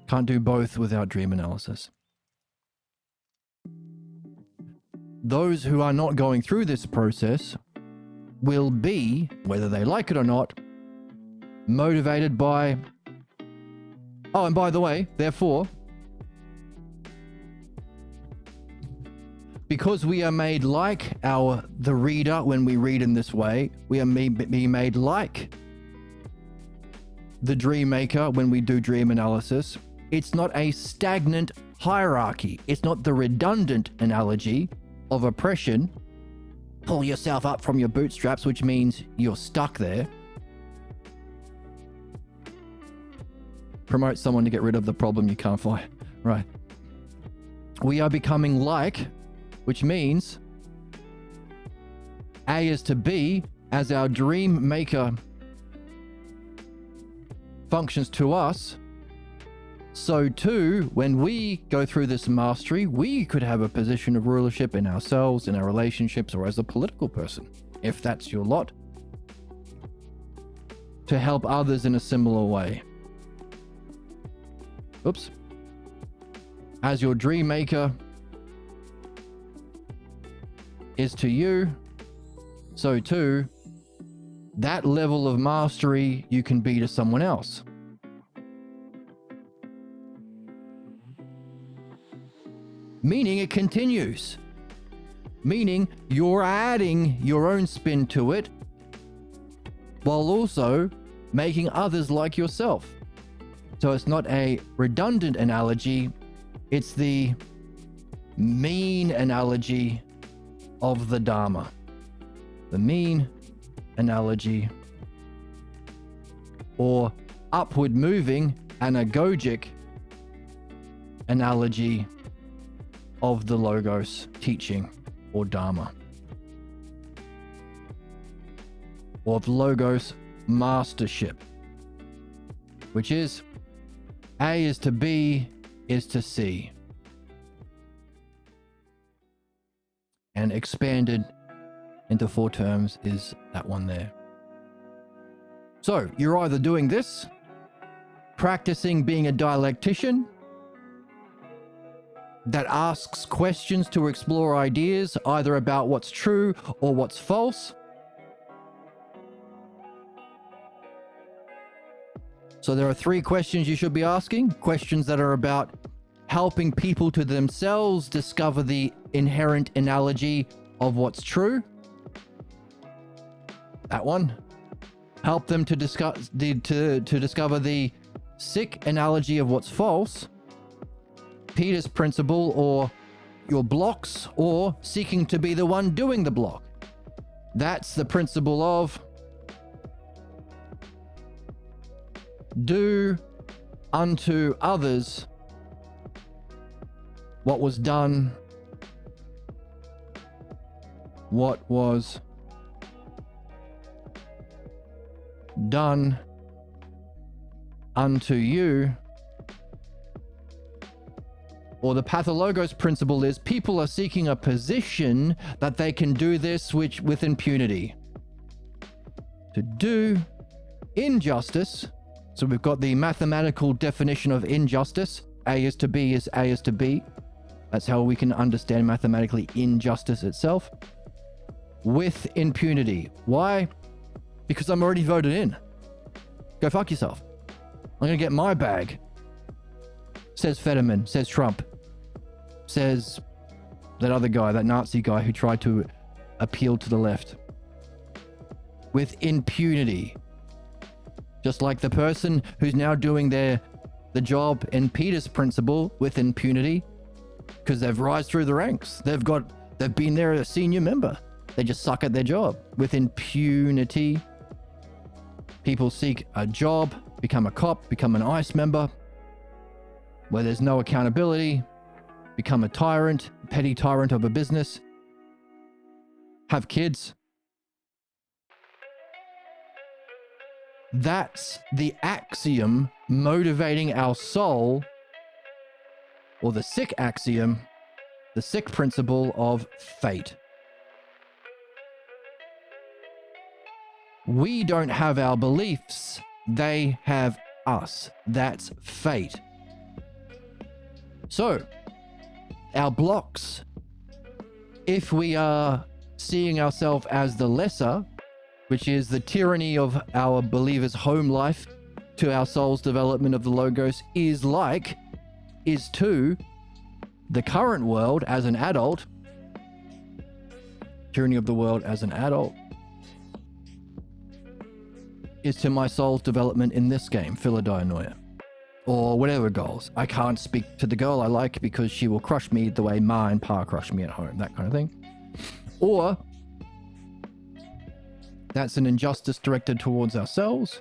Can't do both without dream analysis. Those who are not going through this process will be, whether they like it or not, motivated by... Oh, and by the way, therefore, because we are made like the reader when we read in this way, we are made like the dream maker when we do dream analysis, it's not a stagnant hierarchy. It's not the redundant analogy of oppression. Pull yourself up from your bootstraps, which means you're stuck there. Promote someone to get rid of the problem you can't fight. Right. We are becoming like, which means A is to B, as our dream maker functions to us, so too, when we go through this mastery, we could have a position of rulership in ourselves, in our relationships, or as a political person, if that's your lot, to help others in a similar way. Oops. As your dream maker is to you, so too, that level of mastery you can be to someone else. Meaning it continues. Meaning you're adding your own spin to it while also making others like yourself. So it's not a redundant analogy, it's the mean analogy of the Dharma. The mean analogy, or upward moving anagogic analogy of the Logos teaching or Dharma, or of Logos mastership, which is A is to B is to C, and expanded into 4 terms is that one there. So you're either doing this, practicing being a dialectician that asks questions to explore ideas either about what's true or what's false. So there are 3 questions you should be asking. Questions that are about helping people to themselves discover the inherent analogy of what's true. That one. Help them to discuss to discover the sick analogy of what's false. Peter's principle, or your blocks, or seeking to be the one doing the block. That's the principle of do unto others what was done, what was done unto you. Or the pathologos principle is people are seeking a position that they can do this with impunity. To do injustice. So we've got the mathematical definition of injustice. A is to B is A is to B. That's how we can understand mathematically injustice itself. With impunity. Why? Because I'm already voted in. Go fuck yourself. I'm gonna get my bag. Says Fetterman, says Trump, says that other guy, that Nazi guy who tried to appeal to the left. With impunity. Just like the person who's now doing the job in Peter's principle with impunity, because they've rise through the ranks. They've been there as a senior member. They just suck at their job. With impunity, people seek a job, become a cop, become an ICE member, where there's no accountability, become a tyrant, petty tyrant of a business, have kids. That's the axiom motivating our soul, or the sick axiom, the sick principle of fate. We don't have our beliefs, they have us. That's fate. So, our blocks, if we are seeing ourselves as the lesser, which is the tyranny of our believer's home life to our soul's development of the Logos, is to the current world as an adult, tyranny of the world as an adult, is to my soul's development in this game, Philodianoia. Or whatever goals. I can't speak to the girl I like because she will crush me the way Ma and Pa crushed me at home, that kind of thing. Or that's an injustice directed towards ourselves.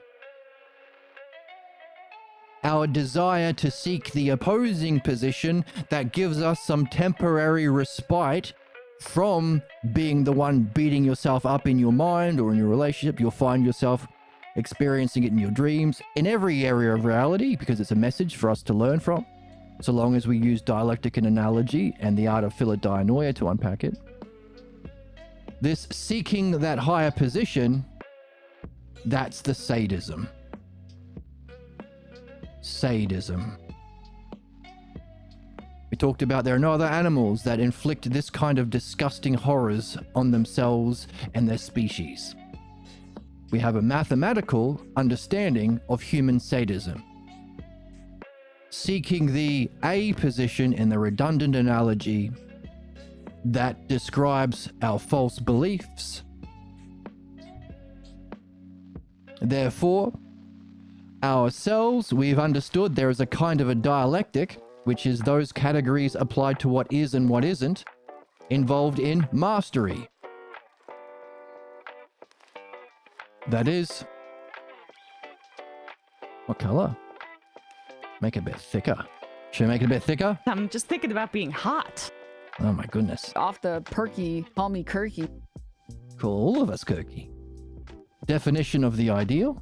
Our desire to seek the opposing position that gives us some temporary respite from being the one beating yourself up in your mind or in your relationship. You'll find yourself experiencing it in your dreams, in every area of reality, because it's a message for us to learn from, so long as we use dialectic and analogy and the art of Philodianoia to unpack it. This seeking that higher position, that's the sadism. Sadism. We talked about there are no other animals that inflict this kind of disgusting horrors on themselves and their species. We have a mathematical understanding of human sadism. Seeking the A position in the redundant analogy that describes our false beliefs. Therefore, ourselves, we've understood there is a kind of a dialectic, which is those categories applied to what is and what isn't, involved in mastery. That is, what color? Make it a bit thicker. Should I make it a bit thicker? I'm just thinking about being hot. Oh my goodness. Off the perky, call me Kirky. Call all of us Kirky. Definition of the ideal,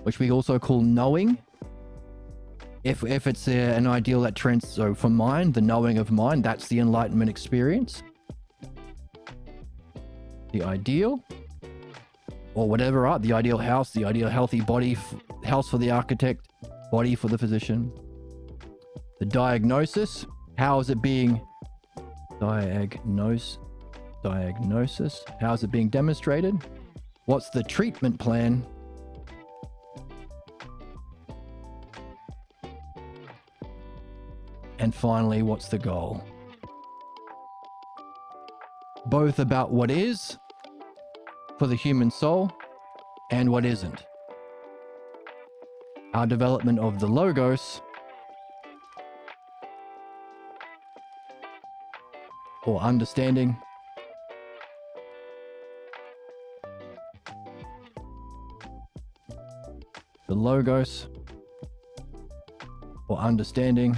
which we also call knowing. If it's an ideal that so for mind, the knowing of mind, that's the enlightenment experience. The ideal, or whatever art, the ideal house, the ideal healthy body, house for the architect, body for the physician. The diagnosis, how is it being diagnosis, how is it being demonstrated? What's the treatment plan? And finally, what's the goal? Both about what is for the human soul and what isn't. Our development of the logos, or understanding, the logos, or understanding,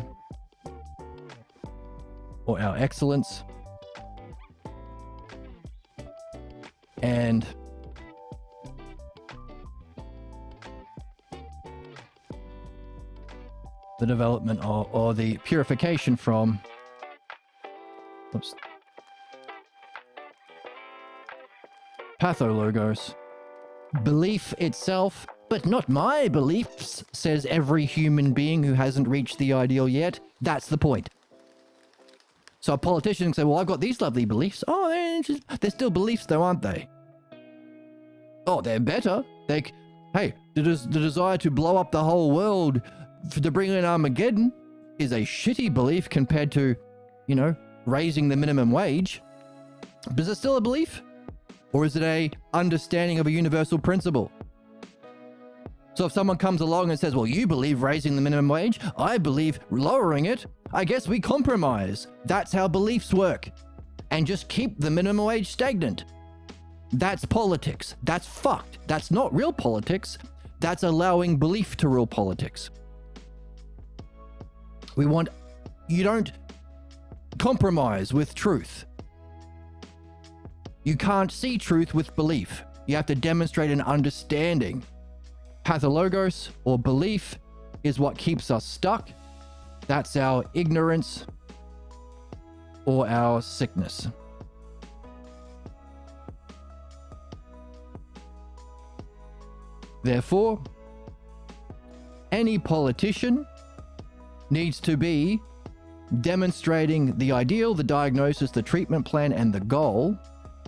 or our excellence, and the development of, or the purification from, pathologos, belief itself, but not my beliefs, says every human being who hasn't reached the ideal yet. That's the point. So a politician can say, well, I've got these lovely beliefs. Oh, they're still beliefs though, aren't they? Oh, they're better. Hey, the desire to blow up the whole world to bring in Armageddon is a shitty belief compared to, raising the minimum wage. But is it still a belief? Or is it a understanding of a universal principle? So if someone comes along and says, well, you believe raising the minimum wage, I believe lowering it, I guess we compromise. That's how beliefs work. And just keep the minimum wage stagnant. That's politics. That's fucked. That's not real politics. That's allowing belief to rule politics. You don't compromise with truth. You can't see truth with belief. You have to demonstrate an understanding. Pathologos, or belief, is what keeps us stuck. That's our ignorance or our sickness. Therefore, any politician needs to be demonstrating the ideal, the diagnosis, the treatment plan, and the goal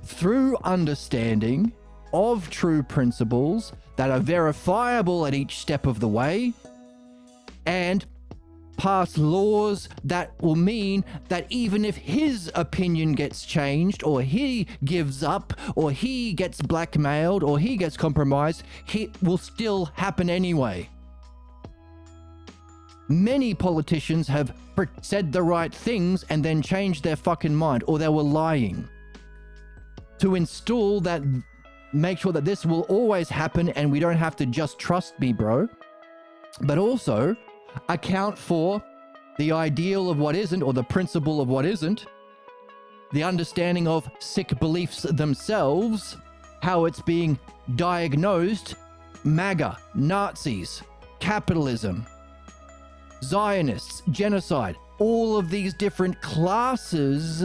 through understanding of true principles that are verifiable at each step of the way, and pass laws that will mean that even if his opinion gets changed, or he gives up, or he gets blackmailed, or he gets compromised, it will still happen anyway. Many politicians have said the right things and then changed their fucking mind, or they were lying. To install that, make sure that this will always happen and we don't have to just trust me, bro. But also account for the ideal of what isn't, or the principle of what isn't, the understanding of sick beliefs themselves, how it's being diagnosed, MAGA, Nazis, capitalism, Zionists, genocide, all of these different classes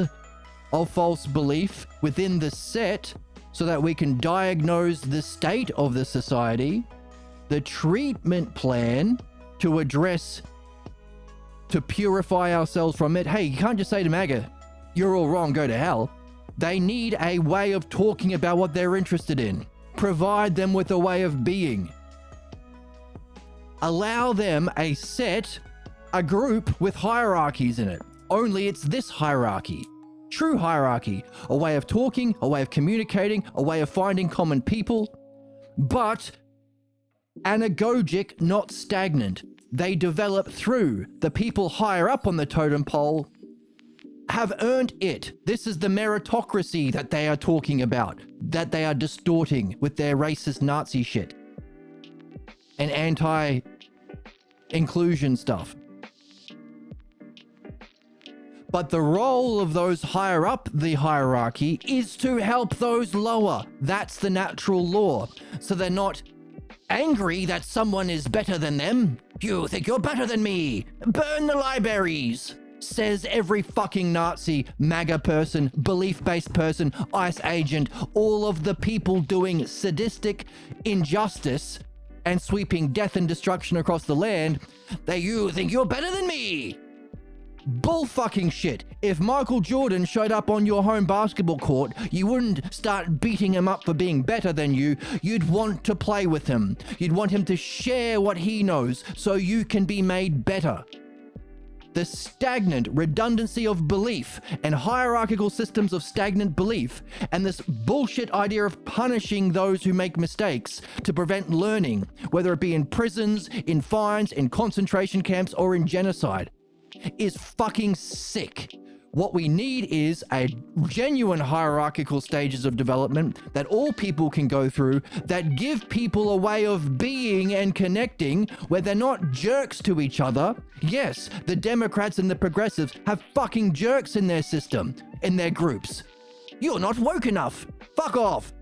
of false belief within the set, so that we can diagnose the state of the society, the treatment plan to address, to purify ourselves from it. Hey, you can't just say to MAGA, you're all wrong, go to hell. They need a way of talking about what they're interested in. Provide them with a way of being. Allow them a group with hierarchies in it. Only it's this hierarchy. True hierarchy. A way of talking, a way of communicating, a way of finding common people. But anagogic, not stagnant. They develop through the people higher up on the totem pole have earned it. This is the meritocracy that they are talking about, that they are distorting with their racist Nazi shit and anti-inclusion stuff. But the role of those higher up the hierarchy is to help those lower. That's the natural law. So they're not angry that someone is better than them. You think you're better than me? Burn the libraries, says every fucking Nazi, MAGA person, belief-based person, ICE agent, all of the people doing sadistic injustice and sweeping death and destruction across the land. You think you're better than me? Bull fucking shit. If Michael Jordan showed up on your home basketball court, you wouldn't start beating him up for being better than you. You'd want to play with him. You'd want him to share what he knows so you can be made better. The stagnant redundancy of belief and hierarchical systems of stagnant belief, and this bullshit idea of punishing those who make mistakes to prevent learning, whether it be in prisons, in fines, in concentration camps, or in genocide, is fucking sick. What we need is a genuine hierarchical stages of development that all people can go through, that give people a way of being and connecting where they're not jerks to each other. Yes, the Democrats and the progressives have fucking jerks in their system, in their groups. You're not woke enough. Fuck off.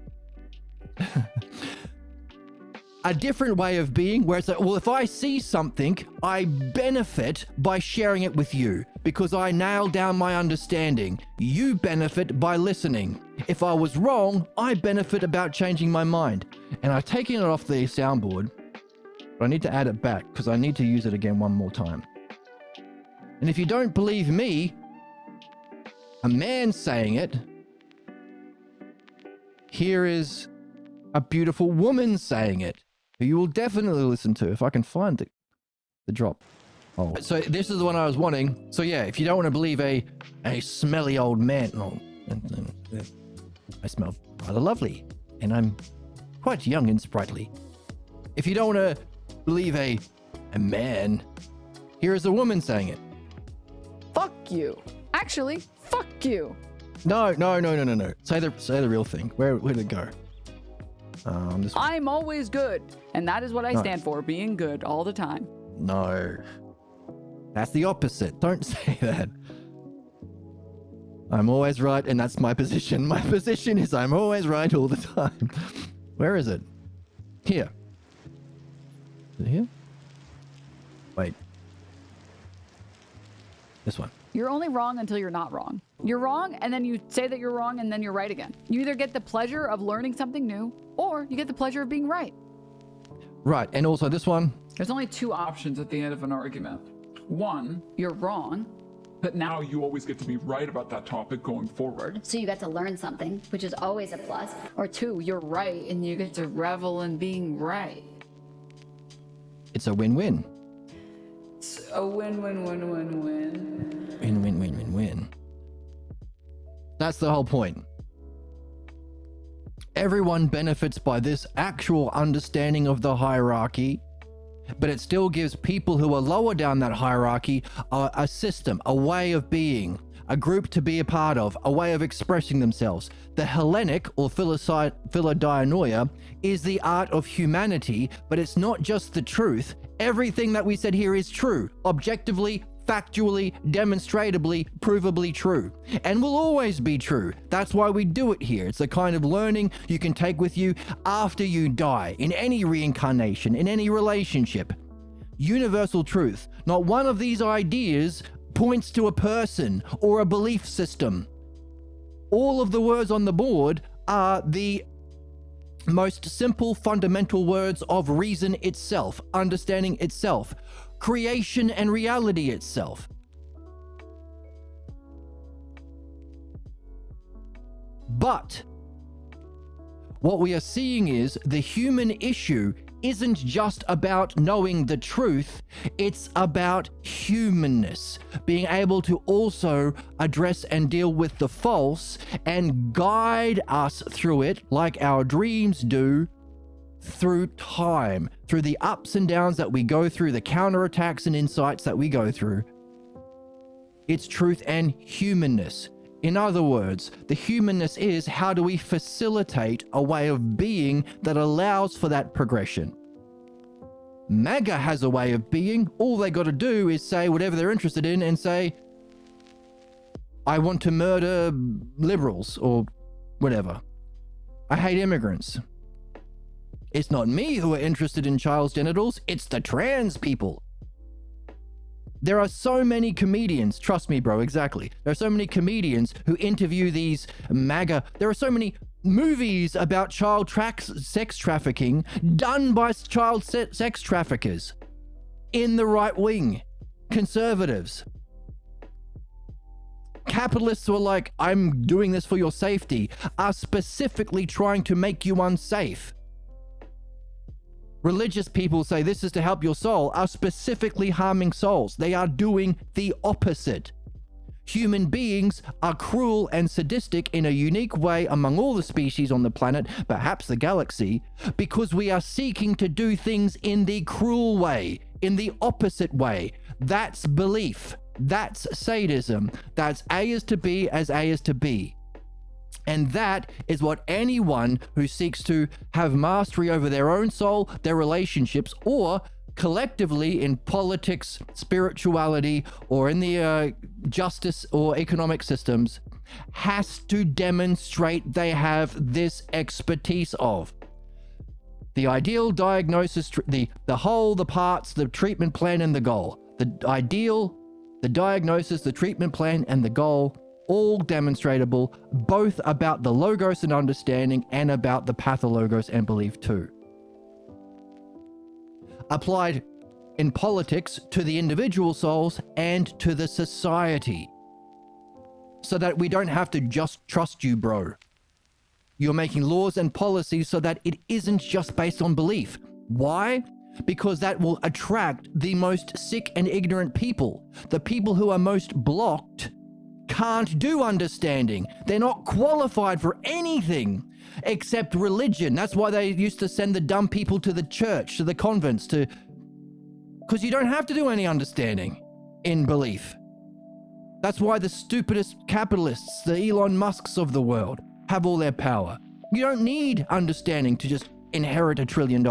A different way of being where it's like, well, if I see something, I benefit by sharing it with you because I nail down my understanding. You benefit by listening. If I was wrong, I benefit about changing my mind. And I've taken it off the soundboard, but I need to add it back because I need to use it again one more time. And if you don't believe me, a man saying it, here is a beautiful woman saying it. You will definitely listen to if I can find the drop. Oh, so this is the one I was wanting. So yeah, if you don't want to believe a smelly old man, I smell rather lovely, and I'm quite young and sprightly. If you don't want to believe a man, here is a woman saying it. Fuck you. Actually, fuck you. No. Say the real thing. Where did it go? This one. I'm always good, and that is what I stand for, being good all the time. No. That's the opposite. Don't say that. I'm always right, and that's my position. My position is I'm always right all the time. Where is it? Here. Is it here? Wait. This one. You're only wrong until you're not wrong. You're wrong, and then you say that you're wrong, and then you're right again. You either get the pleasure of learning something new, or you get the pleasure of being right. Right, and also this one. There's only two options at the end of an argument. One, You're wrong. but now you always get to be right about that topic going forward. So you got to learn something, which is always a plus. Or two, you're right, and you get to revel in being right. It's a win-win. A win-win-win-win-win. Win. That's the whole point. Everyone benefits by this actual understanding of the hierarchy, but it still gives people who are lower down that hierarchy a system, a way of being, a group to be a part of, a way of expressing themselves. The Hellenic or Philodianoia is the art of humanity, but it's not just the truth. Everything that we said here is true, objectively, factually, demonstrably, provably true, and will always be true. That's why we do it here. It's the kind of learning you can take with you after you die, in any reincarnation, in any relationship. Universal truth. Not one of these ideas points to a person or a belief system. All of the words on the board are the most simple, fundamental words of reason itself, understanding itself, creation and reality itself. But what we are seeing is the human issue isn't just about knowing the truth, it's about humanness, being able to also address and deal with the false and guide us through it like our dreams do, through time, through the ups and downs that we go through, the counterattacks and insights that we go through. It's truth and humanness. In other words, the humanness is how do we facilitate a way of being that allows for that progression. MAGA has a way of being. All they got to do is say whatever they're interested in and say, I want to murder liberals or whatever. I hate immigrants. It's not me who are interested in child's genitals, it's the trans people. There are so many comedians, trust me, bro, exactly. There are so many comedians who interview these MAGA. There are so many movies about child sex trafficking done by child sex traffickers in the right wing, conservatives. Capitalists who are like, I'm doing this for your safety, are specifically trying to make you unsafe. Religious people say this is to help your soul, are specifically harming souls. They are doing the opposite. Human beings are cruel and sadistic in a unique way among all the species on the planet, perhaps the galaxy, because we are seeking to do things in the cruel way, in the opposite way. That's belief. That's sadism. That's A is to B as A is to B. And that is what anyone who seeks to have mastery over their own soul, their relationships, or collectively in politics, spirituality, or in the justice or economic systems, has to demonstrate they have this expertise of. The ideal diagnosis, the whole, the parts, the treatment plan, and the goal. The ideal, the diagnosis, the treatment plan, and the goal, all demonstratable, both about the logos and understanding and about the pathologos and belief too. Applied in politics to the individual souls and to the society. So that we don't have to just trust you, bro. You're making laws and policies so that it isn't just based on belief. Why? Because that will attract the most sick and ignorant people. The people who are most blocked can't do understanding. They're not qualified for anything except religion. That's why they used to send the dumb people to the church, to the convents, because you don't have to do any understanding in belief. That's why the stupidest capitalists, the Elon Musks of the world, have all their power. You don't need understanding to just inherit $1 trillion.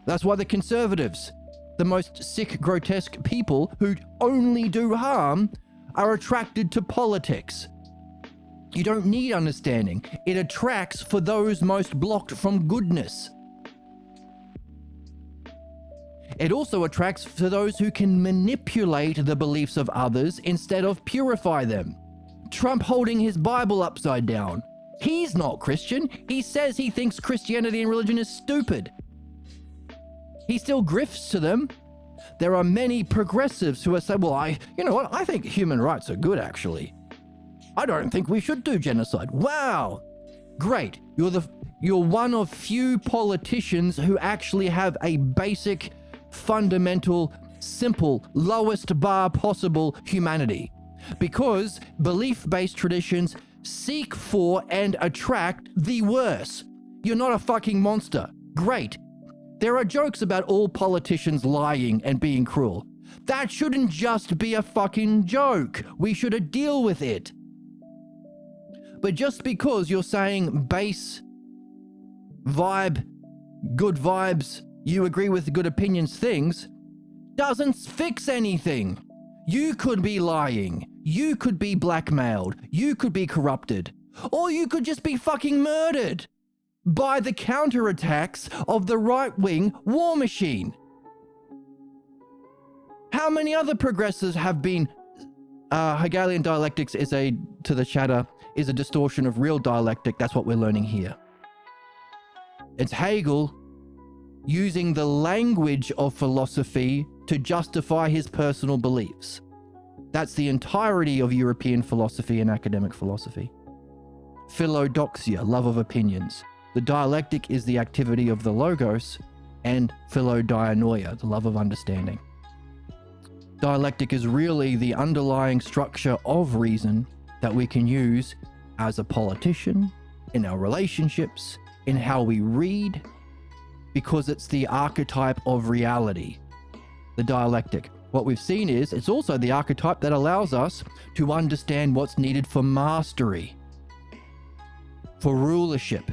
That's why the conservatives, the most sick, grotesque people who only do harm, are attracted to politics. You don't need understanding. It attracts for those most blocked from goodness. It also attracts for those who can manipulate the beliefs of others instead of purify them. Trump holding his Bible upside down. He's not Christian. He says he thinks Christianity and religion is stupid. He still grifts to them. There are many progressives who are saying, well, I think human rights are good, actually. I don't think we should do genocide. Wow. Great. You're one of few politicians who actually have a basic, fundamental simple, lowest bar possible humanity. Because belief-based traditions seek for and attract the worst. You're not a fucking monster. Great. There are jokes about all politicians lying and being cruel. That shouldn't just be a fucking joke. We should deal with it. But just because you're saying base, vibe, good vibes, you agree with good opinions things, doesn't fix anything. You could be lying. You could be blackmailed. You could be corrupted. Or you could just be fucking murdered by the counterattacks of the right-wing war machine. How many other progressives have been... Hegelian dialectics is a distortion of real dialectic. That's what we're learning here. It's Hegel using the language of philosophy to justify his personal beliefs. That's the entirety of European philosophy and academic philosophy. Philodoxia, love of opinions. The dialectic is the activity of the logos, and philodianoia, the love of understanding. Dialectic is really the underlying structure of reason that we can use as a politician, in our relationships, in how we read, because it's the archetype of reality, the dialectic. What we've seen is it's also the archetype that allows us to understand what's needed for mastery, for rulership,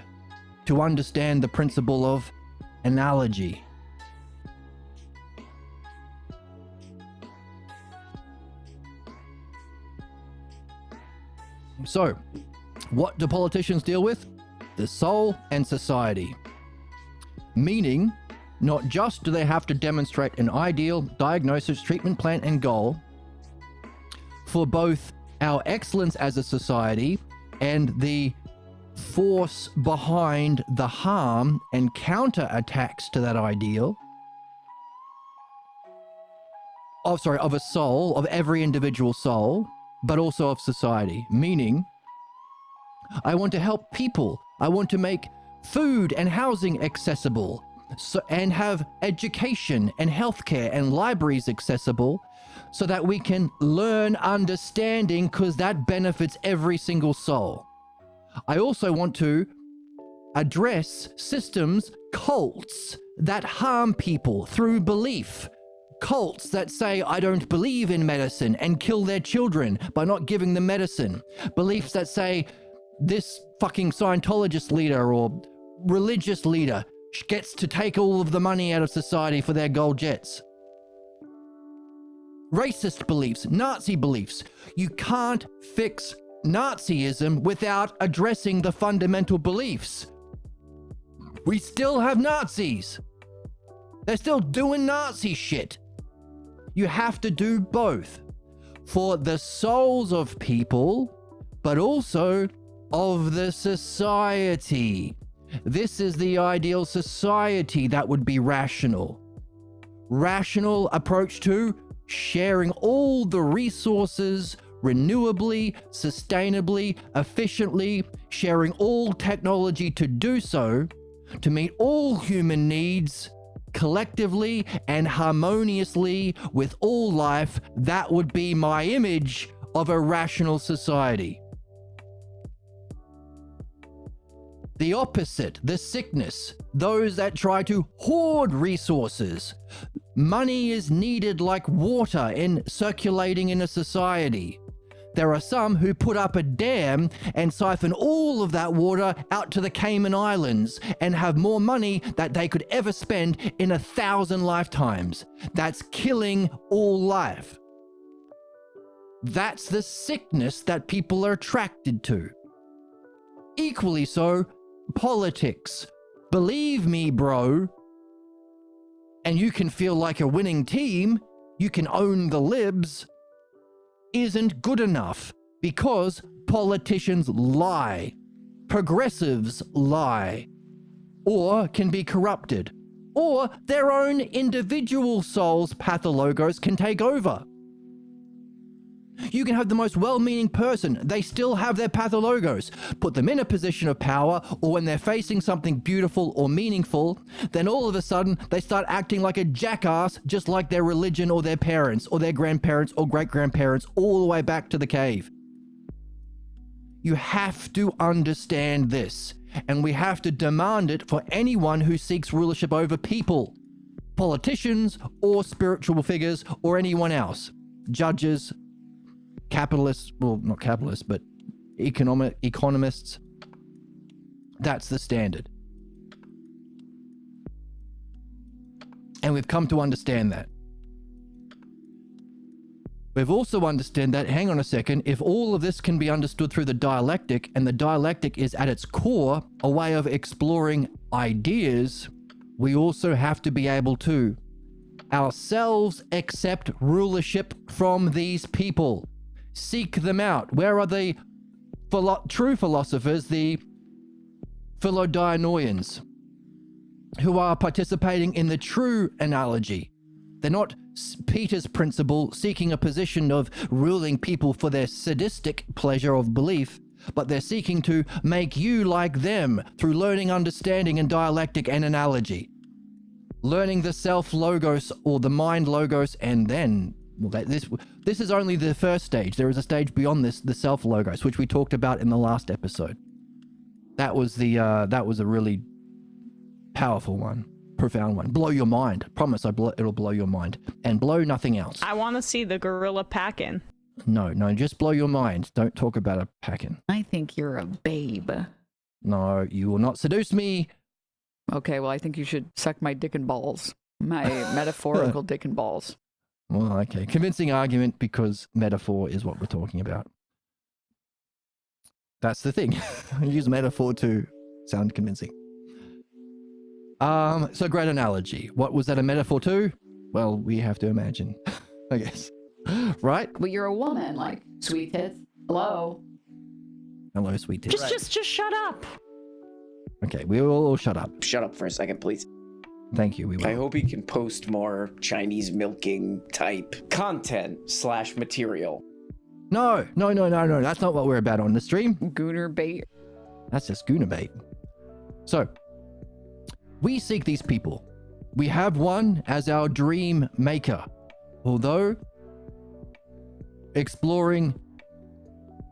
to understand the principle of analogy. So, what do politicians deal with? The soul and society. Meaning, not just do they have to demonstrate an ideal diagnosis, treatment plan, and goal for both our excellence as a society and the force behind the harm and counterattacks to that ideal of a soul, of every individual soul, but also of society. Meaning, I want to help people. I want to make food and housing accessible, and have education and healthcare and libraries accessible so that we can learn understanding, because that benefits every single soul. I also want to address systems, cults that harm people through belief. Cults that say, I don't believe in medicine, and kill their children by not giving them medicine. Beliefs that say, this fucking Scientologist leader or religious leader gets to take all of the money out of society for their gold jets. Racist beliefs, Nazi beliefs. You can't fix Nazism without addressing the fundamental beliefs. We still have Nazis. They're still doing Nazi shit. You have to do both for the souls of people, but also of the society. This is the ideal society that would be rational. Rational approach to sharing all the resources renewably, sustainably, efficiently, sharing all technology to do so, to meet all human needs collectively and harmoniously with all life. That would be my image of a rational society. The opposite, the sickness, those that try to hoard resources. Money is needed like water in circulating in a society. There are some who put up a dam and siphon all of that water out to the Cayman Islands and have more money that they could ever spend in 1,000 lifetimes. That's killing all life. That's the sickness that people are attracted to. Equally so, politics. Believe me, bro. And you can feel like a winning team. You can own the libs. Isn't good enough, because politicians lie, progressives lie, or can be corrupted, or their own individual souls' pathologos can take over. You can have the most well-meaning person. They still have their pathologos. Put them in a position of power, or when they're facing something beautiful or meaningful, then all of a sudden they start acting like a jackass, just like their religion or their parents or their grandparents or great-grandparents all the way back to the cave. You have to understand this, and we have to demand it for anyone who seeks rulership over people, politicians or spiritual figures or anyone else, judges, capitalists, well, not capitalists, but economists. That's the standard. And we've come to understand that. We've also understood that, hang on a second, if all of this can be understood through the dialectic, and the dialectic is at its core a way of exploring ideas, we also have to be able to ourselves accept rulership from these people. Seek them out. Where are the true philosophers, the Philodianoians, who are participating in the true analogy? They're not Peter's principle, seeking a position of ruling people for their sadistic pleasure of belief, but they're seeking to make you like them through learning, understanding, and dialectic and analogy. Learning the self-logos or the mind logos, and then, well, this is only the first stage. There is a stage beyond this, the self-logos, which we talked about in the last episode. That was a really powerful one. Profound one. Blow your mind. Promise it'll blow your mind. And blow nothing else. I want to see the gorilla packing. No, just blow your mind. Don't talk about a packing. I think you're a babe. No, you will not seduce me. Okay, well, I think you should suck my dick and balls. My metaphorical dick and balls. Well, okay. Convincing argument, because metaphor is what we're talking about. That's the thing. I use metaphor to sound convincing. So great analogy. What was that a metaphor to? Well, we have to imagine, I guess. Right? But you're a woman, like, sweet tits. Hello. Hello, sweet tits. Just shut up. Okay, we will all shut up. Shut up for a second, please. Thank you. We will. I hope he can post more Chinese milking type content / material. No. That's not what we're about on the stream. Gooner bait. That's just gooner bait. So, we seek these people. We have one as our dream maker. Although, exploring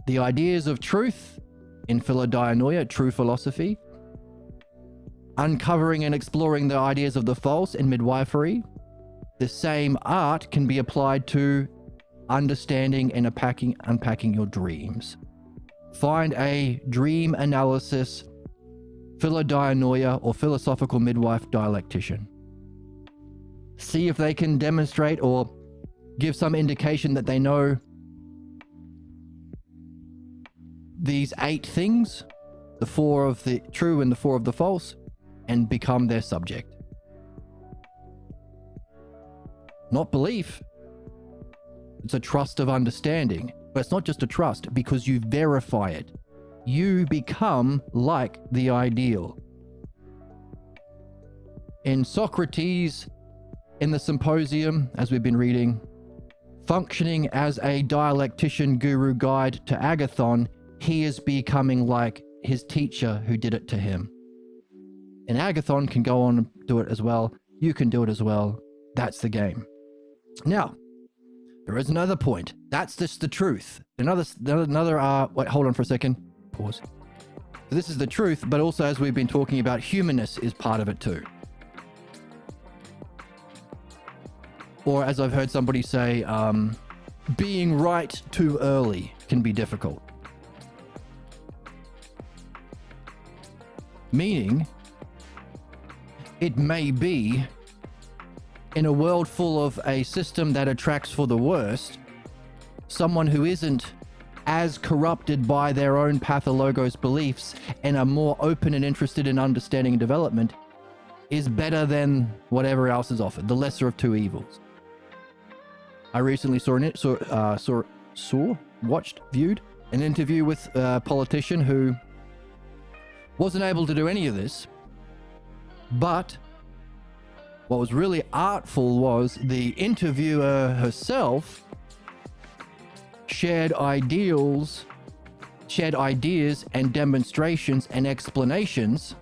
the ideas of truth in Philodianoia, true philosophy, uncovering and exploring the ideas of the false in midwifery, the same art can be applied to understanding and unpacking your dreams. Find a dream analysis Philodianoia or philosophical midwife dialectician. See if they can demonstrate or give some indication that they know these 8 things, the 4 of the true and the 4 of the false, and become their subject. Not belief. It's a trust of understanding. But it's not just a trust, because you verify it. You become like the ideal. In Socrates, in the Symposium, as we've been reading, functioning as a dialectician guru guide to Agathon, he is becoming like his teacher who did it to him. And Agathon can go on and do it as well. You can do it as well. That's the game. Now, there is another point. That's just the truth. Wait, hold on for a second. Pause. So this is the truth, but also, as we've been talking about, humanness is part of it too. Or as I've heard somebody say, being right too early can be difficult. Meaning, it may be in a world full of a system that attracts for the worst, someone who isn't as corrupted by their own pathologos beliefs and are more open and interested in understanding and development is better than whatever else is offered, the lesser of two evils. I recently viewed an interview with a politician who wasn't able to do any of this, but what was really artful was the interviewer herself shared ideas and demonstrations and explanations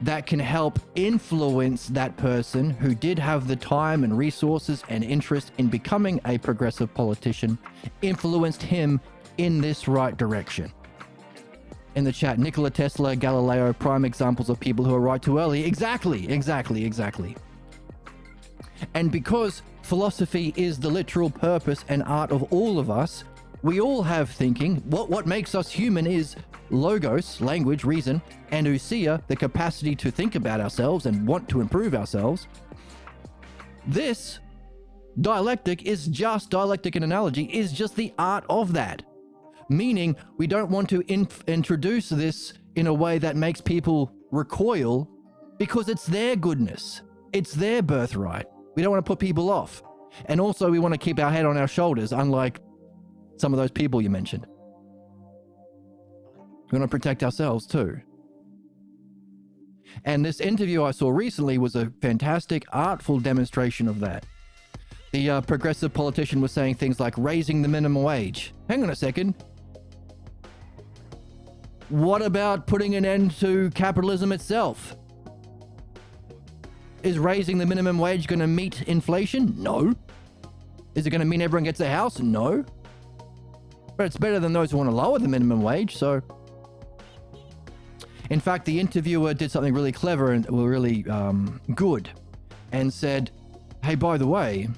that can help influence that person who did have the time and resources and interest in becoming a progressive politician, influenced him in this right direction. In the chat, Nikola Tesla, Galileo, prime examples of people who are right too early. Exactly. And because philosophy is the literal purpose and art of all of us, we all have thinking. What makes us human is logos, language, reason, and ousia, the capacity to think about ourselves and want to improve ourselves. This dialectic and analogy is just the art of that. Meaning, we don't want to introduce this in a way that makes people recoil because it's their goodness. It's their birthright. We don't want to put people off. And also, we want to keep our head on our shoulders, unlike some of those people you mentioned. We want to protect ourselves too. And this interview I saw recently was a fantastic, artful demonstration of that. The progressive politician was saying things like raising the minimum wage. Hang on a second. What about putting an end to capitalism itself? Is raising the minimum wage going to meet inflation? No. Is it going to mean everyone gets a house? No. But it's better than those who want to lower the minimum wage, so... In fact, the interviewer did something really clever and really good and said, hey, by the way,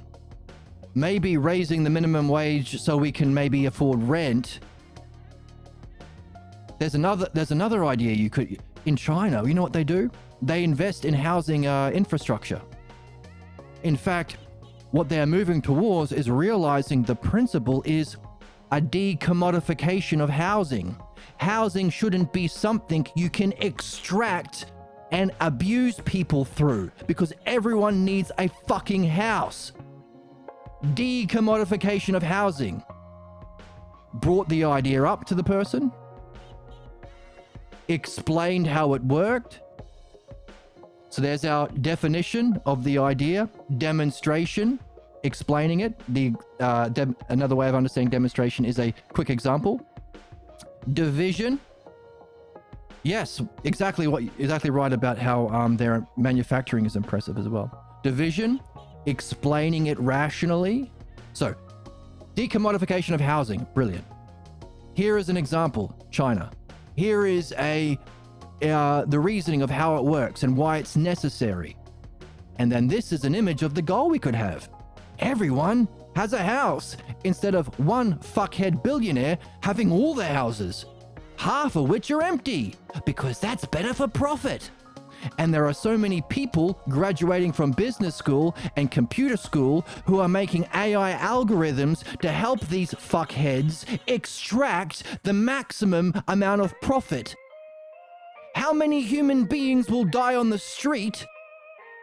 maybe raising the minimum wage so we can maybe afford rent. There's another idea you could... In China, you know what they do? They invest in housing infrastructure. In fact, what they're moving towards is realizing the principle is a decommodification of housing. Housing shouldn't be something you can extract and abuse people through, because everyone needs a fucking house. Decommodification of housing. Brought the idea up to the person, explained how it worked. So there's our definition of the idea, demonstration, explaining it. Another way of understanding demonstration is a quick example. Division. Yes, exactly right about how their manufacturing is impressive as well. Division, explaining it rationally. So, decommodification of housing, brilliant. Here is an example, China. Here is the reasoning of how it works and why it's necessary. And then this is an image of the goal we could have. Everyone has a house, instead of one fuckhead billionaire having all the houses, half of which are empty, because that's better for profit. And there are so many people graduating from business school and computer school who are making AI algorithms to help these fuckheads extract the maximum amount of profit. How many human beings will die on the street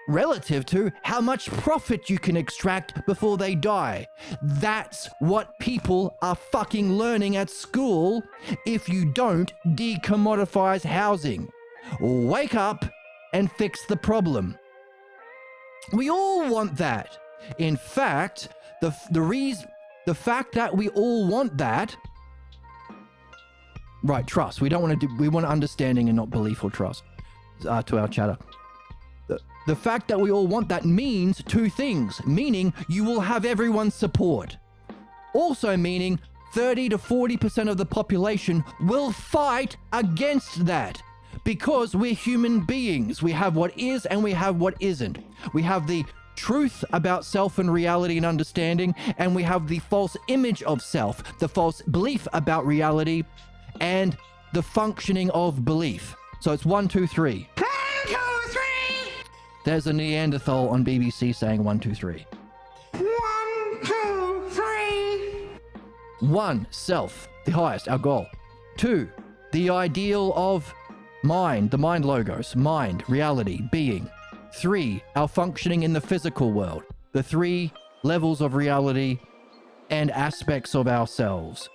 relative to how much profit you can extract before they die? That's what people are fucking learning at school if you don't decommodify housing. Wake up and fix the problem. We all want that. In fact, the fact that we all want that, right, trust. We want understanding and not belief or trust, to our chatter. The fact that we all want that means two things, meaning you will have everyone's support. Also meaning 30 to 40% of the population will fight against that, because we're human beings. We have what is and we have what isn't. We have the truth about self and reality and understanding, and we have the false image of self, the false belief about reality, and the functioning of belief. So it's 1, 2, 3. 1, 2, 3. There's a Neanderthal on BBC saying 1, 2, 3. 1, 2, 3. 1, self, the highest, our goal. 2, the ideal of mind, the mind logos, mind, reality, being. 3, our functioning in the physical world, the 3 levels of reality and aspects of ourselves.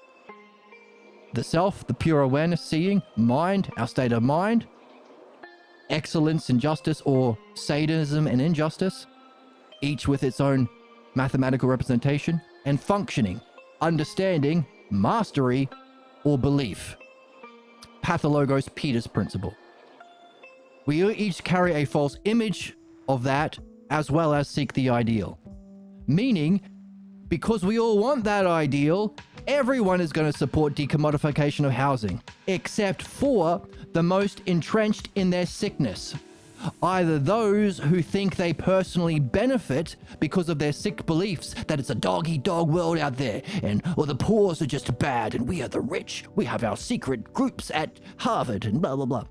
The self, the pure awareness, seeing, mind, our state of mind, excellence and justice, or sadism and injustice, each with its own mathematical representation. and functioning, understanding, mastery, or belief. Pathologos Peter's principle. We each carry a false image of that as well as seek the ideal. Meaning, because we all want that ideal, everyone is going to support decommodification of housing, except for the most entrenched in their sickness. Either those who think they personally benefit because of their sick beliefs that it's a dog-eat-dog world out there, or the poor are just bad and we are the rich. We have our secret groups at Harvard and blah, blah, blah.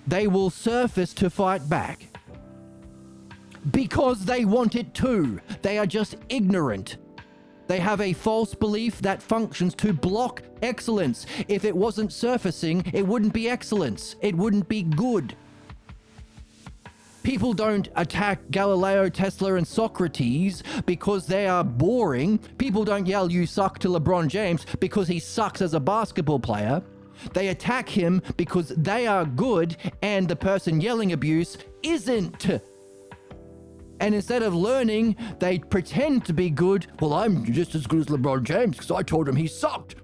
They will surface to fight back because they want it too. They are just ignorant. They have a false belief that functions to block excellence. If it wasn't surfacing, it wouldn't be excellence. It wouldn't be good. People don't attack Galileo, Tesla, and Socrates because they are boring. People don't yell, "You suck," to LeBron James because he sucks as a basketball player. They attack him because they are good and the person yelling abuse isn't. And instead of learning, they pretend to be good. "Well, I'm just as good as LeBron James because I told him he sucked.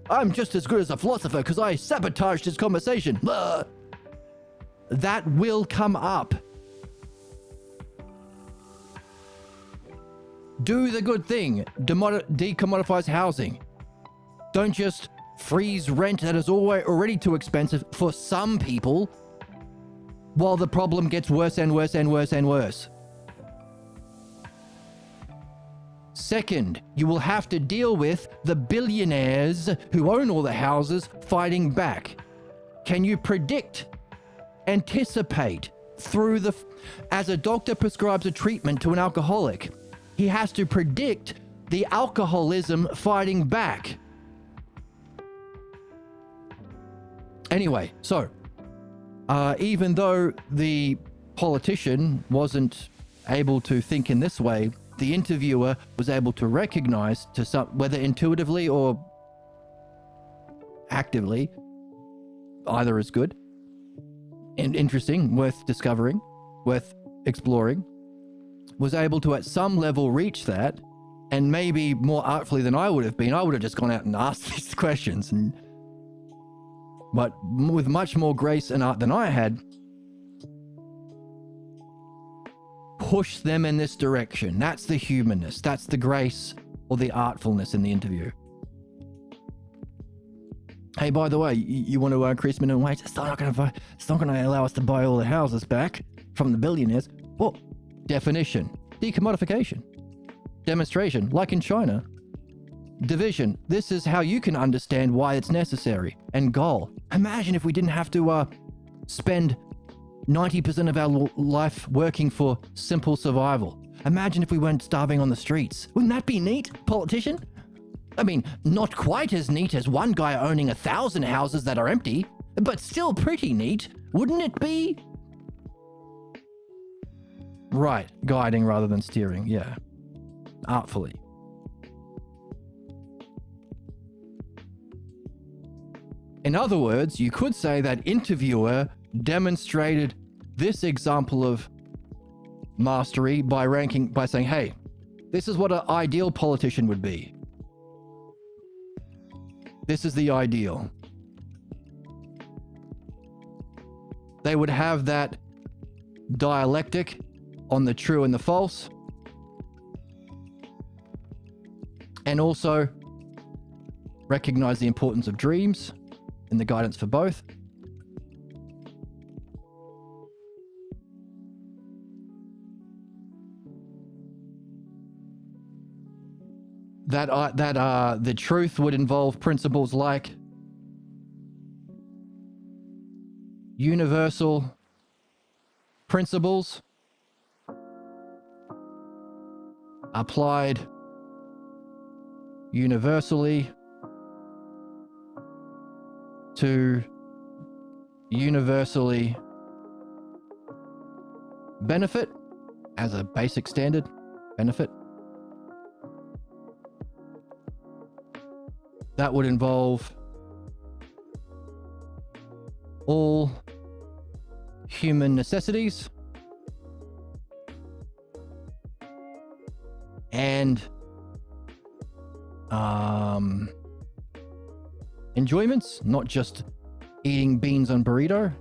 I'm just as good as a philosopher because I sabotaged his conversation." That will come up. Do the good thing. Decommodifies housing. Don't just freeze rent that is already too expensive for some people while the problem gets worse and worse and worse and worse. Second, you will have to deal with the billionaires who own all the houses fighting back. Can you predict, anticipate as a doctor prescribes a treatment to an alcoholic, he has to predict the alcoholism fighting back. Anyway, so even though the politician wasn't able to think in this way, the interviewer was able to recognize, whether intuitively or actively, either is good and interesting, worth discovering, worth exploring, was able to at some level reach that, and maybe more artfully than I would have been. I would have just gone out and asked these questions, but with much more grace and art than I had, push them in this direction. That's the humanness. That's the grace or the artfulness in the interview. Hey, by the way, you want to increase minimum wage? It's not going to allow us to buy all the houses back from the billionaires. Well, definition, decommodification, demonstration, like in China. Division, this is how you can understand why it's necessary. And goal, imagine if we didn't have to spend 90% of our life working for simple survival. Imagine if we weren't starving on the streets. Wouldn't that be neat, politician? I mean, not quite as neat as one guy owning 1,000 houses that are empty, but still pretty neat, wouldn't it be? Right, guiding rather than steering, yeah. Artfully. In other words, you could say that interviewer demonstrated this example of mastery by saying, hey, this is what an ideal politician would be. This is the ideal. They would have that dialectic on the true and the false, and also recognize the importance of dreams and the guidance for both. That the truth would involve principles like universal principles applied universally to universally benefit as a basic standard benefit. That would involve all human necessities and enjoyments, not just eating beans on burrito.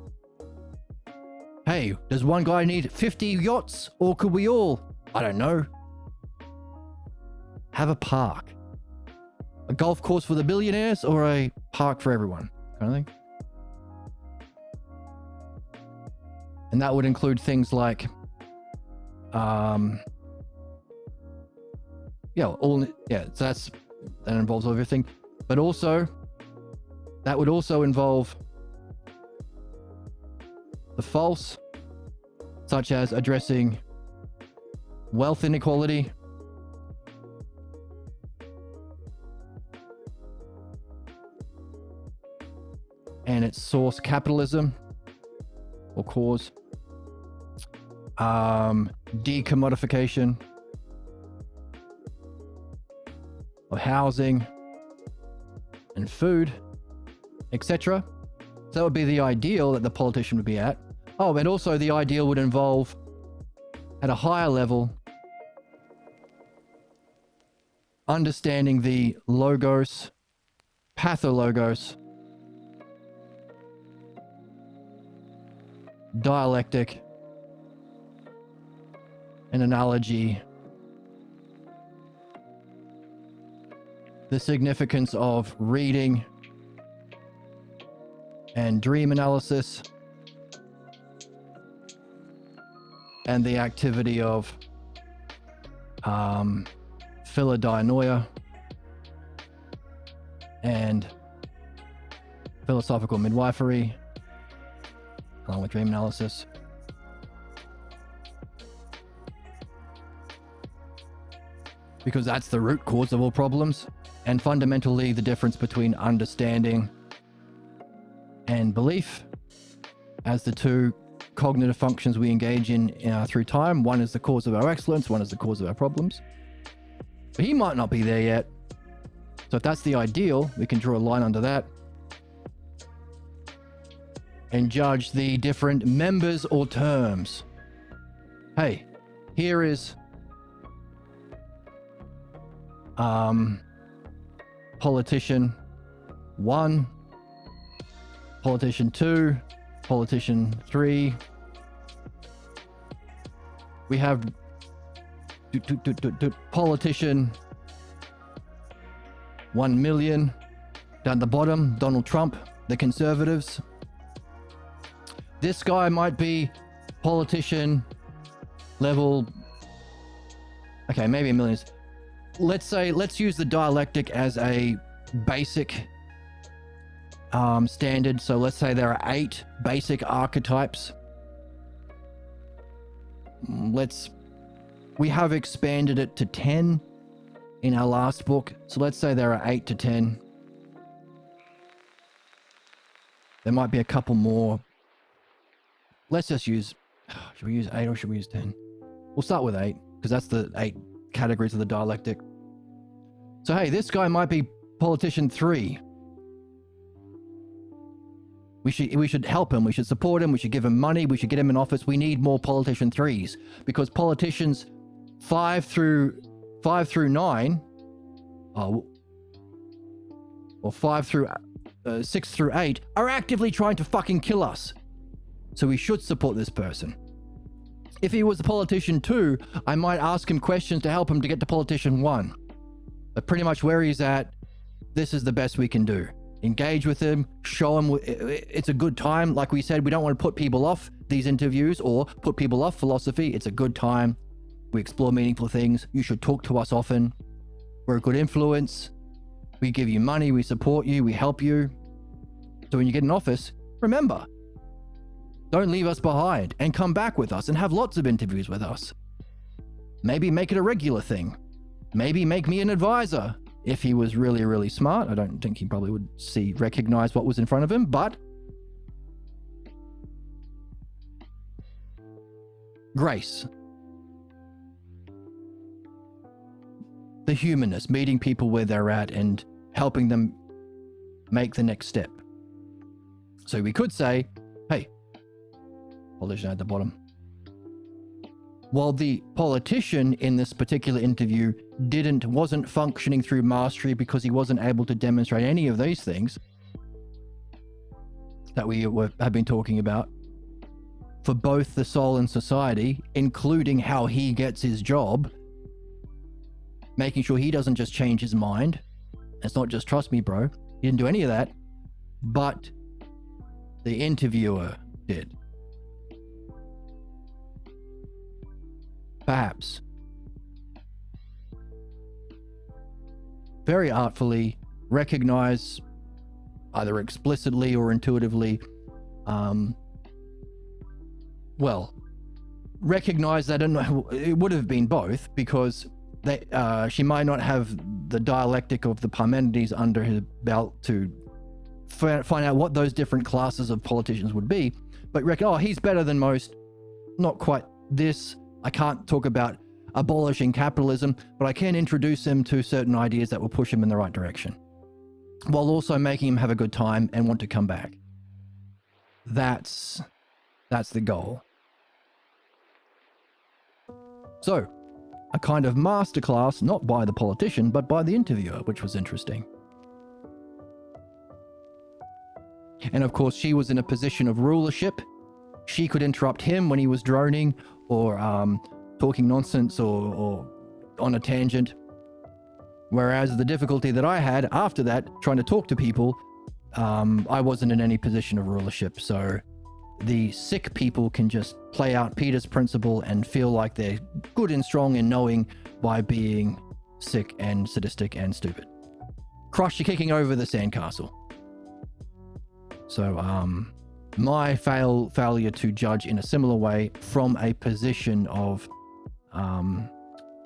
Hey, does one guy need 50 yachts, or could we all, I don't know, have a park? A golf course for the billionaires or a park for everyone, kind of thing. And that would include things like, so that involves everything. But also, that would also involve the false, such as addressing wealth inequality, and its source, capitalism, or cause, decommodification of housing and food, etc. So that would be the ideal that the politician would be at. Oh, and also the ideal would involve, at a higher level, understanding the logos, pathologos, dialectic, and analogy, the significance of reading and dream analysis, and the activity of philodianoia and philosophical midwifery, along with dream analysis. Because that's the root cause of all problems, and fundamentally the difference between understanding and belief as the two cognitive functions we engage in through time. One is the cause of our excellence, one is the cause of our problems. But he might not be there yet. So if that's the ideal, we can draw a line under that and judge the different members or terms. Hey, here is politician 1, politician 2, politician 3. We have politician 1 million down the bottom, Donald Trump, the conservatives. This guy might be politician level, okay, maybe a million. Let's use the dialectic as a basic standard. So let's say there are 8 basic archetypes. We have expanded it to 10 in our last book. So let's say there are 8 to 10. There might be a couple more. Let's just use, should we use 8 or should we use 10? We'll start with 8 because that's the 8 categories of the dialectic. So hey, this guy might be politician 3. We should help him. We should support him. We should give him money. We should get him in office. We need more politician 3s because politicians 5 through 9, or 5 through 6 through 8 are actively trying to fucking kill us. So we should support this person. If he was a politician 2, I might ask him questions to help him to get to politician 1. But pretty much where he's at, this is the best we can do. Engage with him, show him it's a good time. Like we said, we don't want to put people off these interviews or put people off philosophy. It's a good time. We explore meaningful things. You should talk to us often. We're a good influence. We give you money. We support you. We help you. So when you get in office, remember, don't leave us behind and come back with us and have lots of interviews with us. Maybe make it a regular thing. Maybe make me an advisor. If he was really, really smart, I don't think he probably would recognize what was in front of him, but grace. The humanness, meeting people where they're at and helping them make the next step. So we could say, hey, politician at the bottom. While the politician in this particular interview wasn't functioning through mastery because he wasn't able to demonstrate any of these things that we have been talking about for both the soul and society, including how he gets his job, making sure he doesn't just change his mind. It's not just trust me, bro. He didn't do any of that, but the interviewer did. Perhaps very artfully recognize, either explicitly or intuitively, recognize that it would have been both, because she might not have the dialectic of the Parmenides under her belt to find out what those different classes of politicians would be, but he's better than most, not quite this. I can't talk about abolishing capitalism, but I can introduce him to certain ideas that will push him in the right direction, while also making him have a good time and want to come back. That's the goal. So, a kind of masterclass, not by the politician, but by the interviewer, which was interesting. And of course, she was in a position of rulership. She could interrupt him when he was droning or talking nonsense or on a tangent. Whereas the difficulty that I had after that, trying to talk to people, I wasn't in any position of rulership. So the sick people can just play out Peter's principle and feel like they're good and strong and knowing by being sick and sadistic and stupid. Crush, you're kicking over the sandcastle. So my failure to judge in a similar way from a position of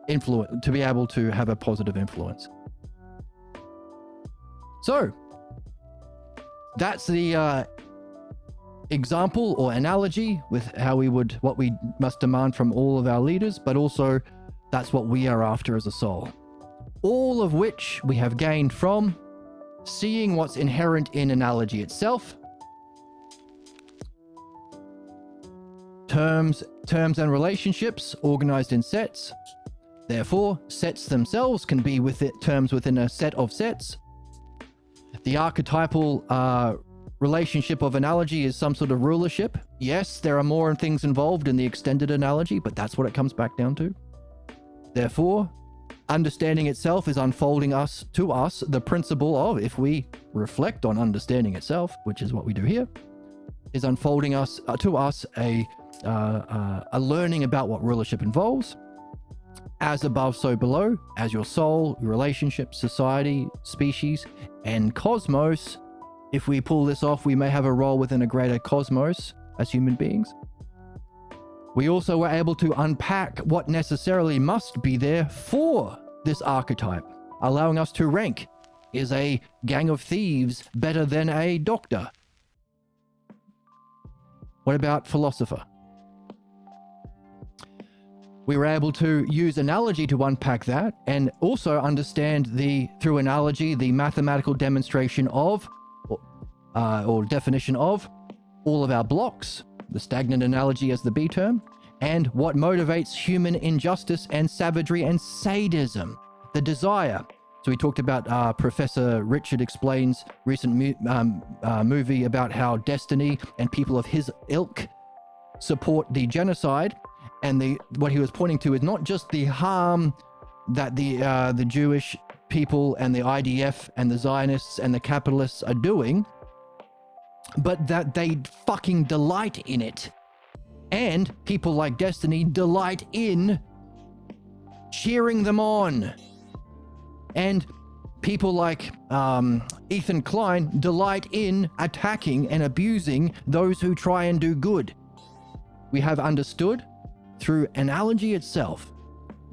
influence, to be able to have a positive influence. So that's the example or analogy with what we must demand from all of our leaders, but also that's what we are after as a soul. All of which we have gained from seeing what's inherent in analogy itself, terms and relationships organized in sets. Therefore, sets themselves can be terms within a set of sets. The archetypal relationship of analogy is some sort of rulership. Yes, there are more things involved in the extended analogy, but that's what it comes back down to. Therefore, understanding itself is unfolding to us the principle of, if we reflect on understanding itself, which is what we do here, is unfolding to us a learning about what rulership involves. As above, so below, as your soul, relationship, society, species, and cosmos. If we pull this off, we may have a role within a greater cosmos as human beings. We also were able to unpack what necessarily must be there for this archetype, allowing us to rank. Is a gang of thieves better than a doctor? What about philosopher? We were able to use analogy to unpack that, and also understand through analogy, the mathematical demonstration of, or definition of, all of our blocks, the stagnant analogy as the B term, and what motivates human injustice and savagery and sadism, the desire. So we talked about Professor Richard Explains' recent movie about how destiny and people of his ilk support the genocide. And what he was pointing to is not just the harm that the Jewish people and the IDF and the Zionists and the capitalists are doing, but that they fucking delight in it. And people like Destiny delight in cheering them on. And people like Ethan Klein delight in attacking and abusing those who try and do good. We have understood through analogy itself,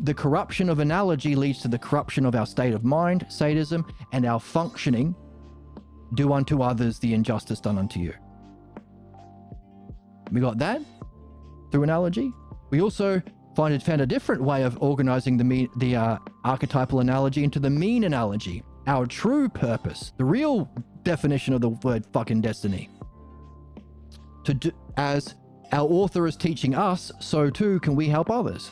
the corruption of analogy leads to the corruption of our state of mind, sadism, and our functioning. Do unto others the injustice done unto you. We got that through analogy. We also found a different way of organizing the archetypal analogy into the mean analogy, our true purpose, the real definition of the word fucking destiny. As our author is teaching us, so too can we help others.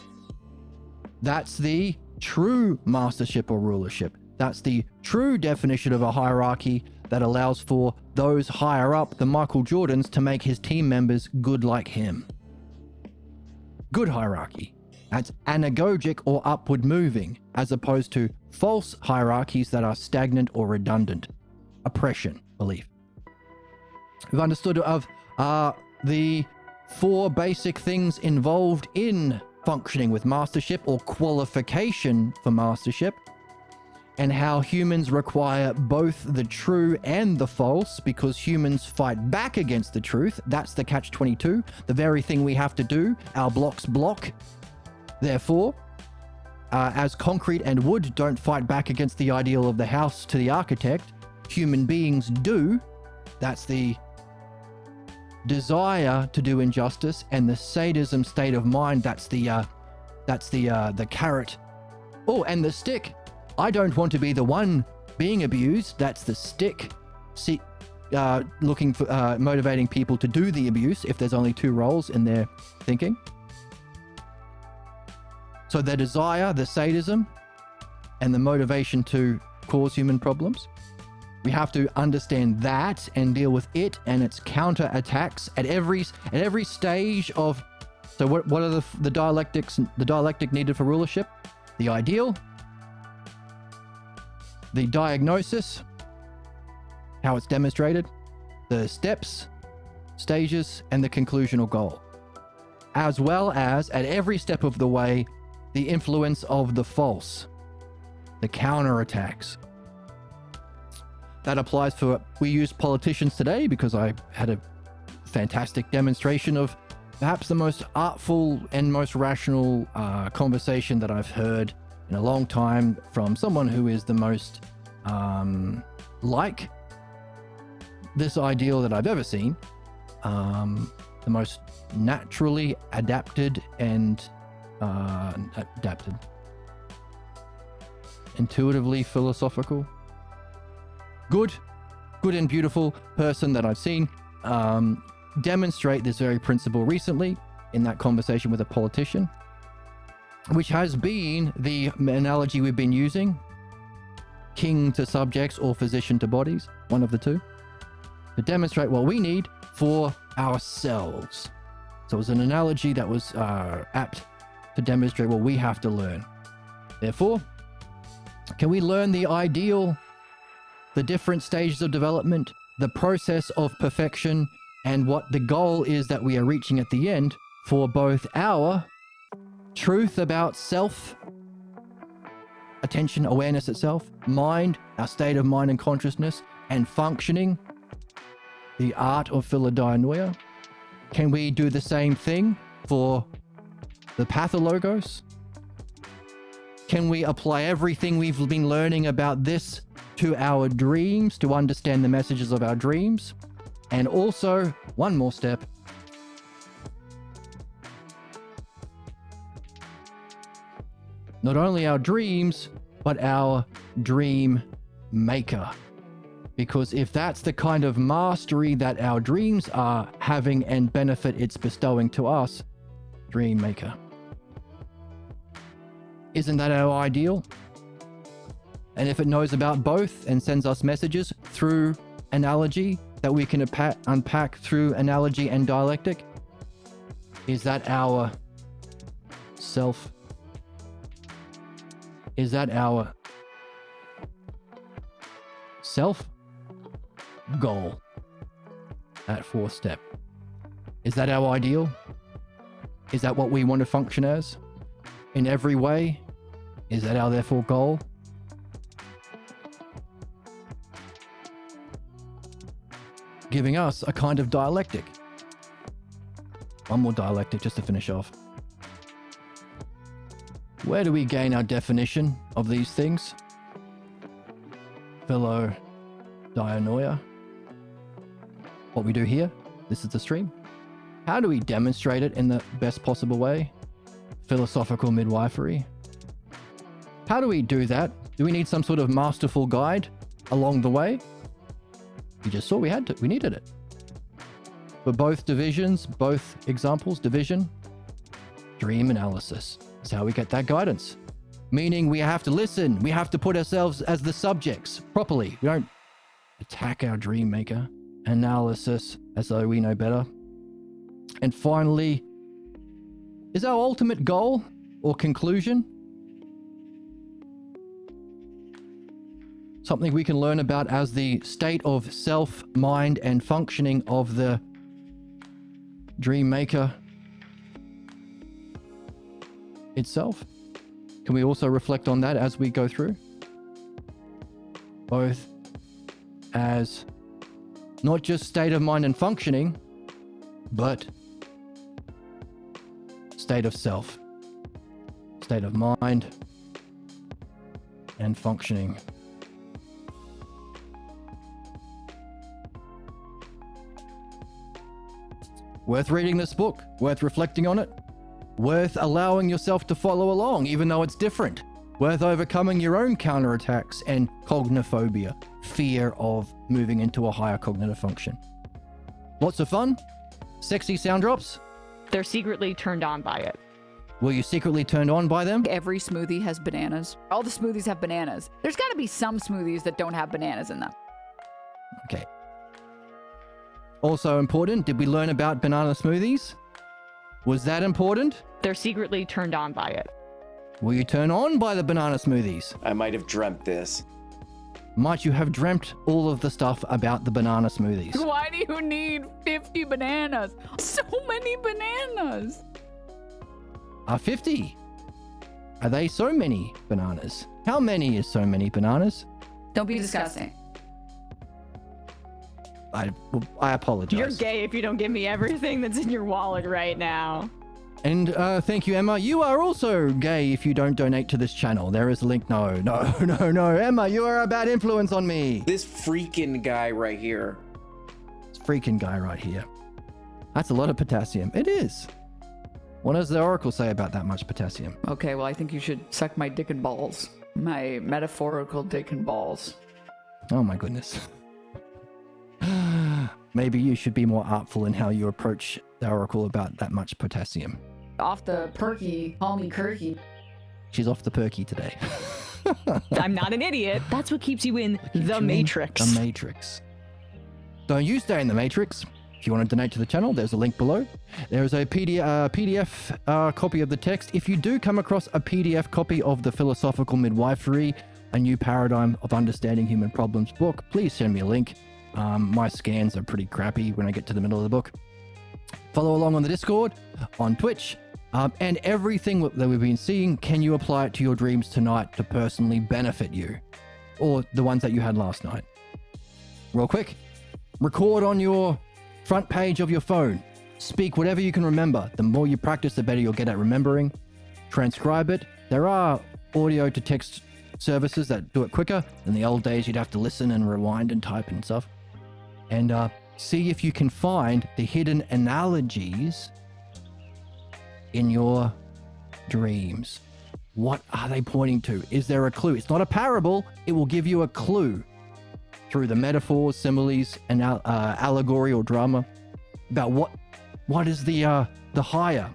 That's the true mastership or rulership. That's the true definition of a hierarchy that allows for those higher up, the Michael Jordans, to make his team members good like him. Good hierarchy. That's anagogic or upward moving, as opposed to false hierarchies that are stagnant or redundant. Oppression, belief. We've understood of the 4 basic things involved in functioning with mastership or qualification for mastership, and how humans require both the true and the false because humans fight back against the truth. That's the catch-22, the very thing we have to do. Our blocks block. Therefore, as concrete and wood don't fight back against the ideal of the house to the architect, human beings do. That's the desire to do injustice, and the sadism state of mind. That's the carrot. Oh, and the stick. I don't want to be the one being abused. That's the stick. See, looking for motivating people to do the abuse if there's only 2 roles in their thinking. So the desire, the sadism, and the motivation to cause human problems. We have to understand that and deal with it and its counterattacks at every stage of. So what are the dialectic needed for rulership? The ideal, the diagnosis, how it's demonstrated, the steps, stages, and the conclusion or goal. As well as, at every step of the way, the influence of the false, the counterattacks. That applies for, we use politicians today because I had a fantastic demonstration of perhaps the most artful and most rational conversation that I've heard in a long time from someone who is the most like this ideal that I've ever seen. The most naturally adapted and intuitively philosophical, good and beautiful person that I've seen demonstrate this very principle recently in that conversation with a politician, which has been the analogy we've been using, king to subjects or physician to bodies, one of the two, to demonstrate what we need for ourselves. So it was an analogy that was apt to demonstrate what we have to learn. Therefore, can we learn the ideal, the different stages of development, the process of perfection, and what the goal is that we are reaching at the end for both our truth about self, attention, awareness itself, mind, our state of mind and consciousness, and functioning, the art of philodianoia? Can we do the same thing for the pathologos? Can we apply everything we've been learning about this to our dreams to understand the messages of our dreams? And also, one more step, not only our dreams, but our dream maker. Because if that's the kind of mastery that our dreams are having and benefit it's bestowing to us, dream maker. Isn't that our ideal? And if it knows about both and sends us messages through analogy that we can unpack through analogy and dialectic, is that our self? Is that our self goal? That 4th step. Is that our ideal? Is that what we want to function as? In every way? Is that our therefore goal? Giving us a kind of dialectic. One more dialectic just to finish off. Where do we gain our definition of these things? Philodianoia. What we do here, this is the stream. How do we demonstrate it in the best possible way? Philosophical midwifery. How do we do that? Do we need some sort of masterful guide along the way? We just saw we needed it. for both divisions, both examples, division, dream analysis. That's how we get that guidance. Meaning we have to listen. We have to put ourselves as the subjects properly. We don't attack our dream maker. Analysis, as though we know better. And finally, is our ultimate goal or conclusion something we can learn about as the state of self, mind, and functioning of the dream maker itself? Can we also reflect on that as we go through? Both as not just state of mind and functioning, but state of self, state of mind and functioning. Worth reading this book, worth reflecting on it, worth allowing yourself to follow along, even though it's different, worth overcoming your own counterattacks and cognophobia, fear of moving into a higher cognitive function. Lots of fun, sexy sound drops. They're secretly turned on by it. Were you secretly turned on by them? Every smoothie has bananas. All the smoothies have bananas. There's got to be some smoothies that don't have bananas in them. Okay. Also important, did we learn about banana smoothies? Was that important? They're secretly turned on by it. Were you turned on by the banana smoothies? I might have dreamt this. Might you have dreamt all of the stuff about the banana smoothies? Why do you need 50 bananas? So many bananas. 50. Are they so many bananas? How many is so many bananas? Don't be disgusting. I apologize. You're gay if you don't give me everything that's in your wallet right now. And thank you, Emma. You are also gay if you don't donate to this channel. There is a link. No. Emma, you are a bad influence on me. This freaking guy right here. This freaking guy right here. That's a lot of potassium. It is. What does the Oracle say about that much potassium? Okay, well, I think you should suck my dick and balls. My metaphorical dick and balls. Oh my goodness. Maybe you should be more artful in how you approach the Oracle about that much potassium. Off the perky, call me Kirky. She's off the perky today. I'm not an idiot. That's what keeps you in the Matrix. The Matrix. Don't you stay in the Matrix. If you want to donate to the channel, there's a link below. There is a PDF copy of the text. If you do come across a PDF copy of the Philosophical Midwifery, A New Paradigm of Understanding Human Problems book, please send me a link. My scans are pretty crappy when I get to the middle of the book. Follow along on the Discord, on Twitch, and everything that we've been seeing, can you apply it to your dreams tonight to personally benefit you? Or the ones that you had last night. Real quick, record on your front page of your phone. Speak whatever you can remember. The more you practice, the better you'll get at remembering. Transcribe it. There are audio to text services that do it quicker. In the old days, you'd have to listen and rewind and type and stuff. And see if you can find the hidden analogies in your dreams. What are they pointing to? Is there a clue? It's not a parable. It will give you a clue through the metaphors, similes, and allegory or drama about what is the higher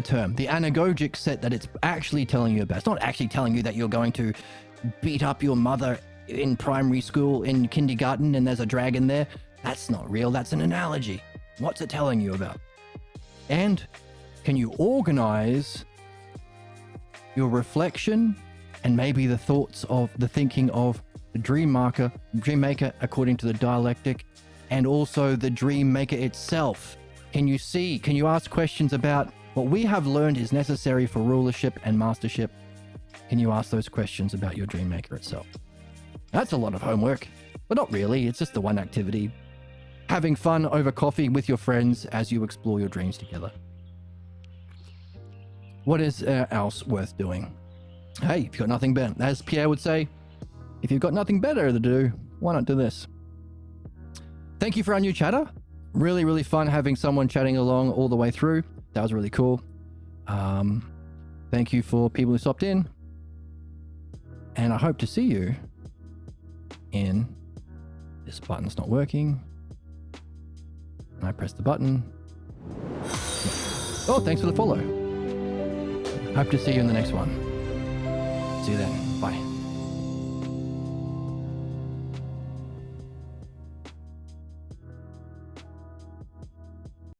term, the anagogic set that it's actually telling you about. It's not actually telling you that you're going to beat up your mother in primary school, in kindergarten, and there's a dragon there. That's not real. That's an analogy. What's it telling you about? And can you organize your reflection and maybe the thoughts of the thinking of the dream maker according to the dialectic, and also the dream maker itself? Can you ask questions about what we have learned is necessary for rulership and mastership? Can you ask those questions about your dream maker itself? That's a lot of homework, but not really. It's just the one activity. Having fun over coffee with your friends as you explore your dreams together. What is else worth doing? Hey, if you've got nothing better, as Pierre would say, if you've got nothing better to do, why not do this? Thank you for our new chatter. Really, really fun having someone chatting along all the way through. That was really cool. Thank you for people who stopped in. And I hope to see you in... This button's not working. I press the button. Oh, thanks for the follow. Hope to see you in the next one. See you then. Bye.